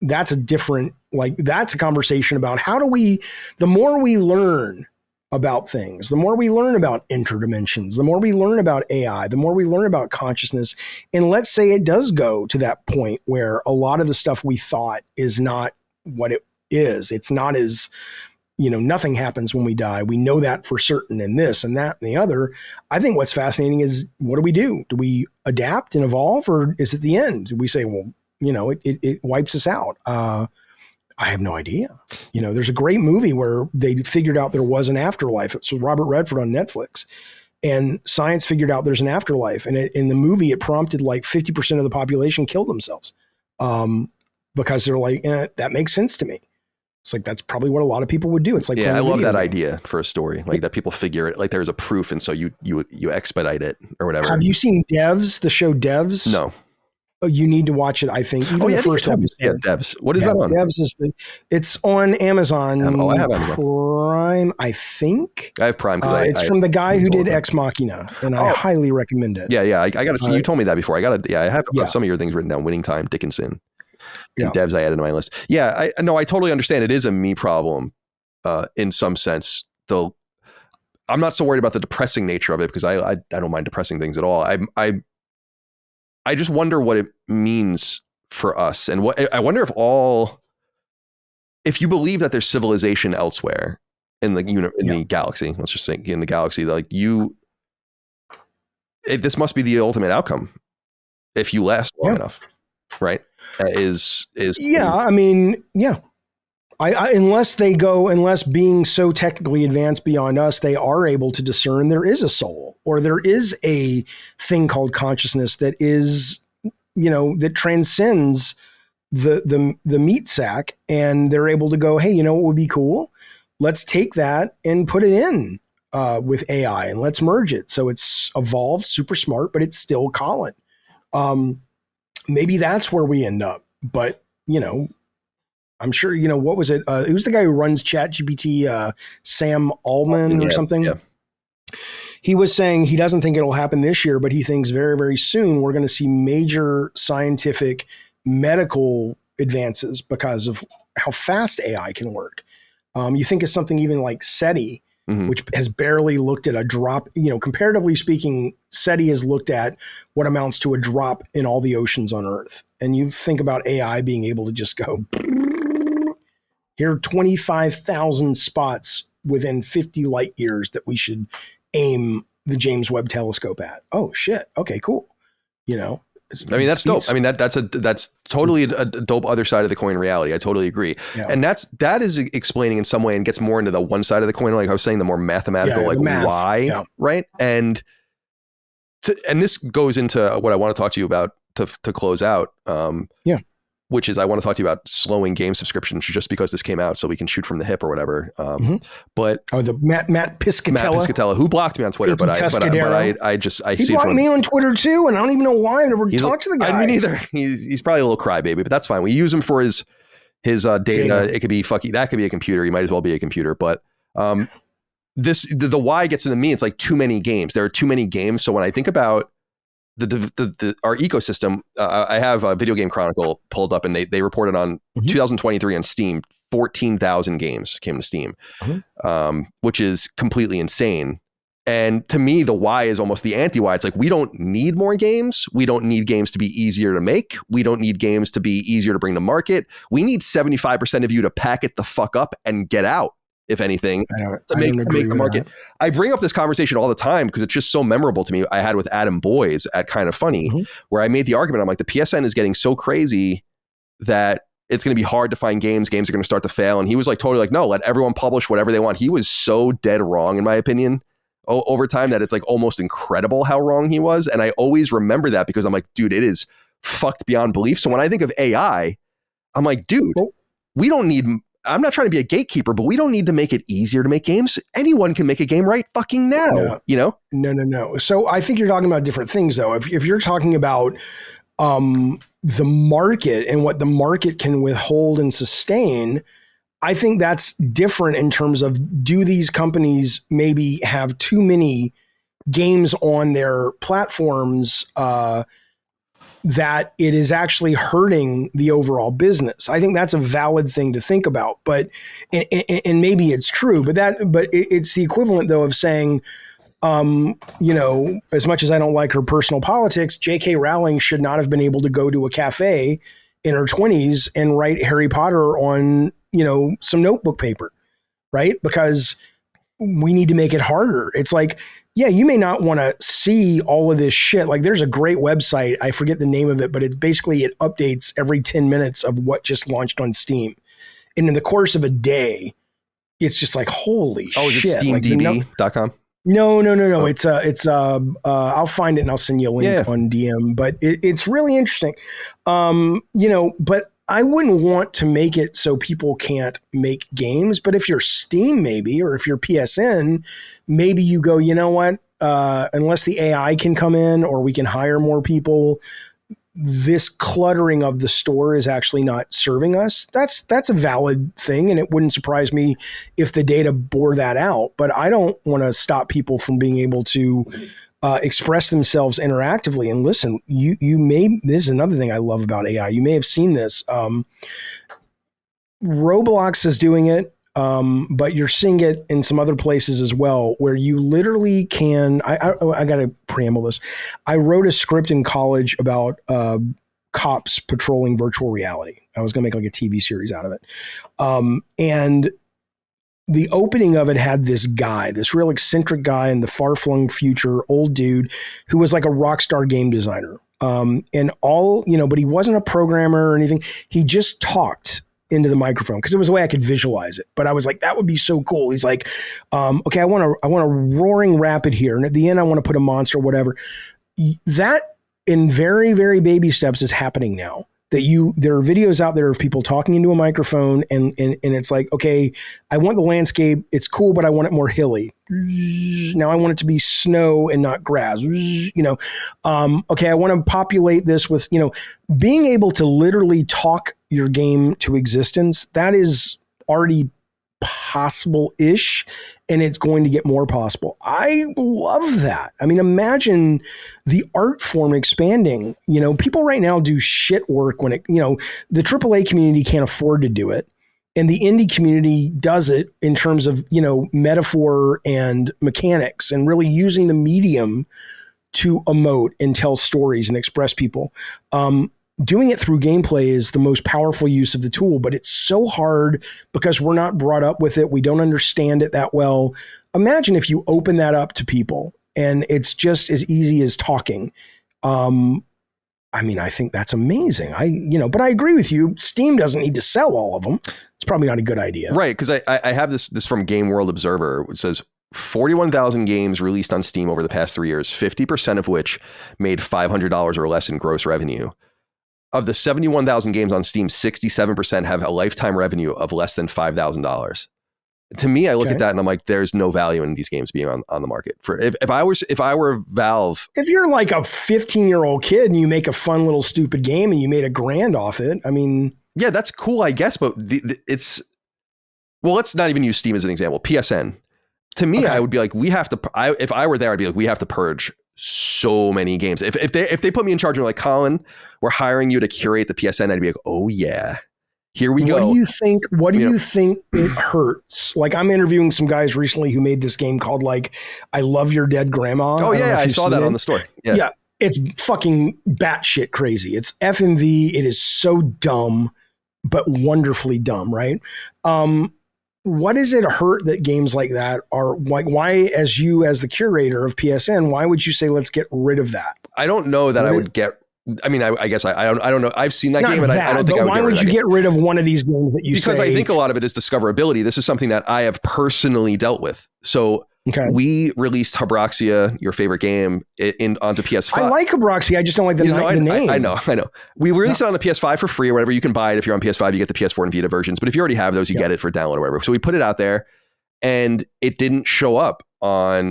that's that's a conversation about the more we learn about things, the more we learn about interdimensions, the more we learn about AI, the more we learn about consciousness. And let's say it does go to that point where a lot of the stuff we thought is not what it is. It's not as, nothing happens when we die. We know that for certain, and this and that and the other. I think what's fascinating is, what do we do? Do we adapt and evolve, or is it the end? Do we say, well, it wipes us out? I have no idea. There's a great movie where they figured out there was an afterlife. It's with Robert Redford on Netflix, and science figured out there's an afterlife. And in the movie, it prompted like 50% of the population kill themselves. Because they're like, that makes sense to me. It's like, that's probably what a lot of people would do. It's like, yeah, I love that idea for a story, like that people figure it, like there's a proof. And so you expedite it or whatever. Have you seen Devs, the show Devs? No. Oh, you need to watch it. I think even the first episode. Yeah, Devs. What is that on? Devs it's on Amazon. I have Amazon Prime, I think. I have Prime because it's from the guy who did Ex Machina, and I highly recommend it. Yeah, I got it. You told me that before. I have some of your things written down. Winning Time, Dickinson. And Devs I added to my list. Yeah, I totally understand. It is a me problem in some sense, though. I'm not so worried about the depressing nature of it because I don't mind depressing things at all. I just wonder what it means for us, and I wonder if you believe that there's civilization elsewhere in the the galaxy. Let's just say in the galaxy, like this must be the ultimate outcome if you last long enough, right? I mean, yeah. Unless being so technically advanced beyond us, they are able to discern there is a soul, or there is a thing called consciousness that is, that transcends the meat sack, and they're able to go, hey, what would be cool? Let's take that and put it in with AI, and let's merge it so it's evolved, super smart, but it's still Colin. Maybe that's where we end up, but I'm sure, what was it? It was the guy who runs ChatGPT, Sam Altman or something. Yeah. He was saying he doesn't think it'll happen this year, but he thinks very, very soon we're going to see major scientific medical advances because of how fast AI can work. You think of something even like SETI, which has barely looked at a drop, comparatively speaking, SETI has looked at what amounts to a drop in all the oceans on Earth. And you think about AI being able to just go, here are 25,000 spots within 50 light years that we should aim the James Webb Telescope at. Oh shit. Okay, cool. I mean, that's dope. I mean, that's totally a dope other side of the coin reality. I totally agree. Yeah. And that is explaining in some way and gets more into the one side of the coin. Like I was saying, the more mathematical, why, right? And this goes into what I want to talk to you about to close out. Which is, I want to talk to you about slowing game subscriptions just because this came out so we can shoot from the hip or whatever. But the Matt Piscatella, who blocked me on Twitter, but I he blocked me on Twitter too, and I don't even know why. I never talked to the guy. I mean, either he's probably a little crybaby, but that's fine. We use him for his data. It could be that could be a computer. He might as well be a computer. But the why gets into me. It's like too many games. There are too many games. So when I think about our ecosystem, I have a Video Game Chronicle pulled up, and they reported on 2023 on Steam, 14,000 games came to Steam, which is completely insane. And to me, the why is almost the anti-why. It's like, we don't need more games. We don't need games to be easier to make. We don't need games to be easier to bring to market. We need 75% of you to pack it the fuck up and get out, if anything, to make the market. I bring up this conversation all the time because it's just so memorable to me. I had with Adam Boyes at Kind of Funny, where I made the argument. I'm like, the PSN is getting so crazy that it's going to be hard to find games. Games are going to start to fail. And he was like, totally like, no, let everyone publish whatever they want. He was so dead wrong, in my opinion, over time, that it's like almost incredible how wrong he was. And I always remember that because I'm like, dude, it is fucked beyond belief. So when I think of AI, I'm like, dude, we don't need I'm not trying to be a gatekeeper, but we don't need to make it easier to make games. Anyone can make a game right fucking now, you know? No. So I think you're talking about different things, though. If you're talking about the market and what the market can withhold and sustain, I think that's different in terms of, do these companies maybe have too many games on their platforms that it is actually hurting the overall business? I think that's a valid thing to think about, but and maybe it's true, but it's the equivalent, though, of saying, you know, as much as I don't like her personal politics, J.K. Rowling should not have been able to go to a cafe in her 20s and write Harry Potter on, you know, some notebook paper, right? Because we need to make it harder. It's like, yeah, you may not want to see all of this shit. Like, there's a great website, I forget the name of it, but it updates every 10 minutes of what just launched on Steam. And in the course of a day, it's just like, holy shit. Oh, is it steamdb.com? No. Oh. It's I'll find it and I'll send you a link on DM, but it's really interesting. You know, but I wouldn't want to make it so people can't make games, but if you're Steam maybe, or if you're PSN, maybe you go, you know what, unless the AI can come in or we can hire more people, this cluttering of the store is actually not serving us. That's a valid thing, and it wouldn't surprise me if the data bore that out. But I don't want to stop people from being able to express themselves interactively. And listen, you may, this is another thing I love about AI. You may have seen this. Roblox is doing it, but you're seeing it in some other places as well, where you literally can, I got to preamble this. I wrote a script in college about cops patrolling virtual reality. I was going to make like a TV series out of it. And the opening of it had this guy, this real eccentric guy in the far-flung future, old dude, who was like a rock star game designer. And all, you know, but he wasn't a programmer or anything. He just talked into the microphone because it was the way I could visualize it. But I was like, that would be so cool. He's like, okay, I want a roaring rapid here. And at the end, I want to put a monster, whatever. That in very, very baby steps is happening now. There are videos out there of people talking into a microphone and it's like, okay, I want the landscape. It's cool, but I want it more hilly. Now I want it to be snow and not grass, you know? Okay, I want to populate this with, you know, being able to literally talk your game to existence. That is already possible-ish, and it's going to get more possible. I love that. I mean, imagine the art form expanding. You know, people right now do shit work when it, you know, the AAA community can't afford to do it, and the indie community does it in terms of, you know, metaphor and mechanics and really using the medium to emote and tell stories and express people. Doing it through gameplay is the most powerful use of the tool, but it's so hard because we're not brought up with it. We don't understand it that well. Imagine if you open that up to people and it's just as easy as talking. I mean, I think that's amazing. But I agree with you. Steam doesn't need to sell all of them. It's probably not a good idea. Right. Because I have this from Game World Observer. It says 41,000 games released on Steam over the past 3 years, 50% of which made $500 or less in gross revenue. Of the 71,000 games on Steam, 67% have a lifetime revenue of less than $5,000. To me, I look at that and I'm like, there's no value in these games being on the market. For if I were Valve, if you're like a 15-year-old kid and you make a fun little stupid game and you made $1,000 off it, I mean, yeah, that's cool, I guess. But it's, well, let's not even use Steam as an example. PSN. To me, I would be like, if I were there, I'd be like, we have to purge so many games. If they put me in charge and like, Colin, we're hiring you to curate the PSN, I'd be like, oh yeah, here we go. What do you think it hurts? Like, I'm interviewing some guys recently who made this game called like, I Love Your Dead Grandma. Oh yeah, I saw that on the store. Yeah. It's fucking batshit crazy. It's FMV. It is so dumb, but wonderfully dumb, right? What does it hurt that games like that are like, why, as the curator of PSN, why would you say, let's get rid of that? I don't know that I would get, I mean, I guess I don't know. I've seen that game and I don't think I would. Why would you get rid of one of these games that you say? Because I think a lot of it is discoverability. This is something that I have personally dealt with. So Okay. We released Habroxia, your favorite game, onto PS5. I like Habroxia. I just don't like the name. I know. We released it on the PS5 for free or whatever. You can buy it if you're on PS5. You get the PS4 and Vita versions. But if you already have those, you get it for download or whatever. So we put it out there, and it didn't show up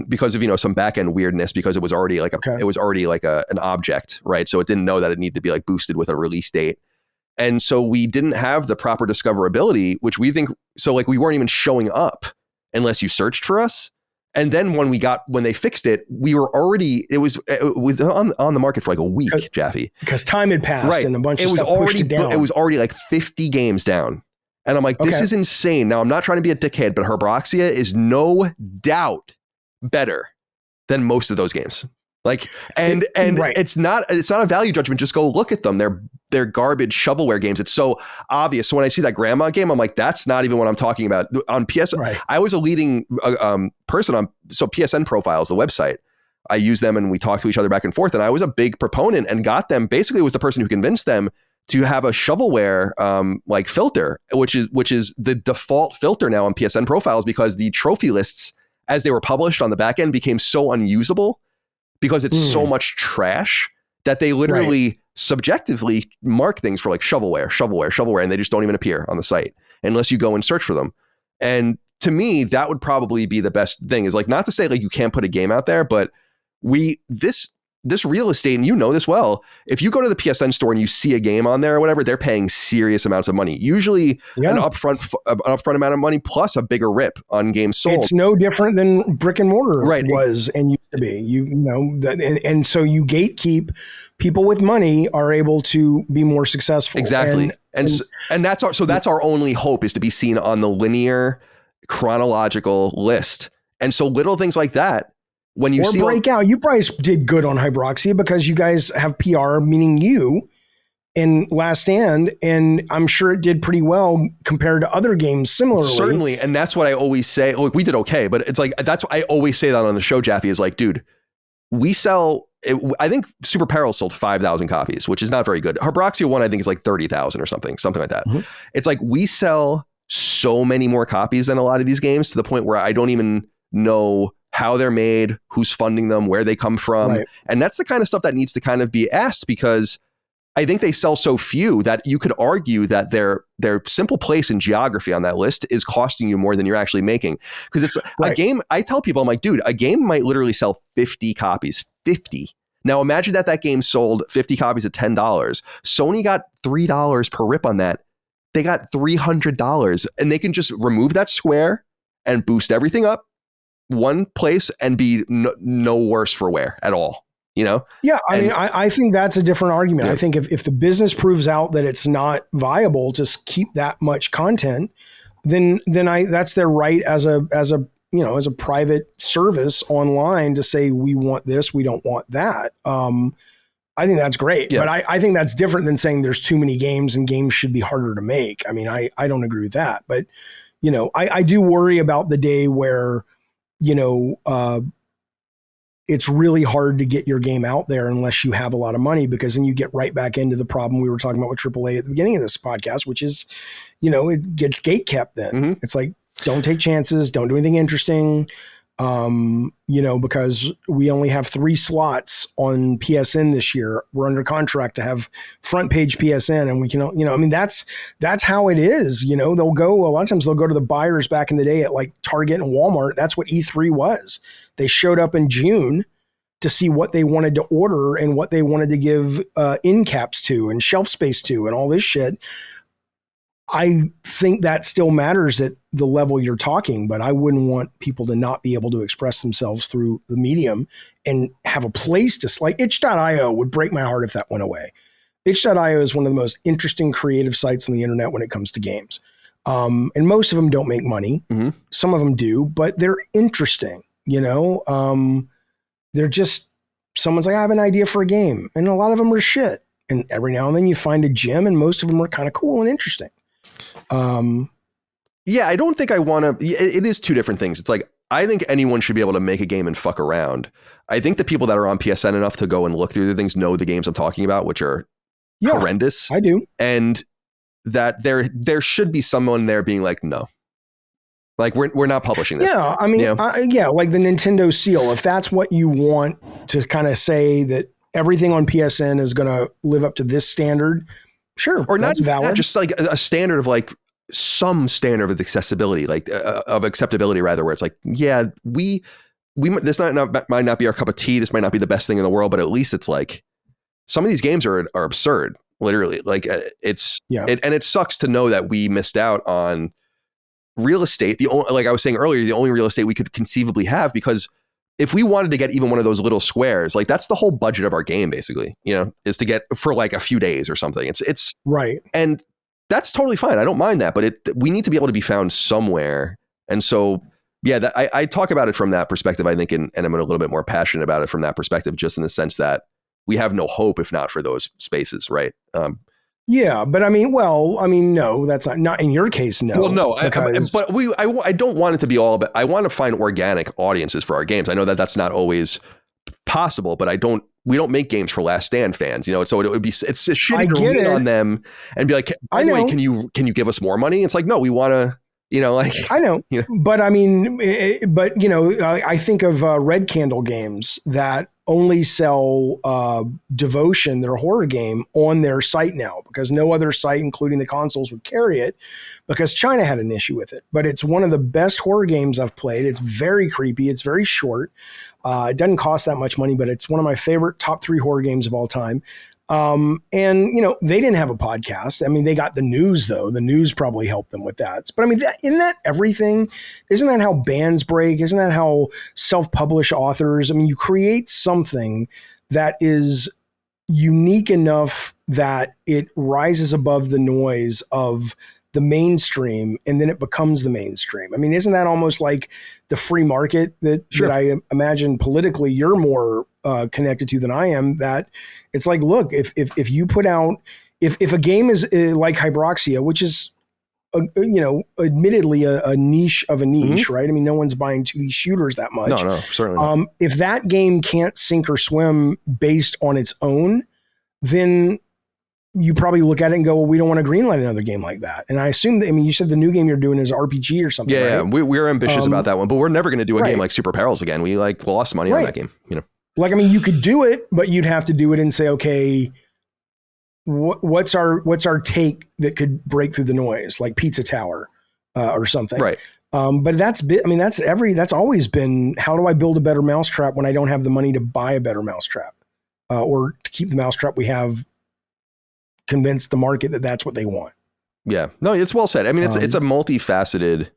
because of some back end weirdness, because it was already an object, right? So it didn't know that it needed to be like boosted with a release date. And so we didn't have the proper discoverability, which we think, so like we weren't even showing up unless you searched for us. And then when they fixed it, we were already, it was on the market for like a week, Jaffe. Because time had passed, right, and a bunch of stuff pushed it down. It was already like 50 games down. And I'm like, this is insane. Now, I'm not trying to be a dickhead, but Habroxia is no doubt better than most of those games. Like, and right. it's not a value judgment. Just go look at them. They're garbage shovelware games. It's so obvious. So when I see that grandma game, I'm like, that's not even what I'm talking about. On PS, right. I was a leading person on PSN Profiles, the website. I use them and we talk to each other back and forth. And I was a big proponent and got them. Basically, was the person who convinced them to have a shovelware like filter, which is the default filter now on PSN Profiles, because the trophy lists as they were published on the back end became so unusable because it's so much trash that they literally subjectively mark things for like shovelware, and they just don't even appear on the site unless you go and search for them. And to me, that would probably be the best thing, is like, not to say like you can't put a game out there, but this real estate, and you know this well, if you go to the PSN store and you see a game on there or whatever, they're paying serious amounts of money, usually an upfront amount of money plus a bigger rip on games sold. It's no different than brick and mortar was and used to be. And so you gatekeep. People with money are able to be more successful. Exactly. And that's our only hope, is to be seen on the linear chronological list. And so little things like that, when you see break out, you probably did good on Habroxia because you guys have PR, meaning you, in Last Stand, and I'm sure it did pretty well compared to other games similarly. Certainly, and that's what I always say. Look, we did okay, but it's like, that's what I always say that on the show, Jaffe, is like, dude, we sell. I think Super Peril sold 5,000 copies, which is not very good. Habroxia 1, I think, is like 30,000 or something like that. Mm-hmm. It's like we sell so many more copies than a lot of these games, to the point where I don't even know how they're made, who's funding them, where they come from. Right. And that's the kind of stuff that needs to kind of be asked, because I think they sell so few that you could argue that their simple place in geography on that list is costing you more than you're actually making. Because it's a game, I tell people, I'm like, dude, a game might literally sell 50 copies. 50. Now imagine that game sold 50 copies at $10. Sony got $3 per rip on that. They got $300, and they can just remove that square and boost everything up one place and be no worse for wear at all, Yeah. I mean, I think that's a different argument. Yeah. I think if the business proves out that it's not viable to keep that much content, then that's their right as a private service online to say, we want this, we don't want that. I think that's great, but I think that's different than saying there's too many games and games should be harder to make. I mean, I don't agree with that, but I do worry about the day where, it's really hard to get your game out there unless you have a lot of money, because then you get right back into the problem we were talking about with AAA at the beginning of this podcast, which is, it gets gatekept then. Mm-hmm. It's like, don't take chances, don't do anything interesting, because we only have 3 slots on PSN this year. We're under contract to have front page PSN, and we can, that's how it is. A lot of times they'll go to the buyers back in the day at like Target and Walmart. That's what E3 was. They showed up in June to see what they wanted to order and what they wanted to give end caps to and shelf space to and all this shit. I think that still matters at the level you're talking, but I wouldn't want people to not be able to express themselves through the medium and have a place to, like, itch.io would break my heart if that went away. Itch.io is one of the most interesting creative sites on the internet when it comes to games. And most of them don't make money. Mm-hmm. Some of them do, but they're interesting, they're just, someone's like, I have an idea for a game. And a lot of them are shit. And every now and then you find a gem, and most of them are kind of cool and interesting. I don't think I want to, it is 2 different things. It's like, I think anyone should be able to make a game and fuck around. I think the people that are on PSN enough to go and look through the things know the games I'm talking about, which are horrendous. I do. And that there should be someone there being like, no, Like we're not publishing this. Yeah, I mean, like the Nintendo seal. If that's what you want to kind of say that everything on PSN is going to live up to this standard, sure, or that's valid. Not just like a standard of like some standard of accessibility, like of acceptability rather, where it's like, yeah, we this might not be our cup of tea. This might not be the best thing in the world, but at least it's like some of these games are absurd, literally. Like and it sucks to know that we missed out on real estate. Like I was saying earlier, the only real estate we could conceivably have, because if we wanted to get even one of those little squares, like that's the whole budget of our game, basically, is to get for like a few days or something. It's right. And that's totally fine. I don't mind that, but we need to be able to be found somewhere. And so, yeah, I talk about it from that perspective, I think, and I'm a little bit more passionate about it from that perspective, just in the sense that we have no hope if not for those spaces, right? Yeah, but I mean, no, that's not in your case. No, well, no, but I don't want it to be all about. I want to find organic audiences for our games. I know that that's not always possible, but we don't make games for Last Stand fans, so it's shitty to lean on them and be like, by the way, can you give us more money? It's like, no, we want to. I know, but I mean, I think of Red Candle games that only sell Devotion, their horror game, on their site now, because no other site, including the consoles, would carry it because China had an issue with it. But it's one of the best horror games I've played. It's very creepy. It's very short. It doesn't cost that much money, but it's one of my favorite top 3 horror games of all time. And they didn't have a podcast. I mean, they got the news though. The news probably helped them with that. But I mean, isn't that everything? Isn't that how bands break? Isn't that how self-published authors? I mean, you create something that is unique enough that it rises above the noise of the mainstream, and then it becomes the mainstream. I mean, isn't that almost like the free market that I imagine politically you're more connected to than I am? That it's like, look, if you put out, if a game is like Hyroxia, which is admittedly a niche of a niche, right? I mean, no one's buying 2D shooters that much. No, certainly not. If that game can't sink or swim based on its own, then you probably look at it and go, well, we don't want to greenlight another game like that. And I assume you said the new game you're doing is RPG or something. Yeah, right? We're ambitious about that one, but we're never going to do a game like Super Perils again. We lost money on that game. Like, I mean, you could do it, but you'd have to do it and say, okay, what's our take that could break through the noise, like Pizza Tower or something. Right. But that's always been, how do I build a better mousetrap when I don't have the money to buy a better mousetrap or to keep the mousetrap we have, convince the market that that's what they want. Yeah, no, it's well said. I mean, it's a multifaceted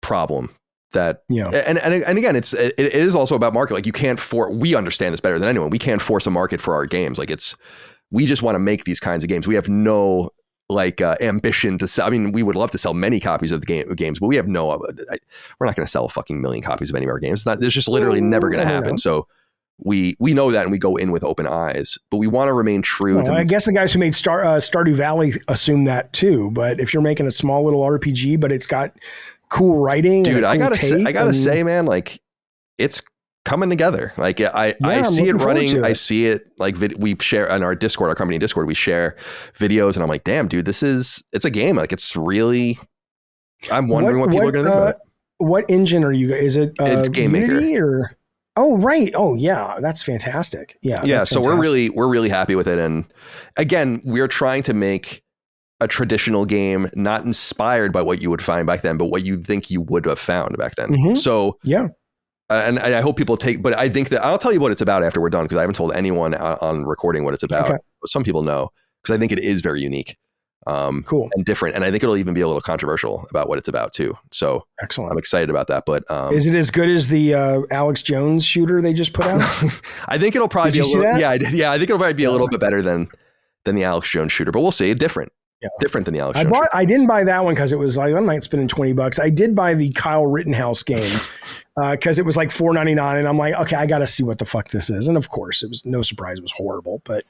problem that, and again, it is also about market. Like, you can't we understand this better than anyone. We can't force a market for our games. Like, we just want to make these kinds of games. We have no ambition to sell. I mean, we would love to sell many copies of the games, but we have we're not going to sell a fucking million copies of any of our games. It's just literally never going to happen. So we know that, and we go in with open eyes, but we want to remain true. I guess the guys who made Stardew Valley assume that too. But if you're making a small little RPG, but it's got cool writing, dude, I gotta say, man, like, it's coming together. Like, I see it running. I see it, like, we share on our Discord, our company Discord, we share videos, and I'm like, damn, dude, it's a game. Like, it's really, I'm wondering what people are going to think about it. What engine are you? Is it it's Game Unity Maker? Or? Oh, right. Oh, yeah. That's fantastic. Yeah. So we're really happy with it. And again, we're trying to make a traditional game, not inspired by what you would find back then, but what you think you would have found back then. Mm-hmm. So yeah. And I hope people but I think that I'll tell you what it's about after we're done, because I haven't told anyone on recording what it's about. Okay. But some people know, because I think it is very unique. Cool and different, and I think it'll even be a little controversial about what it's about too. So excellent! I'm excited about that. But is it as good as the Alex Jones shooter they just put out? I think it'll probably be a little. Yeah, I did. Yeah, I think it'll probably be a little bit better than the Alex Jones shooter, but we'll see. Different than the Alex Jones shooter. I didn't buy that one because it was like, I'm not spending $20. I did buy the Kyle Rittenhouse game because it was like $4.99, and I'm like, okay, I got to see what the fuck this is. And of course, it was no surprise, it was horrible. But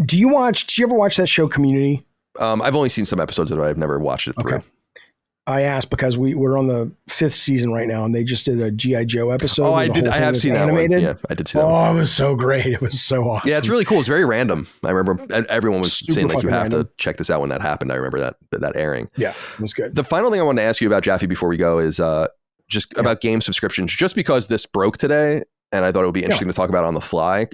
did you ever watch that show Community? I've only seen some episodes of it. I've never watched it through. I asked because we're on the 5th season right now, and they just did a G.I. Joe episode. Oh, I did. I have seen animated. That one. Yeah, I did see that. Oh, it was so great. It was so awesome. Yeah, it's really cool. It's very random. I remember everyone was saying like, you have to check this out when that happened. I remember that airing. Yeah, it was good. The final thing I wanted to ask you about, Jaffe, before we go is just about game subscriptions, just because this broke today, and I thought it would be interesting to talk about on the fly.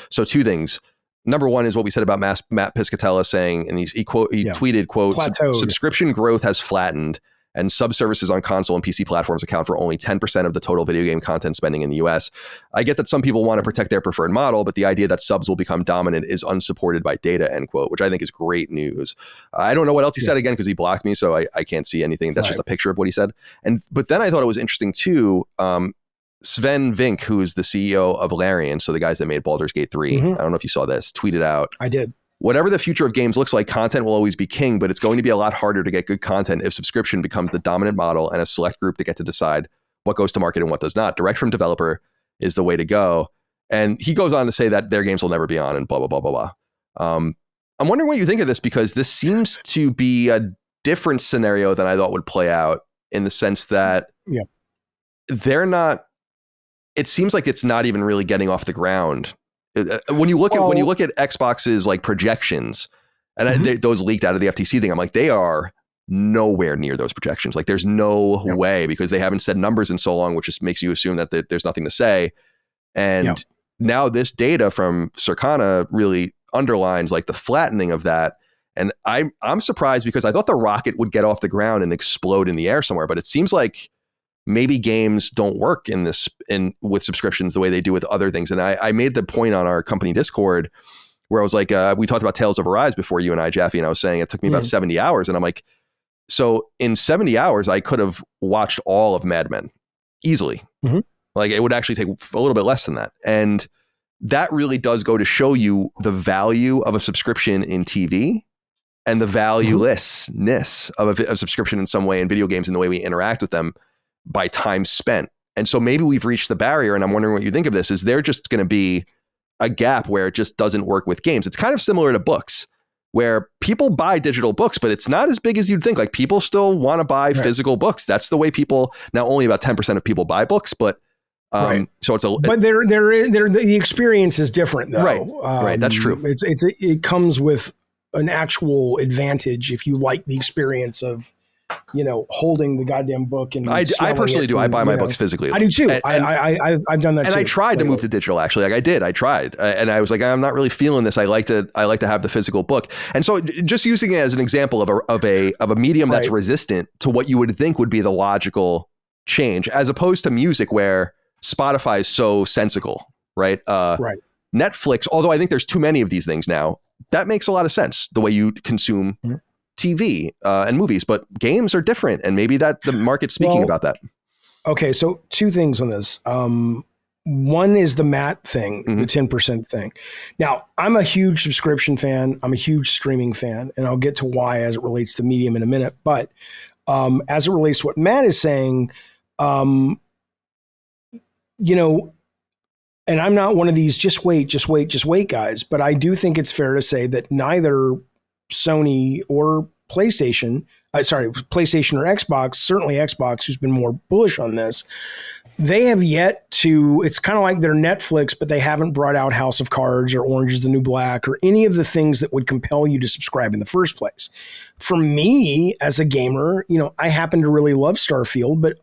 So 2 things. Number one is what we said about Matt Piscatella saying, and he tweeted, quote, subscription growth has flattened and subservices on console and PC platforms account for only 10% of the total video game content spending in the US. I get that some people want to protect their preferred model, but the idea that subs will become dominant is unsupported by data, end quote, which I think is great news. I don't know what else he said again, because he blocked me, so I can't see anything. That's just a picture of what he said. But then I thought it was interesting too. Sven Vink, who is the CEO of Larian, so the guys that made Baldur's Gate 3, I don't know if you saw this, tweeted out, I did. Whatever the future of games looks like, content will always be king, but it's going to be a lot harder to get good content if subscription becomes the dominant model and a select group to get to decide what goes to market and what does not. Direct from developer is the way to go. And he goes on to say that their games will never be on and blah, blah, blah, blah, blah. I'm wondering what you think of this, because this seems to be a different scenario than I thought would play out, in the sense that they're not, it seems like it's not even really getting off the ground. When you look at Xbox's like projections, and those leaked out of the FTC thing, I'm like, they are nowhere near those projections. Like, there's no way, because they haven't said numbers in so long, which just makes you assume that there's nothing to say. And now this data from Circana really underlines like the flattening of that. And I'm surprised, because I thought the rocket would get off the ground and explode in the air somewhere, but it seems like maybe games don't work with subscriptions the way they do with other things. And I made the point on our company Discord where I was like, we talked about Tales of Arise before, you and I, Jaffe, and I was saying it took me about 70 hours. And I'm like, so in 70 hours, I could have watched all of Mad Men easily. Like, it would actually take a little bit less than that. And that really does go to show you the value of a subscription in TV and the valuelessness of a subscription in some way in video games and the way we interact with them by time spent. And so maybe we've reached the barrier, and I'm wondering what you think of this. Is there just going to be a gap where it just doesn't work with games? It's kind of similar to books, where people buy digital books, but it's not as big as you'd think. Like, people still want to buy physical books. That's the way people, now only about 10% of people buy books, but so it's but the experience is different though. Right. That's true. It comes with an actual advantage if you like the experience of, holding the goddamn book. And I personally do. I buy my books physically. I do too. I've done that and too. I tried to move to digital, actually. Like, I did. I tried. And I was like, I'm not really feeling this. I like to have the physical book. And so just using it as an example of a medium that's resistant to what you would think would be the logical change, as opposed to music, where Spotify is so sensical, right? Netflix, although I think there's too many of these things now, that makes a lot of sense, the way you consume TV and movies, but games are different, and maybe that the market's speaking about that. Okay, so 2 things on this. One is the Matt thing, the 10% thing. Now, I'm a huge subscription fan. I'm a huge streaming fan, and I'll get to why as it relates to medium in a minute. But as it relates to what Matt is saying, and I'm not one of these just wait guys, but I do think it's fair to say that neither Sony or PlayStation or Xbox, certainly Xbox, who's been more bullish on this, they have yet to, it's kind of like their Netflix, but they haven't brought out House of Cards or Orange is the New Black or any of the things that would compel you to subscribe in the first place. For me, as a gamer, I happen to really love Starfield, but,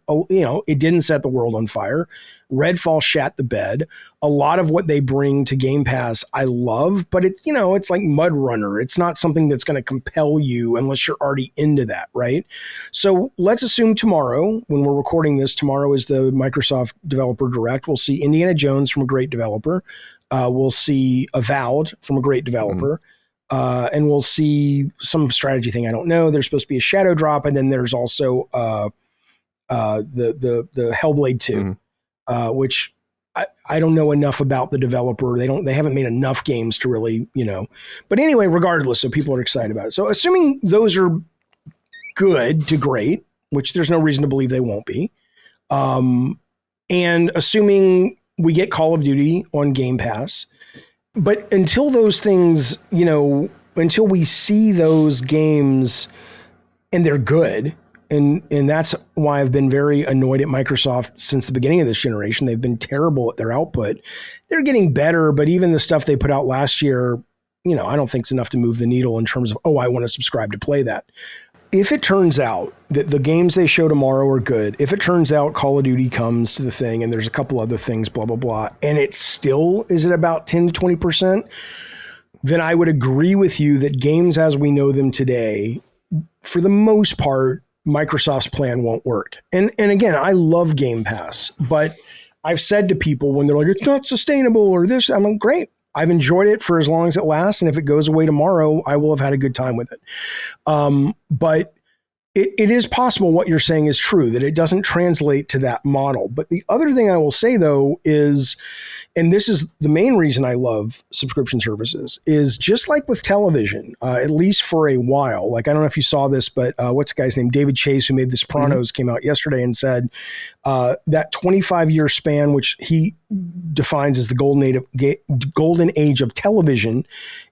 it didn't set the world on fire. Redfall shat the bed. A lot of what they bring to Game Pass, I love, but it's, it's like Mud Runner. It's not something that's going to compel you unless you're already into that, right? So let's assume tomorrow, when we're recording this, tomorrow is the Microsoft Developer Direct. We'll see Indiana Jones from a great developer. We'll see Avowed from a great developer. And we'll see some strategy thing. I don't know. There's supposed to be a Shadow Drop, and then there's also the Hellblade 2. Which I don't know enough about the developer. They haven't made enough games to really, but anyway, regardless, so people are excited about it. So assuming those are good to great, which there's no reason to believe they won't be. And assuming we get Call of Duty on Game Pass, but until those things, until we see those games and they're good, And that's why I've been very annoyed at Microsoft since the beginning of this generation. They've been terrible at their output. They're getting better, but even the stuff they put out last year, I don't think it's enough to move the needle in terms of, I want to subscribe to play that. If it turns out that the games they show tomorrow are good, if it turns out Call of Duty comes to the thing and there's a couple other things, blah, blah, blah, and it still is at about 10 to 20%, then I would agree with you that games as we know them today, for the most part, Microsoft's plan won't work. And again, I love Game Pass, but I've said to people when they're like, it's not sustainable or this, I'm like, great. I've enjoyed it for as long as it lasts. And if it goes away tomorrow, I will have had a good time with it. But it is possible what you're saying is true, that it doesn't translate to that model. But the other thing I will say, though, is, and this is the main reason I love subscription services, is just like with television, at least for a while, like, I don't know if you saw this, but what's the guy's name? David Chase, who made The Sopranos, came out yesterday and said that 25-year span, which he defines as the golden age of television,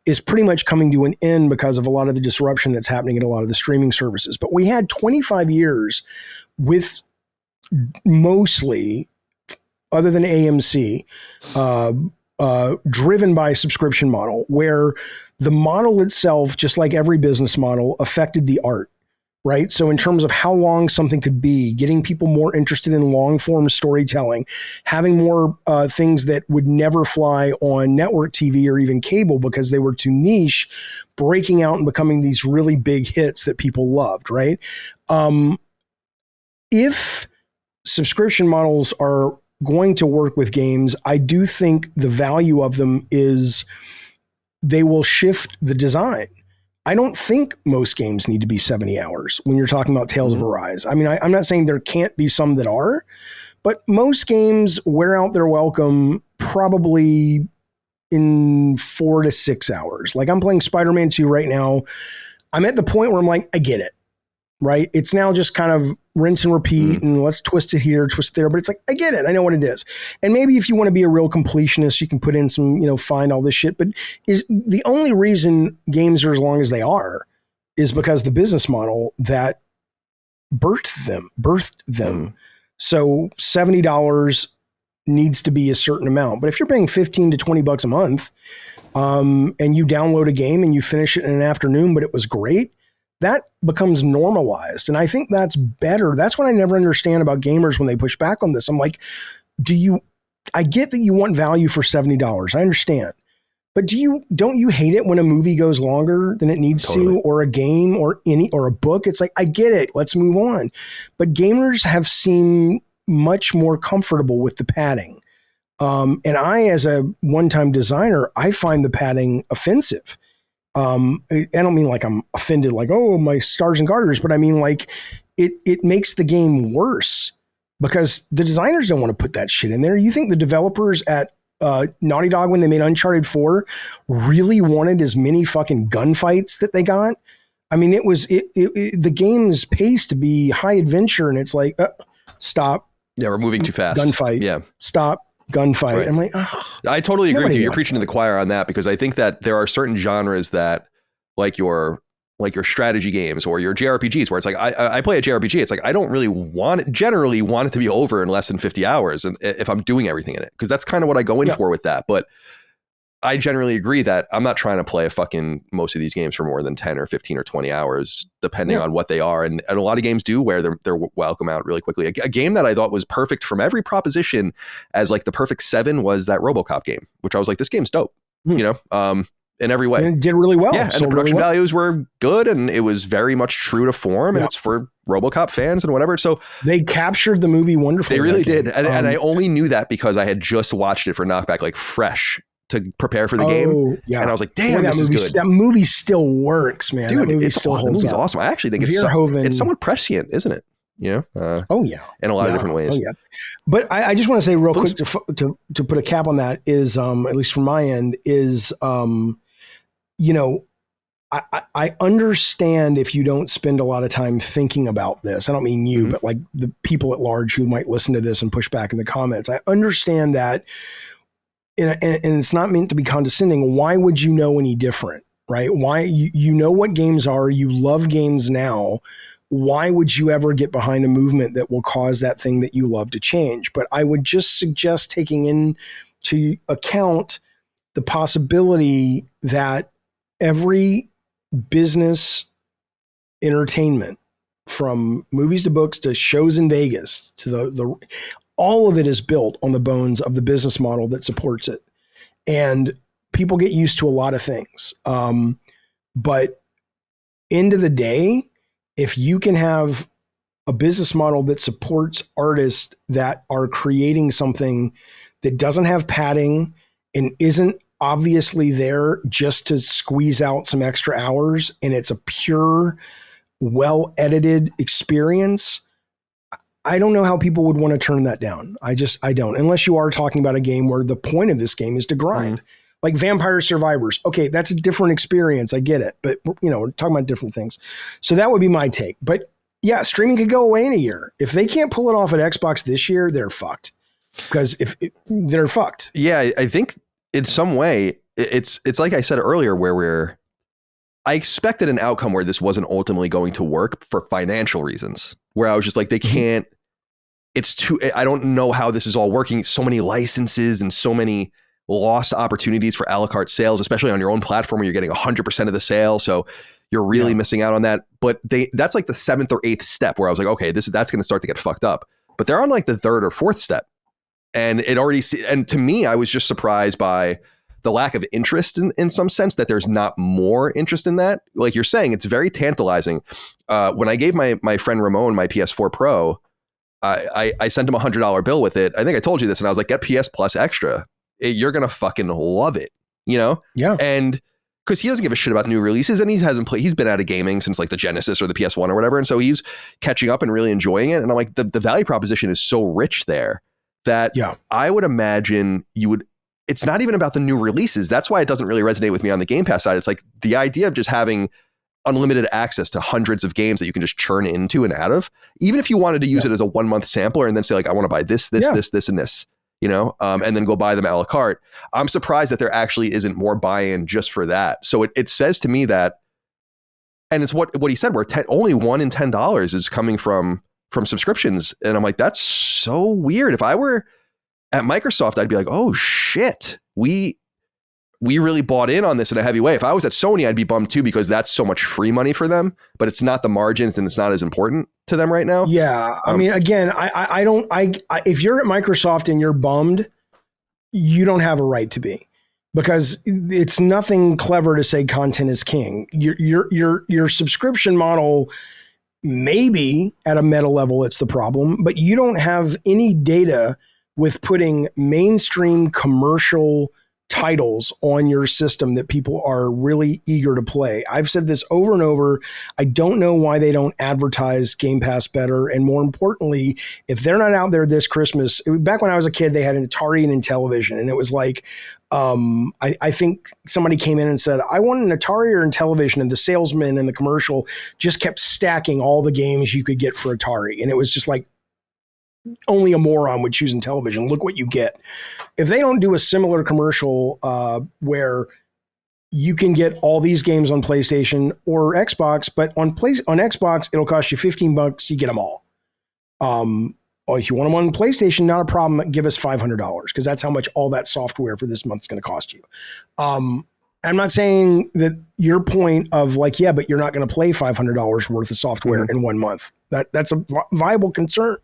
is pretty much coming to an end because of a lot of the disruption that's happening in a lot of the streaming services. But we had 25 years with mostly, other than AMC, driven by a subscription model, where the model itself, just like every business model, affected the art, right? So in terms of how long something could be, getting people more interested in long form storytelling, having more things that would never fly on network TV or even cable because they were too niche, breaking out and becoming these really big hits that people loved, right? If subscription models are going to work with games, I do think the value of them is they will shift the design. I don't think most games need to be 70 hours when you're talking about Tales of Arise. I mean, I'm not saying there can't be some that are, but most games wear out their welcome probably in 4 to 6 hours. Like, I'm playing Spider-Man 2 right now. I'm at the point where I'm like, I get it, right? It's now just kind of rinse and repeat and let's twist it here, twist it there. But it's like, I get it. I know what it is. And maybe if you want to be a real completionist, you can put in some, find all this shit. But is the only reason games are as long as they are is because the business model that birthed them. So $70 needs to be a certain amount. But if you're paying 15 to 20 bucks a month, and you download a game and you finish it in an afternoon, but it was great, that becomes normalized. And I think that's better. That's what I never understand about gamers when they push back on this. I'm like, I get that you want value for $70. I understand. But don't you hate it when a movie goes longer than it needs to, or a game or a book? It's like, I get it. Let's move on. But gamers have seemed much more comfortable with the padding. And I, as a one-time designer, I find the padding offensive. I don't mean like I'm offended, like, oh, my stars and garters, but I mean like it makes the game worse because the designers don't want to put that shit in there. You think the developers at Naughty Dog, when they made Uncharted 4, really wanted as many fucking gunfights that they got? I mean, the game's paced to be high adventure, and it's like, stop. Yeah, we're moving too fast. Gunfight. Yeah. Stop. Gunfight. Right. I'm like, I totally agree with you. You're preaching to the choir on that, because I think that there are certain genres that, like your strategy games or your JRPGs, where it's like, I play a JRPG. It's like, I don't really generally want it to be over in less than 50 hours. And if I'm doing everything in it, because that's kind of what I go in for with that. But I generally agree that I'm not trying to play most of these games for more than 10 or 15 or 20 hours, depending on what they are. And a lot of games do wear their welcome out really quickly. A game that I thought was perfect from every proposition as like the perfect 7 was that RoboCop game, which I was like, this game's dope, in every way. And it did really well. Yeah. And the production values were good, and it was very much true to form, and it's for RoboCop fans and whatever. So they captured the movie wonderfully. They really did. And I only knew that because I had just watched it for Knockback, like fresh, to prepare for the game. Yeah. And I was like, damn, this is good. That movie still works, man. Dude, it's awesome. I actually think it's somewhat prescient, isn't it? In a lot of different ways. But I just want to say real quick to put a cap on that is, at least from my end, is, I understand if you don't spend a lot of time thinking about this. I don't mean you, but like the people at large who might listen to this and push back in the comments. I understand that. And it's not meant to be condescending. Why would you know any different, right? Why you know what games are? You love games now. why would you ever get behind a movement that will cause that thing that you love to change? But I would just suggest taking into account the possibility that every business entertainment, from movies to books to shows in Vegas to the all of it is built on the bones of the business model that supports it. And people get used to a lot of things. But end of the day, if you can have a business model that supports artists that are creating something that doesn't have padding and isn't obviously there just to squeeze out some extra hours, and it's a pure, well-edited experience, I don't know how people would want to turn that down. I don't, unless you are talking about a game where the point of this game is to grind. Like Vampire Survivors. Okay, that's a different experience. I get it. But, we're talking about different things. So that would be my take. But yeah, streaming could go away in a year. If they can't pull it off at Xbox this year, they're fucked. Because they're fucked. Yeah, I think in some way, it's like I said earlier, where I expected an outcome where this wasn't ultimately going to work for financial reasons, where I was just like, they can't, I don't know how this is all working. So many licenses and so many lost opportunities for a la carte sales, especially on your own platform where you're getting 100% of the sale. So you're really missing out on that. But that's like the 7th or 8th step where I was like, okay, that's going to start to get fucked up. But they're on like the 3rd or 4th step. And and to me, I was just surprised by the lack of interest in some sense, that there's not more interest in that. Like you're saying, it's very tantalizing. When I gave my friend Ramon my PS4 Pro, I sent him $100 bill with it. I think I told you this, and I was like, get PS Plus Extra. You're going to fucking love it, Yeah. And because he doesn't give a shit about new releases, and he's been out of gaming since like the Genesis or the PS1 or whatever. And so he's catching up and really enjoying it. And I'm like, the value proposition is so rich there that I would imagine it's not even about the new releases. That's why it doesn't really resonate with me on the Game Pass side. It's like the idea of just having unlimited access to hundreds of games that you can just churn into and out of, even if you wanted to use it as a 1-month sampler and then say like, I want to buy this, and this, and then go buy them a la carte. I'm surprised that there actually isn't more buy-in just for that. So it says to me that, and it's what he said, where only $1 in $10 is coming from subscriptions. And I'm like, that's so weird. If I were at Microsoft, I'd be like, oh shit, we really bought in on this in a heavy way. If I was at Sony, I'd be bummed too, because that's so much free money for them, but it's not the margins and it's not as important to them right now. Yeah. I mean, again, I don't, if you're at Microsoft and you're bummed, you don't have a right to be, because it's nothing clever to say content is king. Your subscription model, maybe at a meta level, it's the problem, but you don't have any data with putting mainstream commercial titles on your system that people are really eager to play. I've said this over and over. I don't know why they don't advertise Game Pass better. And more importantly, if they're not out there this Christmas, back when I was a kid, they had an Atari and Intellivision. And it was like, I think somebody came in and said, I want an Atari or Intellivision. And the salesman in the commercial just kept stacking all the games you could get for Atari. And it was just like, only a moron would choose Intellivision. Look what you get. If they don't do a similar commercial where you can get all these games on PlayStation or Xbox, but on Xbox, it'll cost you $15, you get them all. Or if you want them on PlayStation, not a problem. Give us $500, because that's how much all that software for this month is going to cost you. I'm not saying that your point of like, yeah, but you're not going to play $500 worth of software in 1 month. That's a viable concern.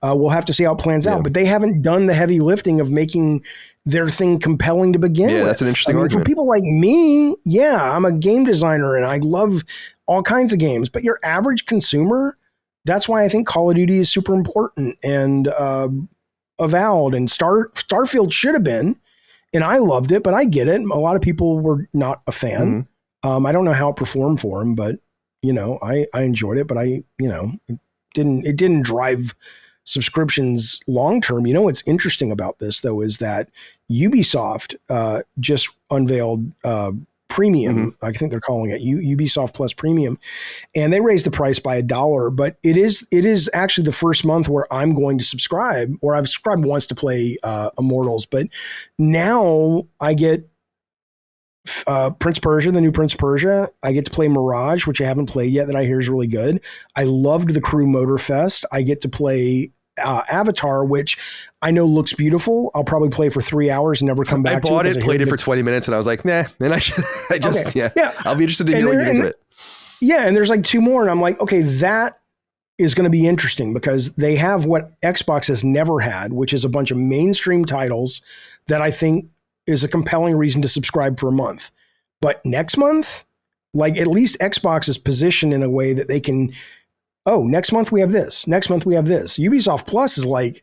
We'll have to see how it plans out, but they haven't done the heavy lifting of making their thing compelling to begin with. Yeah, that's an interesting argument. For people like me, I'm a game designer and I love all kinds of games, but your average consumer, that's why I think Call of Duty is super important and Avowed and Starfield should have been, and I loved it, but I get it. A lot of people were not a fan. I don't know how it performed for them, but I enjoyed it, but it didn't drive subscriptions long term. What's interesting about this though is that Ubisoft just unveiled Premium. I think they're calling it Ubisoft Plus Premium, and they raised the price by $1. But it is actually the first month where I'm going to subscribe, or I've subscribed once to play Immortals, but now I get Prince Persia, the new Prince Persia. I get to play Mirage, which I haven't played yet, that I hear is really good. I loved the Crew Motorfest. I get to play Avatar, which I know looks beautiful. I'll probably play for 3 hours and never come back to it. I bought it, played it for 20 minutes, and I was like, nah. And I'll be interested to hear what you think of it. Yeah, and there's like 2 more, and I'm like, okay, that is going to be interesting because they have what Xbox has never had, which is a bunch of mainstream titles that I think is a compelling reason to subscribe for a month. But next month, like at least Xbox is positioned in a way that they can, next month we have this. Next month we have this. Ubisoft Plus is like,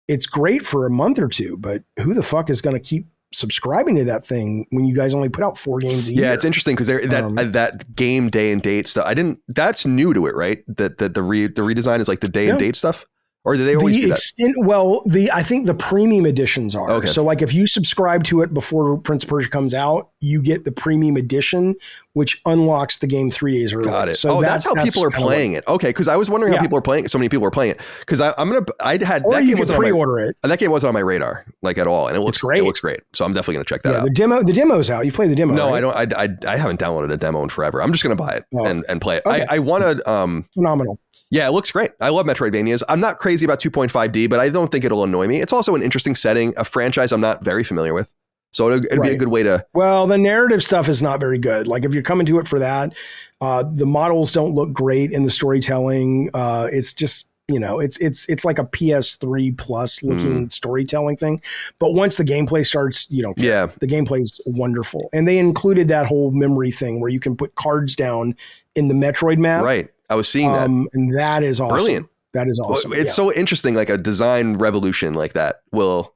it's great for a month or 2, but who the fuck is going to keep subscribing to that thing when you guys only put out 4 games a year? Yeah, it's interesting because that game day and date stuff. That's new to it, right? That the redesign is like the day and date stuff. Or do they always do that? I think the premium editions are. Okay. So like if you subscribe to it before Prince of Persia comes out, you get the premium edition, which unlocks the game 3 days early. Got it. So that's how people are playing it. Okay, because I was wondering how people are playing it. So many people are playing it. Because that game wasn't pre-order it. And that game wasn't on my radar like at all. And it looks great. It looks great. So I'm definitely gonna check that out. The demo's out. You play the demo. No, right? I don't. I haven't downloaded a demo in forever. I'm just gonna buy it and play it. Okay. I want to. Phenomenal. Yeah, it looks great. I love Metroidvanias. I'm not crazy about 2.5D, but I don't think it'll annoy me. It's also an interesting setting, a franchise I'm not very familiar with. So it'd be a good way to... Well, the narrative stuff is not very good. Like if you're coming to it for that, the models don't look great in the storytelling. It's just, it's like a PS3 plus looking storytelling thing. But once the gameplay starts, you don't care. Yeah. The gameplay's wonderful. And they included that whole memory thing where you can put cards down in the Metroid map. Right. I was seeing that. And that is awesome. Brilliant. That is awesome. It's so interesting. Like a design revolution like that will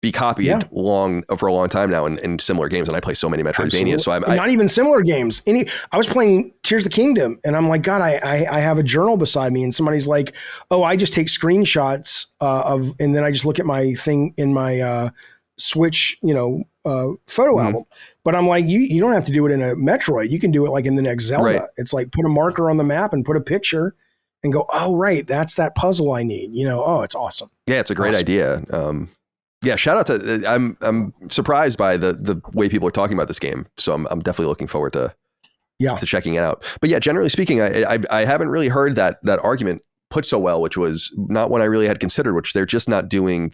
be copied for a long time now in similar games. And I play so many Metroidvanias. So I'm not even similar games. I was playing Tears of the Kingdom and I'm like, God, I have a journal beside me and somebody's like, oh, I just take screenshots and then I just look at my thing in my Switch, photo album. But I'm like, you don't have to do it in a Metroid. You can do it like in the next Zelda. Right. It's like put a marker on the map and put a picture and go, oh, right. That's that puzzle I need. It's awesome. Yeah, it's a great idea. Shout out to, I'm surprised by the way people are talking about this game. So I'm definitely looking forward to checking it out. But yeah, generally speaking, I haven't really heard that argument put so well, which was not one I really had considered, which they're just not doing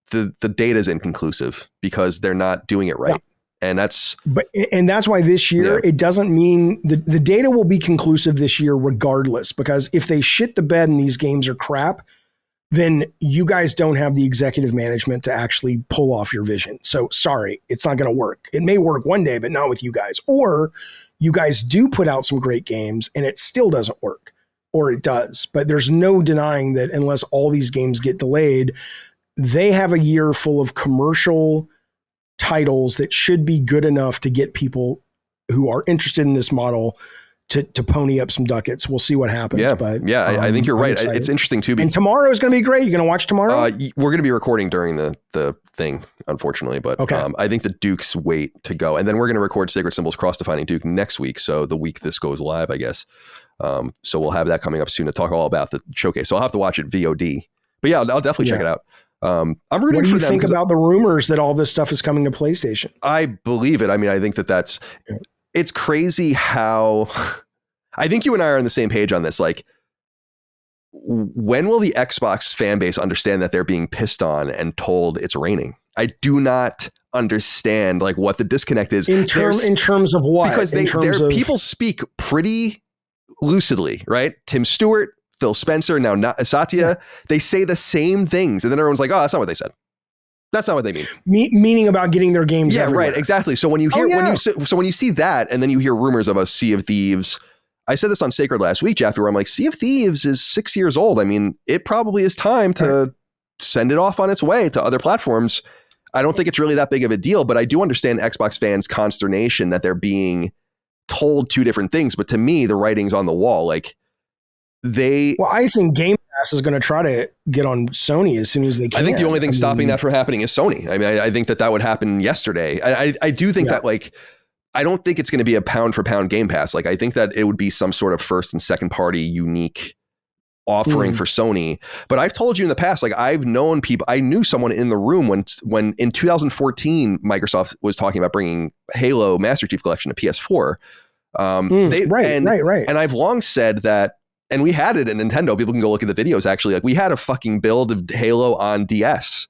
the data is inconclusive because they're not doing it right. Yeah. And that's why this year it doesn't mean the data will be conclusive this year regardless, because if they shit the bed and these games are crap, then you guys don't have the executive management to actually pull off your vision. So sorry, it's not going to work. It may work one day, but not with you guys. Or you guys do put out some great games and it still doesn't work, or it does. But there's no denying that unless all these games get delayed, they have a year full of commercial titles that should be good enough to get people who are interested in this model to pony up some ducats. We'll see what happens. Yeah, but I think you're right. Excited. It's interesting too. And tomorrow is going to be great. You're going to watch tomorrow? We're going to be recording during the thing, unfortunately. But I think the Dukes wait to go. And then we're going to record Sacred Symbols Cross-Defining Duke next week. So the week this goes live, I guess. So we'll have that coming up soon to talk all about the showcase. So I'll have to watch it VOD. But yeah, I'll definitely check it out. I'm rooting for them. What do you think about the rumors that all this stuff is coming to PlayStation? I believe it. I mean, I think that's it's crazy how I think you and I are on the same page on this. Like, when will the Xbox fan base understand that they're being pissed on and told it's raining? I do not understand like what the disconnect is in terms of what, because people speak pretty lucidly, right? Tim Stewart, Phil Spencer, now Satya, they say the same things. And then everyone's like, oh, that's not what they said. That's not what they mean. Meaning about getting their games everywhere. Right, exactly. So when you hear, when you see that, and then you hear rumors of a Sea of Thieves, I said this on Sacred last week, Jaffe, where I'm like, Sea of Thieves is 6 years old. I mean, it probably is time to send it off on its way to other platforms. I don't think it's really that big of a deal, but I do understand Xbox fans' consternation that they're being told two different things. But to me, the writing's on the wall. Like, I think Game Pass is going to try to get on Sony as soon as they can. I think the only thing stopping that from happening is Sony. I mean, I think that would happen yesterday. I do think that, like, I don't think it's going to be a pound for pound Game Pass. Like, I think that it would be some sort of first and second party unique offering for Sony. But I've told you in the past, like I've known people, I knew someone in the room when in 2014, Microsoft was talking about bringing Halo Master Chief Collection to PS4. Right. And I've long said that, and we had it at Nintendo. People can go look at the videos. Actually, like we had a fucking build of Halo on DS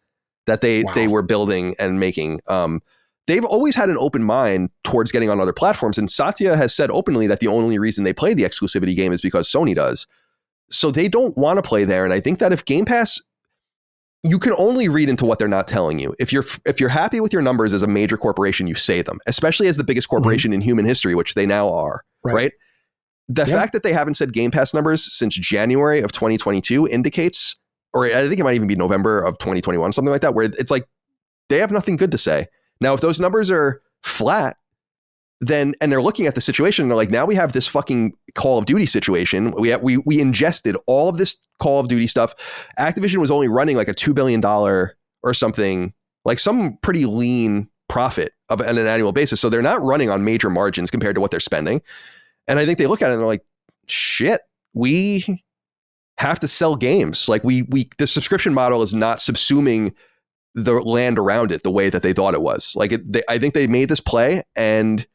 that they were building and making. They've always had an open mind towards getting on other platforms. And Satya has said openly that the only reason they play the exclusivity game is because Sony does. So they don't want to play there. And I think that if Game Pass, you can only read into what they're not telling you. If you're happy with your numbers as a major corporation, you say them, especially as the biggest corporation in human history, which they now are, right? The fact that they haven't said Game Pass numbers since January of 2022 indicates, or I think it might even be November of 2021, something like that, where it's like they have nothing good to say. Now, if those numbers are flat, then, and they're looking at the situation and they're like, now we have this fucking Call of Duty situation. We ingested all of this Call of Duty stuff. Activision was only running like a $2 billion or something, like some pretty lean profit on an annual basis. So they're not running on major margins compared to what they're spending. And I think they look at it and they're like, shit, we have to sell games. Like the subscription model is not subsuming the land around it the way that they thought it was. Like I think they made this play, and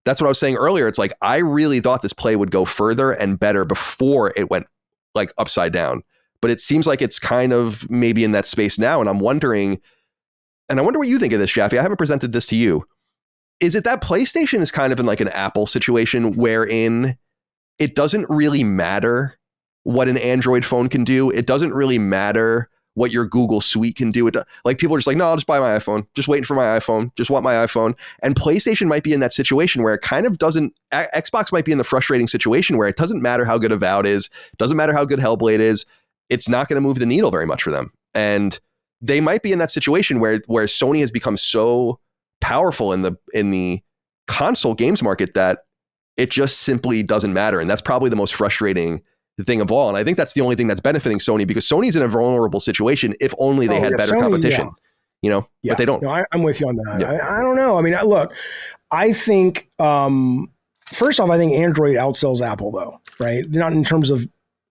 that's what I was saying earlier. It's like, I really thought this play would go further and better before it went like upside down. But it seems like it's kind of maybe in that space now. And I'm wondering, and I wonder what you think of this, Jaffe. I haven't presented this to you. Is it that PlayStation is kind of in like an Apple situation wherein it doesn't really matter what an Android phone can do? It doesn't really matter what your Google Suite can do. Like people are just like, no, I'll just buy my iPhone. Just waiting for my iPhone. Just want my iPhone. And PlayStation might be in that situation where it kind of doesn't, Xbox might be in the frustrating situation where it doesn't matter how good Avowed is, doesn't matter how good Hellblade is. It's not going to move the needle very much for them. And they might be in that situation where Sony has become so powerful in the console games market that it just simply doesn't matter. And that's probably the most frustrating thing of all. And I think that's the only thing that's benefiting Sony, because Sony's in a vulnerable situation if only they had better Sony, competition, but they don't. No, I'm with you on that. Yeah. I don't know. I mean, look, I think, first off, I think Android outsells Apple though, right? Not in terms of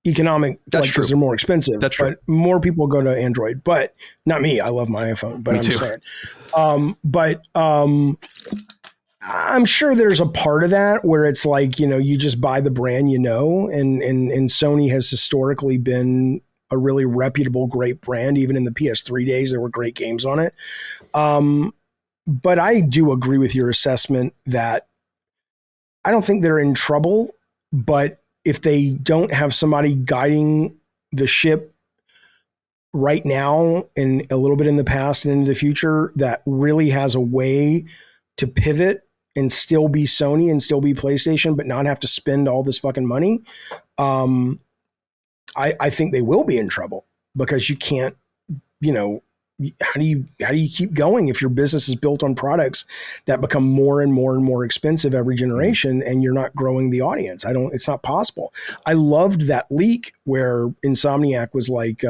economic, because they're more expensive. That's true. But more people go to Android, but not me. I love my iPhone, but I'm saying, I'm sure there's a part of that where it's like, you just buy the brand, and Sony has historically been a really reputable, great brand. Even in the PS3 days, there were great games on it. But I do agree with your assessment that I don't think they're in trouble, but if they don't have somebody guiding the ship right now and a little bit in the past and into the future that really has a way to pivot and still be Sony and still be PlayStation, but not have to spend all this fucking money, I think they will be in trouble, because you can't, how do you keep going if your business is built on products that become more and more and more expensive every generation and you're not growing the audience? It's not possible. I loved that leak where Insomniac was like,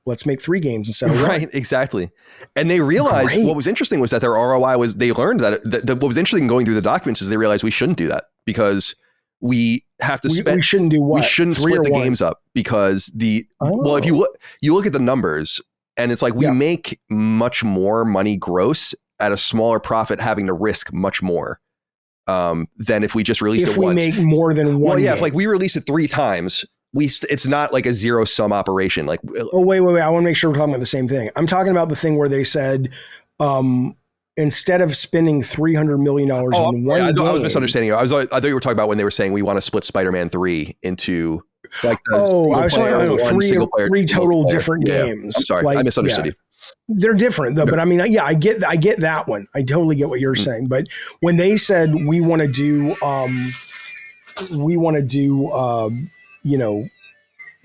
let's make 3 games instead of 1. Right, exactly. And they realized what was interesting was that their ROI was, they learned that what was interesting going through the documents is they realized we shouldn't do that, because we have to spend. We shouldn't do what? We shouldn't split the games up, because well, if you look at the numbers, and it's like we make much more money gross at a smaller profit, having to risk much more than if we just released it once. If we make more than one. Well, yeah, game. if like we release it 3 times, it's not like a zero sum operation. Like, oh wait, I want to make sure we're talking about the same thing. I'm talking about the thing where they said, instead of spending $300 million in one game. I was misunderstanding you. I thought you were talking about when they were saying we want to split Spider-Man 3 into like I was talking about 3 total different games. I'm sorry, I misunderstood you. They're different though, but I mean, I get that one. I totally get what you're saying. But when they said we want to do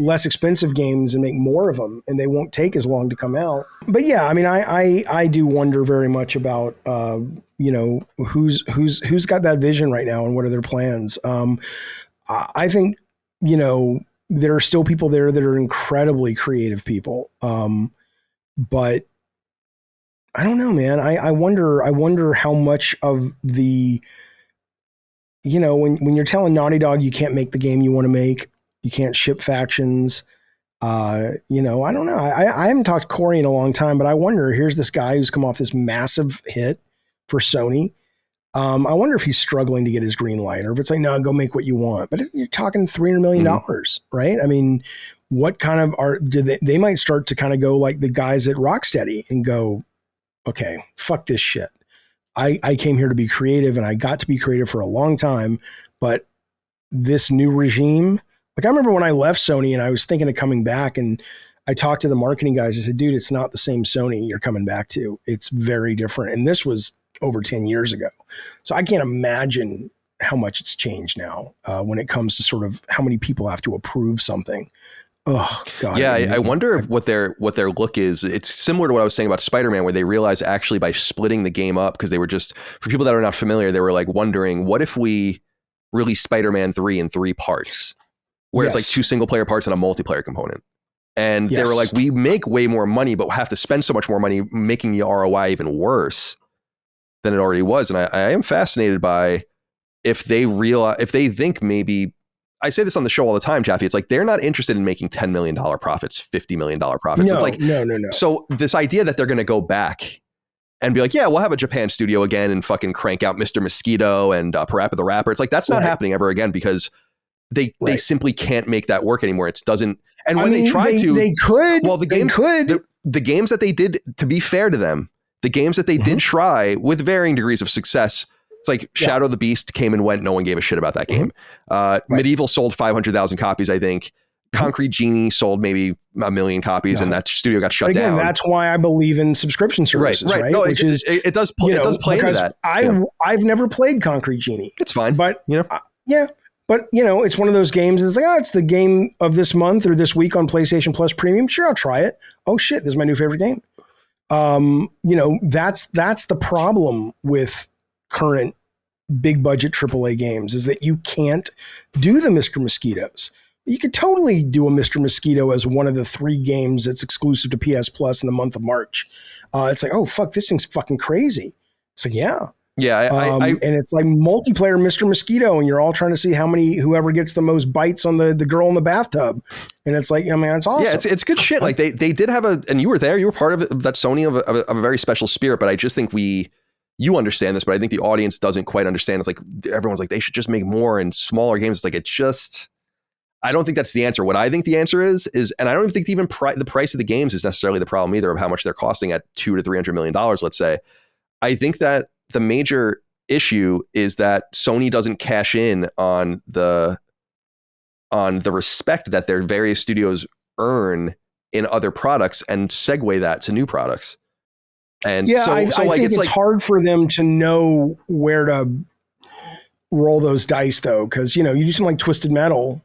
less expensive games and make more of them, and they won't take as long to come out. But yeah, I mean, I do wonder very much about who's got that vision right now and what are their plans. I think there are still people there that are incredibly creative people, but I don't know, man. I wonder how much of the when you're telling Naughty Dog you can't make the game you want to make. You can't ship factions. You know, I don't know. I haven't talked to Corey in a long time, but I wonder, here's this guy who's come off this massive hit for Sony. I wonder if he's struggling to get his green light, or if it's like, no, go make what you want. But you're talking $300 million, right? I mean, what kind of art did they might start to kind of go like the guys at Rocksteady and go, okay, fuck this shit. I came here to be creative, and I got to be creative for a long time, but this new regime, like I remember when I left Sony and I was thinking of coming back, and I talked to the marketing guys. I said, dude, it's not the same Sony you're coming back to. It's very different. And this was over 10 years ago. So I can't imagine how much it's changed now when it comes to sort of how many people have to approve something. Oh God. Yeah. I wonder what their look is. It's similar to what I was saying about Spider-Man, where they realized actually by splitting the game up, because they were just, for people that are not familiar, they were like wondering, what if we release Spider-Man 3 in 3 parts, where it's like 2 single player parts and a multiplayer component. And they were like, we make way more money, but have to spend so much more money, making the ROI even worse than it already was. And I am fascinated by if they think maybe, I say this on the show all the time, Jaffe, it's like, they're not interested in making $10 million profits, $50 million profits. No, it's like, no. So this idea that they're going to go back and be like, yeah, we'll have a Japan studio again and fucking crank out Mr. Mosquito and Parappa the Rapper. It's like, that's not happening ever again, because they simply can't make that work anymore. It doesn't. And when they try to, they could. Well, the games that they did, to be fair to them, the games that they did try with varying degrees of success, it's like Shadow of the Beast came and went. No one gave a shit about that game. Medieval sold 500,000 copies, I think. Concrete Genie sold maybe 1 million copies, and that studio got shut down. That's why I believe in subscription services, right? No, it does play into that. I've never played Concrete Genie. It's fine, but but it's one of those games. It's like, it's the game of this month or this week on PlayStation Plus Premium. Sure, I'll try it. Oh shit, this is my new favorite game. That's the problem with current big budget AAA games, is that you can't do the Mr. Mosquitoes. You could totally do a Mr. Mosquito as one of the 3 games that's exclusive to PS Plus in the month of March. It's like, oh fuck, this thing's fucking crazy. It's like, yeah. And it's like multiplayer Mr. Mosquito, and you're all trying to see whoever gets the most bites on the girl in the bathtub. And it's like, I mean, it's awesome. Yeah, it's good shit. Like they did have and you were there, you were part of it, that Sony of a very special spirit, but I just think you understand this, but I think the audience doesn't quite understand. It's like, everyone's like, they should just make more and smaller games. It's like, I don't think that's the answer. What I think the answer is, and I don't even think even the price of the games is necessarily the problem either, of how much they're costing at $200 to $300 million, let's say. I think that the major issue is that Sony doesn't cash in on the respect that their various studios earn in other products and segue that to new products. And I think it's hard for them to know where to roll those dice, though, because you do something like Twisted Metal.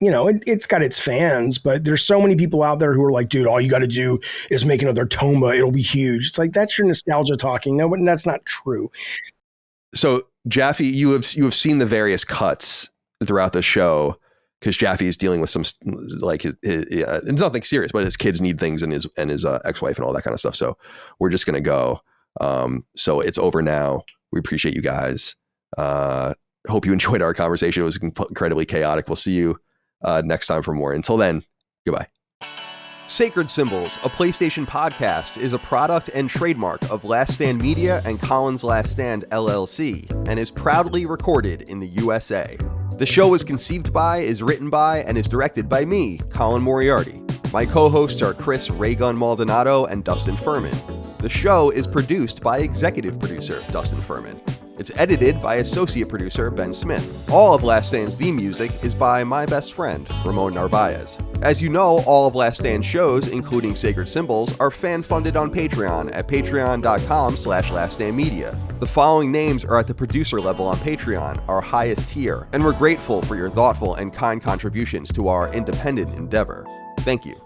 It's got its fans, but there's so many people out there who are like, dude, all you got to do is make another Tomba. It'll be huge. It's like, that's your nostalgia talking. No, but that's not true. So Jaffe, you have seen the various cuts throughout the show, because Jaffe is dealing with some, like, it's nothing serious, but his kids need things, and his ex-wife and all that kind of stuff. So we're just going to go. So it's over now. We appreciate you guys. Hope you enjoyed our conversation. It was incredibly chaotic. We'll see you next time for more. Until then, goodbye. Sacred Symbols, a PlayStation podcast, is a product and trademark of Last Stand Media and Colin's Last Stand LLC, and is proudly recorded in the USA. The show is conceived by, is written by, and is directed by me, Colin Moriarty. My co-hosts are Chris Raygun Maldonado and Dustin Furman. The show is produced by executive producer Dustin Furman. It's edited by associate producer Ben Smith. All of Last Stand's theme music is by my best friend, Ramon Narvaez. As you know, all of Last Stand's shows, including Sacred Symbols, are fan-funded on Patreon at patreon.com/laststandmedia. The following names are at the producer level on Patreon, our highest tier, and we're grateful for your thoughtful and kind contributions to our independent endeavor. Thank you.